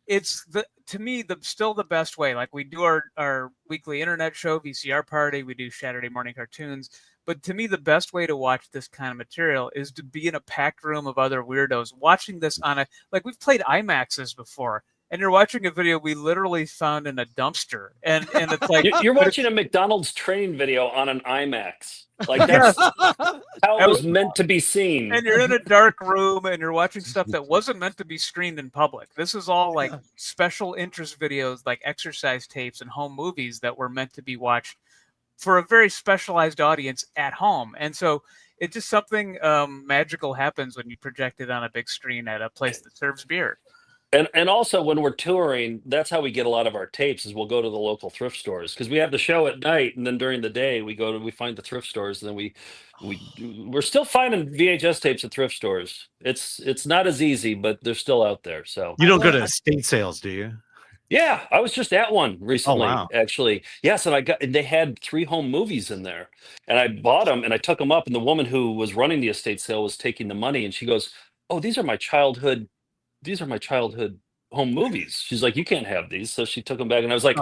[SPEAKER 6] it's to me still the best way. Like we do our weekly internet show, VCR Party, we do Saturday morning cartoons. But to me, the best way to watch this kind of material is to be in a packed room of other weirdos watching this on like we've played IMAXs before, and you're watching a video we literally found in a dumpster, and it's like
[SPEAKER 5] you're watching a McDonald's train video on an IMAX. Like that's how it was meant to be seen.
[SPEAKER 6] And you're in a dark room and you're watching stuff that wasn't meant to be screened in public. This is all like special interest videos, like exercise tapes and home movies that were meant to be watched for a very specialized audience at home. And so it's just something magical happens when you project it on a big screen at a place that serves beer.
[SPEAKER 5] And also when we're touring, that's how we get a lot of our tapes is we'll go to the local thrift stores because we have the show at night, and then during the day we find the thrift stores, and then we're still finding VHS tapes at thrift stores. It's not as easy, but they're still out there. So
[SPEAKER 4] you don't go to estate sales, do you?
[SPEAKER 5] Yeah, I was just at one recently,
[SPEAKER 4] wow.
[SPEAKER 5] actually. Yes, and they had 3 home movies in there, and I bought them and I took them up, and the woman who was running the estate sale was taking the money, and she goes, "Oh, these are my childhood home movies." She's like, "You can't have these." So she took them back, and I was like,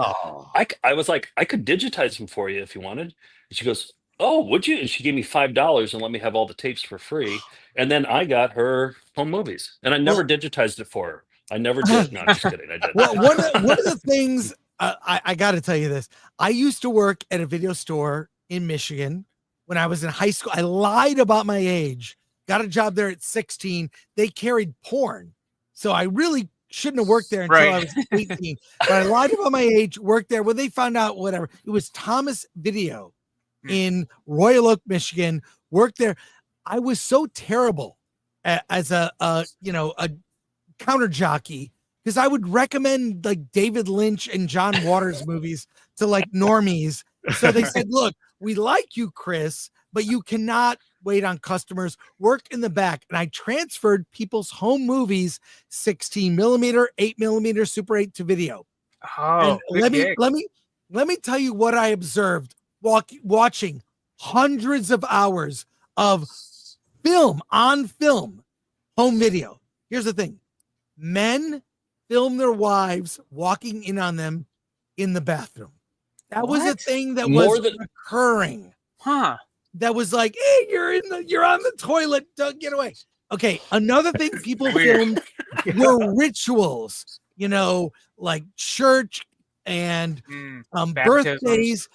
[SPEAKER 5] I could digitize them for you if you wanted. And she goes, "Oh, would you?" And she gave me $5 and let me have all the tapes for free. And then I got her home movies, and I never digitized it for her. I never did. No, I'm just kidding. I did.
[SPEAKER 1] Well, one of the things I got to tell you this. I used to work at a video store in Michigan when I was in high school. I lied about my age. Got a job there at 16. They carried porn. So I really shouldn't have worked there until I was 18. But I lied about my age, worked there. When they found out, whatever, it was Thomas Video in Royal Oak, Michigan, worked there. I was so terrible as a counter jockey because I would recommend like David Lynch and John Waters movies to like normies. So they said, "Look, we like you, Chris, but you cannot wait on customers, work in the back." And I transferred people's home movies, 16 millimeter, 8 millimeter, Super 8 to video.
[SPEAKER 6] Oh,
[SPEAKER 1] let me tell you what I observed watching hundreds of hours of on film, home video. Here's the thing. Men film their wives walking in on them in the bathroom. That was a thing that was occurring.
[SPEAKER 6] Huh.
[SPEAKER 1] That was like, "Hey, you're on the toilet. Don't get away." Okay. Another thing people filmed were rituals, like church and birthdays.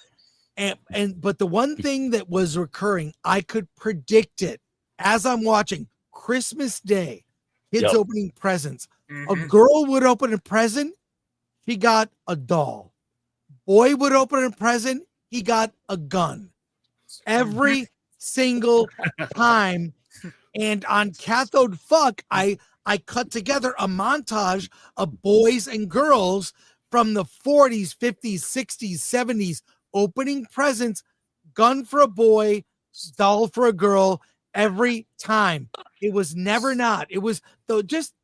[SPEAKER 1] But the one thing that was recurring, I could predict it as I'm watching Christmas Day, kids opening presents. A girl would open a present, he got a doll. Boy would open a present, he got a gun. Every single time. And on Cathode Fuck, I cut together a montage of boys and girls from the 40s, 50s, 60s, 70s opening presents, gun for a boy, doll for a girl, every time. It was never not. It was just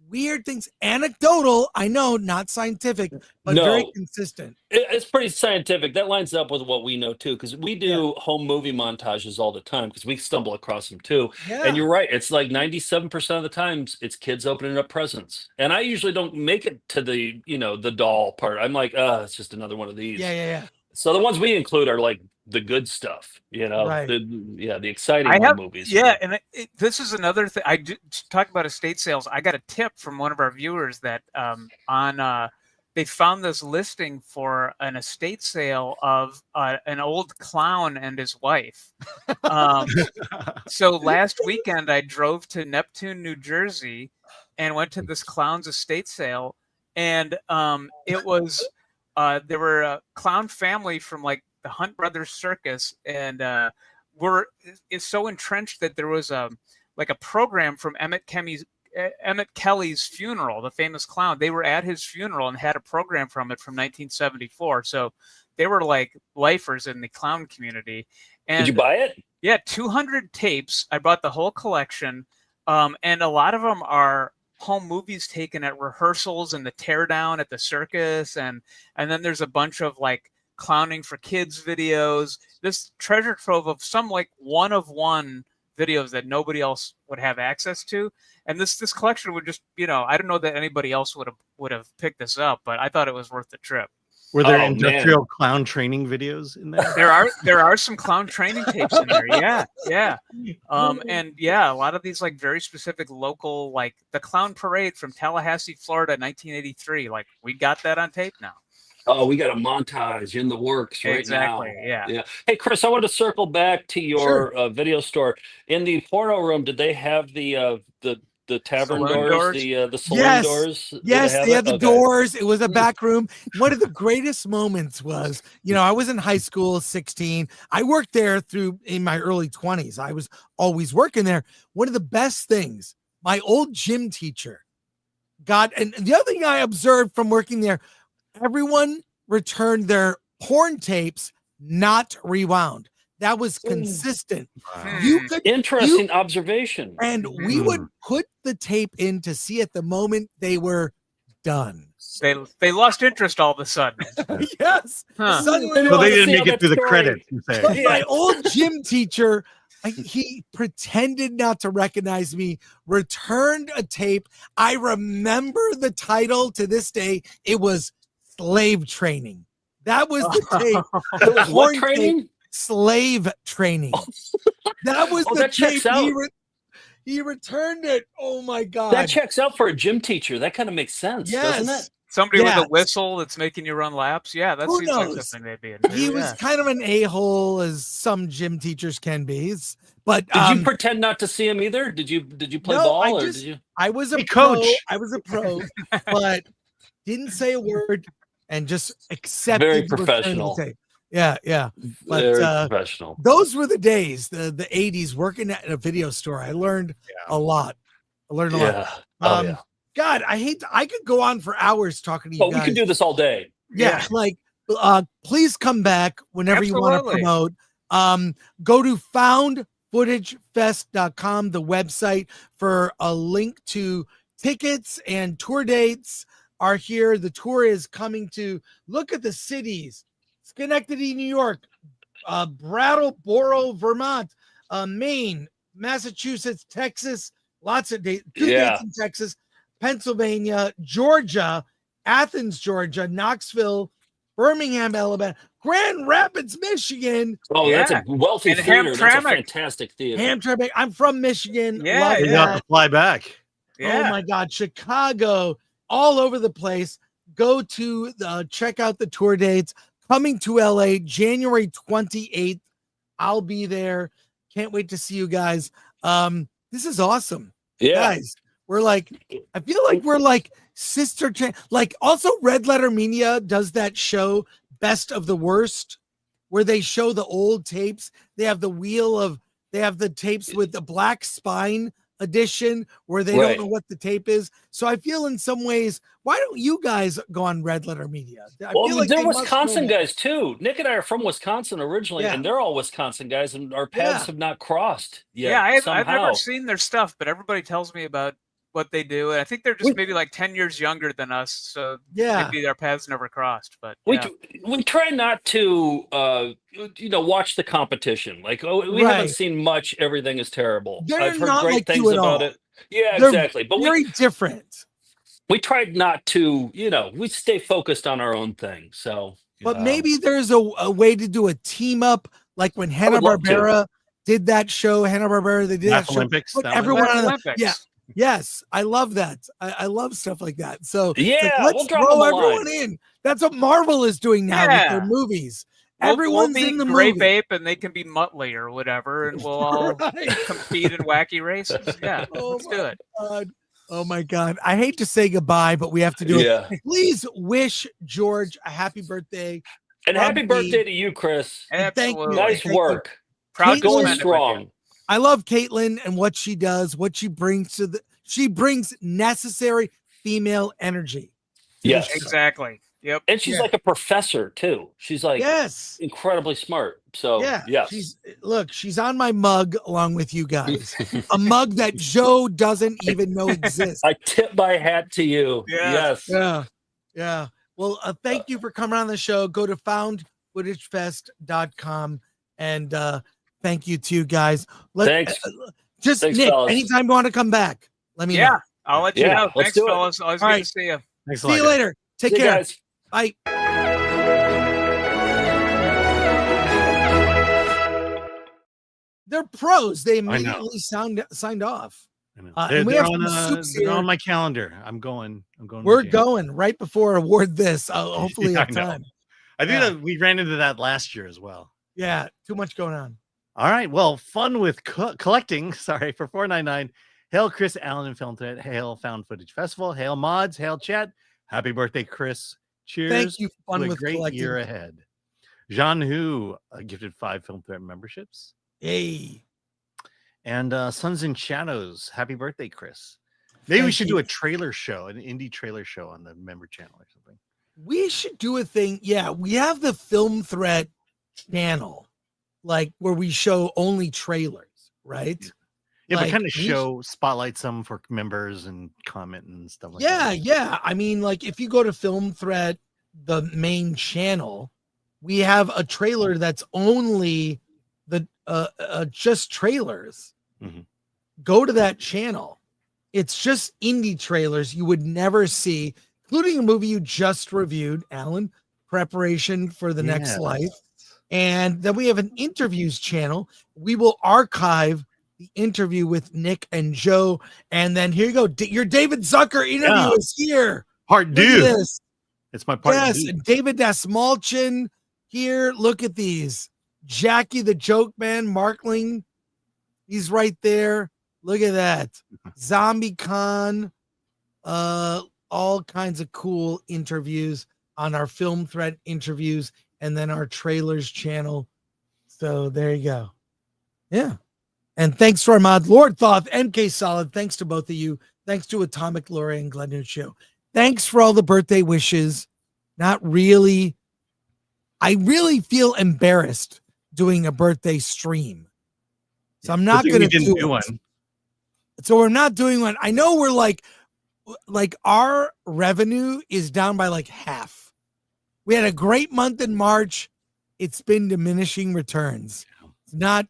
[SPEAKER 1] weird things, anecdotal, I know, not scientific, but very consistent.
[SPEAKER 5] It's pretty scientific. That lines up with what we know too, because we do home movie montages all the time because we stumble across them too.
[SPEAKER 1] Yeah.
[SPEAKER 5] And you're right, it's like 97% of the times it's kids opening up presents, and I usually don't make it to the the doll part. I'm like, it's just another one of these.
[SPEAKER 1] Yeah.
[SPEAKER 5] So the ones we include are like the good stuff,
[SPEAKER 1] Right.
[SPEAKER 5] the exciting home movies.
[SPEAKER 6] Yeah, and this is another thing. I talk about estate sales. I got a tip from one of our viewers that they found this listing for an estate sale of an old clown and his wife. So last weekend I drove to Neptune, New Jersey, and went to this clown's estate sale, and it was there were a clown family from like the Hunt Brothers Circus, and is so entrenched that there was a program from Emmett Kelly's funeral, the famous clown. They were at his funeral and had a program from it from 1974. So they were like lifers in the clown community. And
[SPEAKER 5] did you buy it?
[SPEAKER 6] Yeah, 200 tapes. I bought the whole collection, and a lot of them are home movies taken at rehearsals and the teardown at the circus, and then there's a bunch of like clowning for kids videos. This treasure trove of some like one of one videos that nobody else would have access to, and this collection would just, I don't know that anybody else would have picked this up, but I thought it was worth the trip.
[SPEAKER 4] Were there industrial clown training videos in there?
[SPEAKER 6] There are some clown training tapes in there. Yeah. And yeah, a lot of these like very specific local, like the clown parade from Tallahassee, Florida, 1983. Like we got that on tape now.
[SPEAKER 5] Oh, we got a montage in the works right now.
[SPEAKER 6] Exactly. Yeah.
[SPEAKER 5] Hey, Chris, I want to circle back to your video store. In the porno room, did they have the tavern doors, the saloon doors?
[SPEAKER 1] Yes, they had the doors. It was a back room. One of the greatest moments was, I was in high school, 16. I worked there in my early 20s. I was always working there. One of the best things, my old gym teacher and the other thing I observed from working there, everyone returned their porn tapes not rewound. That was consistent.
[SPEAKER 5] Interesting observation.
[SPEAKER 1] And we would put the tape in to see at the moment they were done.
[SPEAKER 6] They lost interest all of a sudden.
[SPEAKER 1] Yes.
[SPEAKER 4] Suddenly, they didn't make it through the credits.
[SPEAKER 1] My old gym teacher, he pretended not to recognize me, returned a tape. I remember the title to this day. It was Slave Training. That was the tape.
[SPEAKER 5] It was what training?
[SPEAKER 1] Slave Training. That was the
[SPEAKER 5] that
[SPEAKER 1] tape.
[SPEAKER 5] checks out.
[SPEAKER 1] He returned it. Oh my God.
[SPEAKER 5] That checks out for a gym teacher. That kind of makes sense, doesn't it?
[SPEAKER 6] Somebody with a whistle that's making you run laps. Yeah, that seems like something they'd be into.
[SPEAKER 1] He was kind of an a-hole, as some gym teachers can be. But
[SPEAKER 5] did you pretend not to see him either? Did you play ball
[SPEAKER 1] did you? I was a
[SPEAKER 4] coach.
[SPEAKER 1] I was a pro, but didn't say a word and just accepted.
[SPEAKER 5] Very professional.
[SPEAKER 1] Yeah. But
[SPEAKER 5] very professional.
[SPEAKER 1] Those were the days, the 80s, working at a video store. I learned a lot. I learned a lot. God, I could go on for hours talking to you guys.
[SPEAKER 5] We could do this all day.
[SPEAKER 1] Yeah. Like, please come back whenever you want to promote. Go to foundfootagefest.com, the website, for a link to tickets and tour dates are here. The tour is coming to look at the cities: Schenectady, New York, Brattleboro, Vermont, Maine, Massachusetts, Texas, lots of dates, dates in Texas, Pennsylvania, Georgia, Athens, Georgia, Knoxville, Birmingham, Alabama, Grand Rapids, Michigan.
[SPEAKER 5] Oh, that's a wealthy theater. That's a fantastic theater.
[SPEAKER 1] Hamtramck. I'm from Michigan.
[SPEAKER 4] Yeah, you got to fly back.
[SPEAKER 1] Oh my God, Chicago, all over the place. Go to check out the tour dates. Coming to LA, January 28th. I'll be there. Can't wait to see you guys. This is awesome.
[SPEAKER 5] Yeah.
[SPEAKER 1] Guys, I feel like we're like sister like also Red Letter Media does that show Best of the Worst, where they show the old tapes. They have the tapes with the black spine edition where they don't know what the tape is. So I feel in some ways, why don't you guys go on Red Letter Media?
[SPEAKER 5] They're Wisconsin guys too. Nick and I are from Wisconsin originally, and they're all Wisconsin guys, and our paths have not crossed yet.
[SPEAKER 6] Yeah, I've never seen their stuff, but everybody tells me about what they do, and I think they're just maybe like 10 years younger than us, so maybe their paths never crossed. But
[SPEAKER 5] we try not to watch the competition. Like we haven't seen much. Everything is terrible. I've heard great things about it. Yeah,
[SPEAKER 1] They're
[SPEAKER 5] exactly. But
[SPEAKER 1] very different.
[SPEAKER 5] We tried not to, we stay focused on our own thing. So,
[SPEAKER 1] but maybe there's a way to do a team up, like when Hanna-Barbera did that show. Hanna-Barbera, they did that
[SPEAKER 4] Olympics.
[SPEAKER 1] Put everyone on Olympics. Yes, I love that. I love stuff like that. So let's throw everyone in. That's what Marvel is doing now with their movies. Everyone's
[SPEAKER 6] we'll
[SPEAKER 1] in the
[SPEAKER 6] Grape
[SPEAKER 1] movie.
[SPEAKER 6] Ape, and they can be Muttley or whatever, and we'll all compete in wacky races. Yeah, let's do it.
[SPEAKER 1] Oh my God. I hate to say goodbye, but we have to do it. Please wish George a happy birthday.
[SPEAKER 5] And happy birthday to you, Chris.
[SPEAKER 1] Thank you.
[SPEAKER 5] Nice work.
[SPEAKER 6] Proud
[SPEAKER 5] going strong.
[SPEAKER 1] I love Caitlan and what she does, what she brings she brings necessary female energy.
[SPEAKER 5] Yes,
[SPEAKER 6] exactly. Yep.
[SPEAKER 5] And she's like a professor too. She's like incredibly smart. So yes.
[SPEAKER 1] She's on my mug along with you guys. A mug that Joe doesn't even know exists.
[SPEAKER 5] I tip my hat to you. Yes.
[SPEAKER 1] Yeah. Well, thank you for coming on the show. Go to foundfootagefest.com and thank you to you guys.
[SPEAKER 5] Thanks.
[SPEAKER 1] Thanks, Nick,
[SPEAKER 5] fellas.
[SPEAKER 1] anytime you want to come back, let me know.
[SPEAKER 6] I'll let you know.
[SPEAKER 5] Let's
[SPEAKER 6] Thanks,
[SPEAKER 5] do it.
[SPEAKER 6] fellas. Always good to see you.
[SPEAKER 4] Thanks
[SPEAKER 1] See you later. Take
[SPEAKER 5] See you
[SPEAKER 1] care.
[SPEAKER 5] guys.
[SPEAKER 1] Bye. They're pros. They immediately signed off. And we
[SPEAKER 4] They're
[SPEAKER 1] have some soups
[SPEAKER 4] they're
[SPEAKER 1] here.
[SPEAKER 4] on my calendar. I'm going.
[SPEAKER 1] We're
[SPEAKER 4] with you.
[SPEAKER 1] going right before award this. Hopefully have
[SPEAKER 4] I know.
[SPEAKER 1] time.
[SPEAKER 4] I think that we ran into that last year as well.
[SPEAKER 1] Yeah, too much going on.
[SPEAKER 4] All right. Well, fun with collecting. Sorry, for $4.99. Hail Chris Allen and Film Thread. Hail Found Footage Festival. Hail mods. Hail chat. Happy birthday, Chris. Cheers.
[SPEAKER 1] Thank you. Fun
[SPEAKER 4] to a
[SPEAKER 1] with
[SPEAKER 4] great
[SPEAKER 1] collecting.
[SPEAKER 4] year ahead. Jean Hu gifted 5 Film Thread memberships.
[SPEAKER 1] Hey.
[SPEAKER 4] And Suns and Shadows. Happy birthday, Chris. Maybe we should do a trailer show, an indie trailer show on the member channel or something.
[SPEAKER 1] We should do a thing. Yeah, we have the Film Threat channel, like where we show only trailers, right?
[SPEAKER 4] Yeah,
[SPEAKER 1] like,
[SPEAKER 4] but kind of spotlight some for members and comment and stuff like that.
[SPEAKER 1] Yeah. I mean, like if you go to Film Threat, the main channel, we have a trailer that's only the just trailers.
[SPEAKER 4] Mm-hmm.
[SPEAKER 1] Go to that channel. It's just indie trailers you would never see, including a movie you just reviewed, Alan, Preparation for the Next Life. And then we have an interviews channel. We will archive the interview with Nick and Joe. And then here you go. Your David Zucker interview is here.
[SPEAKER 4] Part due. It's my part.
[SPEAKER 1] Yes, David Dasmalchin here. Look at these. Jackie the Joke Man, Markling. He's right there. Look at that. Zombie Con. All kinds of cool interviews on our Film Thread interviews and then our trailers channel. So there you go. Yeah. And thanks to our mod, Lord Thoth, MK Solid. Thanks to both of you. Thanks to Atomic Lori and Glenn Show. Thanks for all the birthday wishes. Not really. I really feel embarrassed doing a birthday stream. So I'm not going to do one. So we're not doing one. I know we're like our revenue is down by like half. We had a great month in March. It's been diminishing returns. It's not.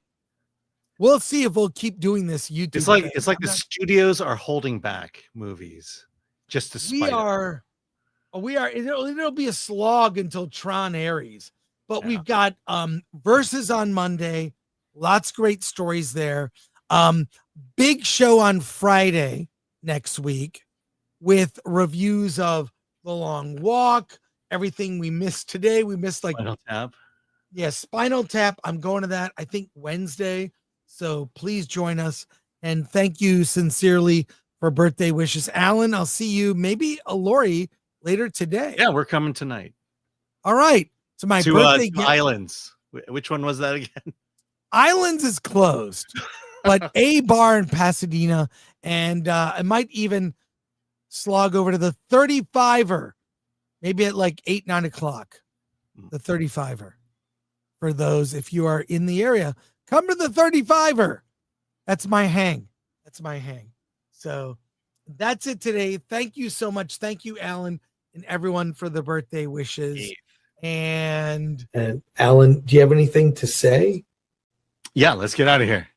[SPEAKER 1] We'll see if we'll keep doing this YouTube.
[SPEAKER 4] It's like the studios are holding back movies just to spite
[SPEAKER 1] we are. It'll be a slog until Tron Aries, but we've got Versus on Monday. Lots of great stories there. Big show on Friday next week with reviews of The Long Walk, everything we missed today. We missed like
[SPEAKER 4] Spinal Tap.
[SPEAKER 1] Yeah, Spinal Tap. I'm going to that, I think, Wednesday. So please join us. And thank you sincerely for birthday wishes. Alan, I'll see you, maybe Lori, later today.
[SPEAKER 4] Yeah, we're coming tonight.
[SPEAKER 1] All right. To my birthday
[SPEAKER 4] gift. Islands. Which one was that again?
[SPEAKER 1] Islands is closed, but a bar in Pasadena. And I might even slog over to the 35er, maybe at like 8, 9 o'clock. The 35er. For those, if you are in the area, come to the 35er. That's my hang. So that's it today. Thank you so much. Thank you, Alan, and everyone for the birthday wishes. And Alan, do you have anything to say?
[SPEAKER 4] Yeah, let's get out of here.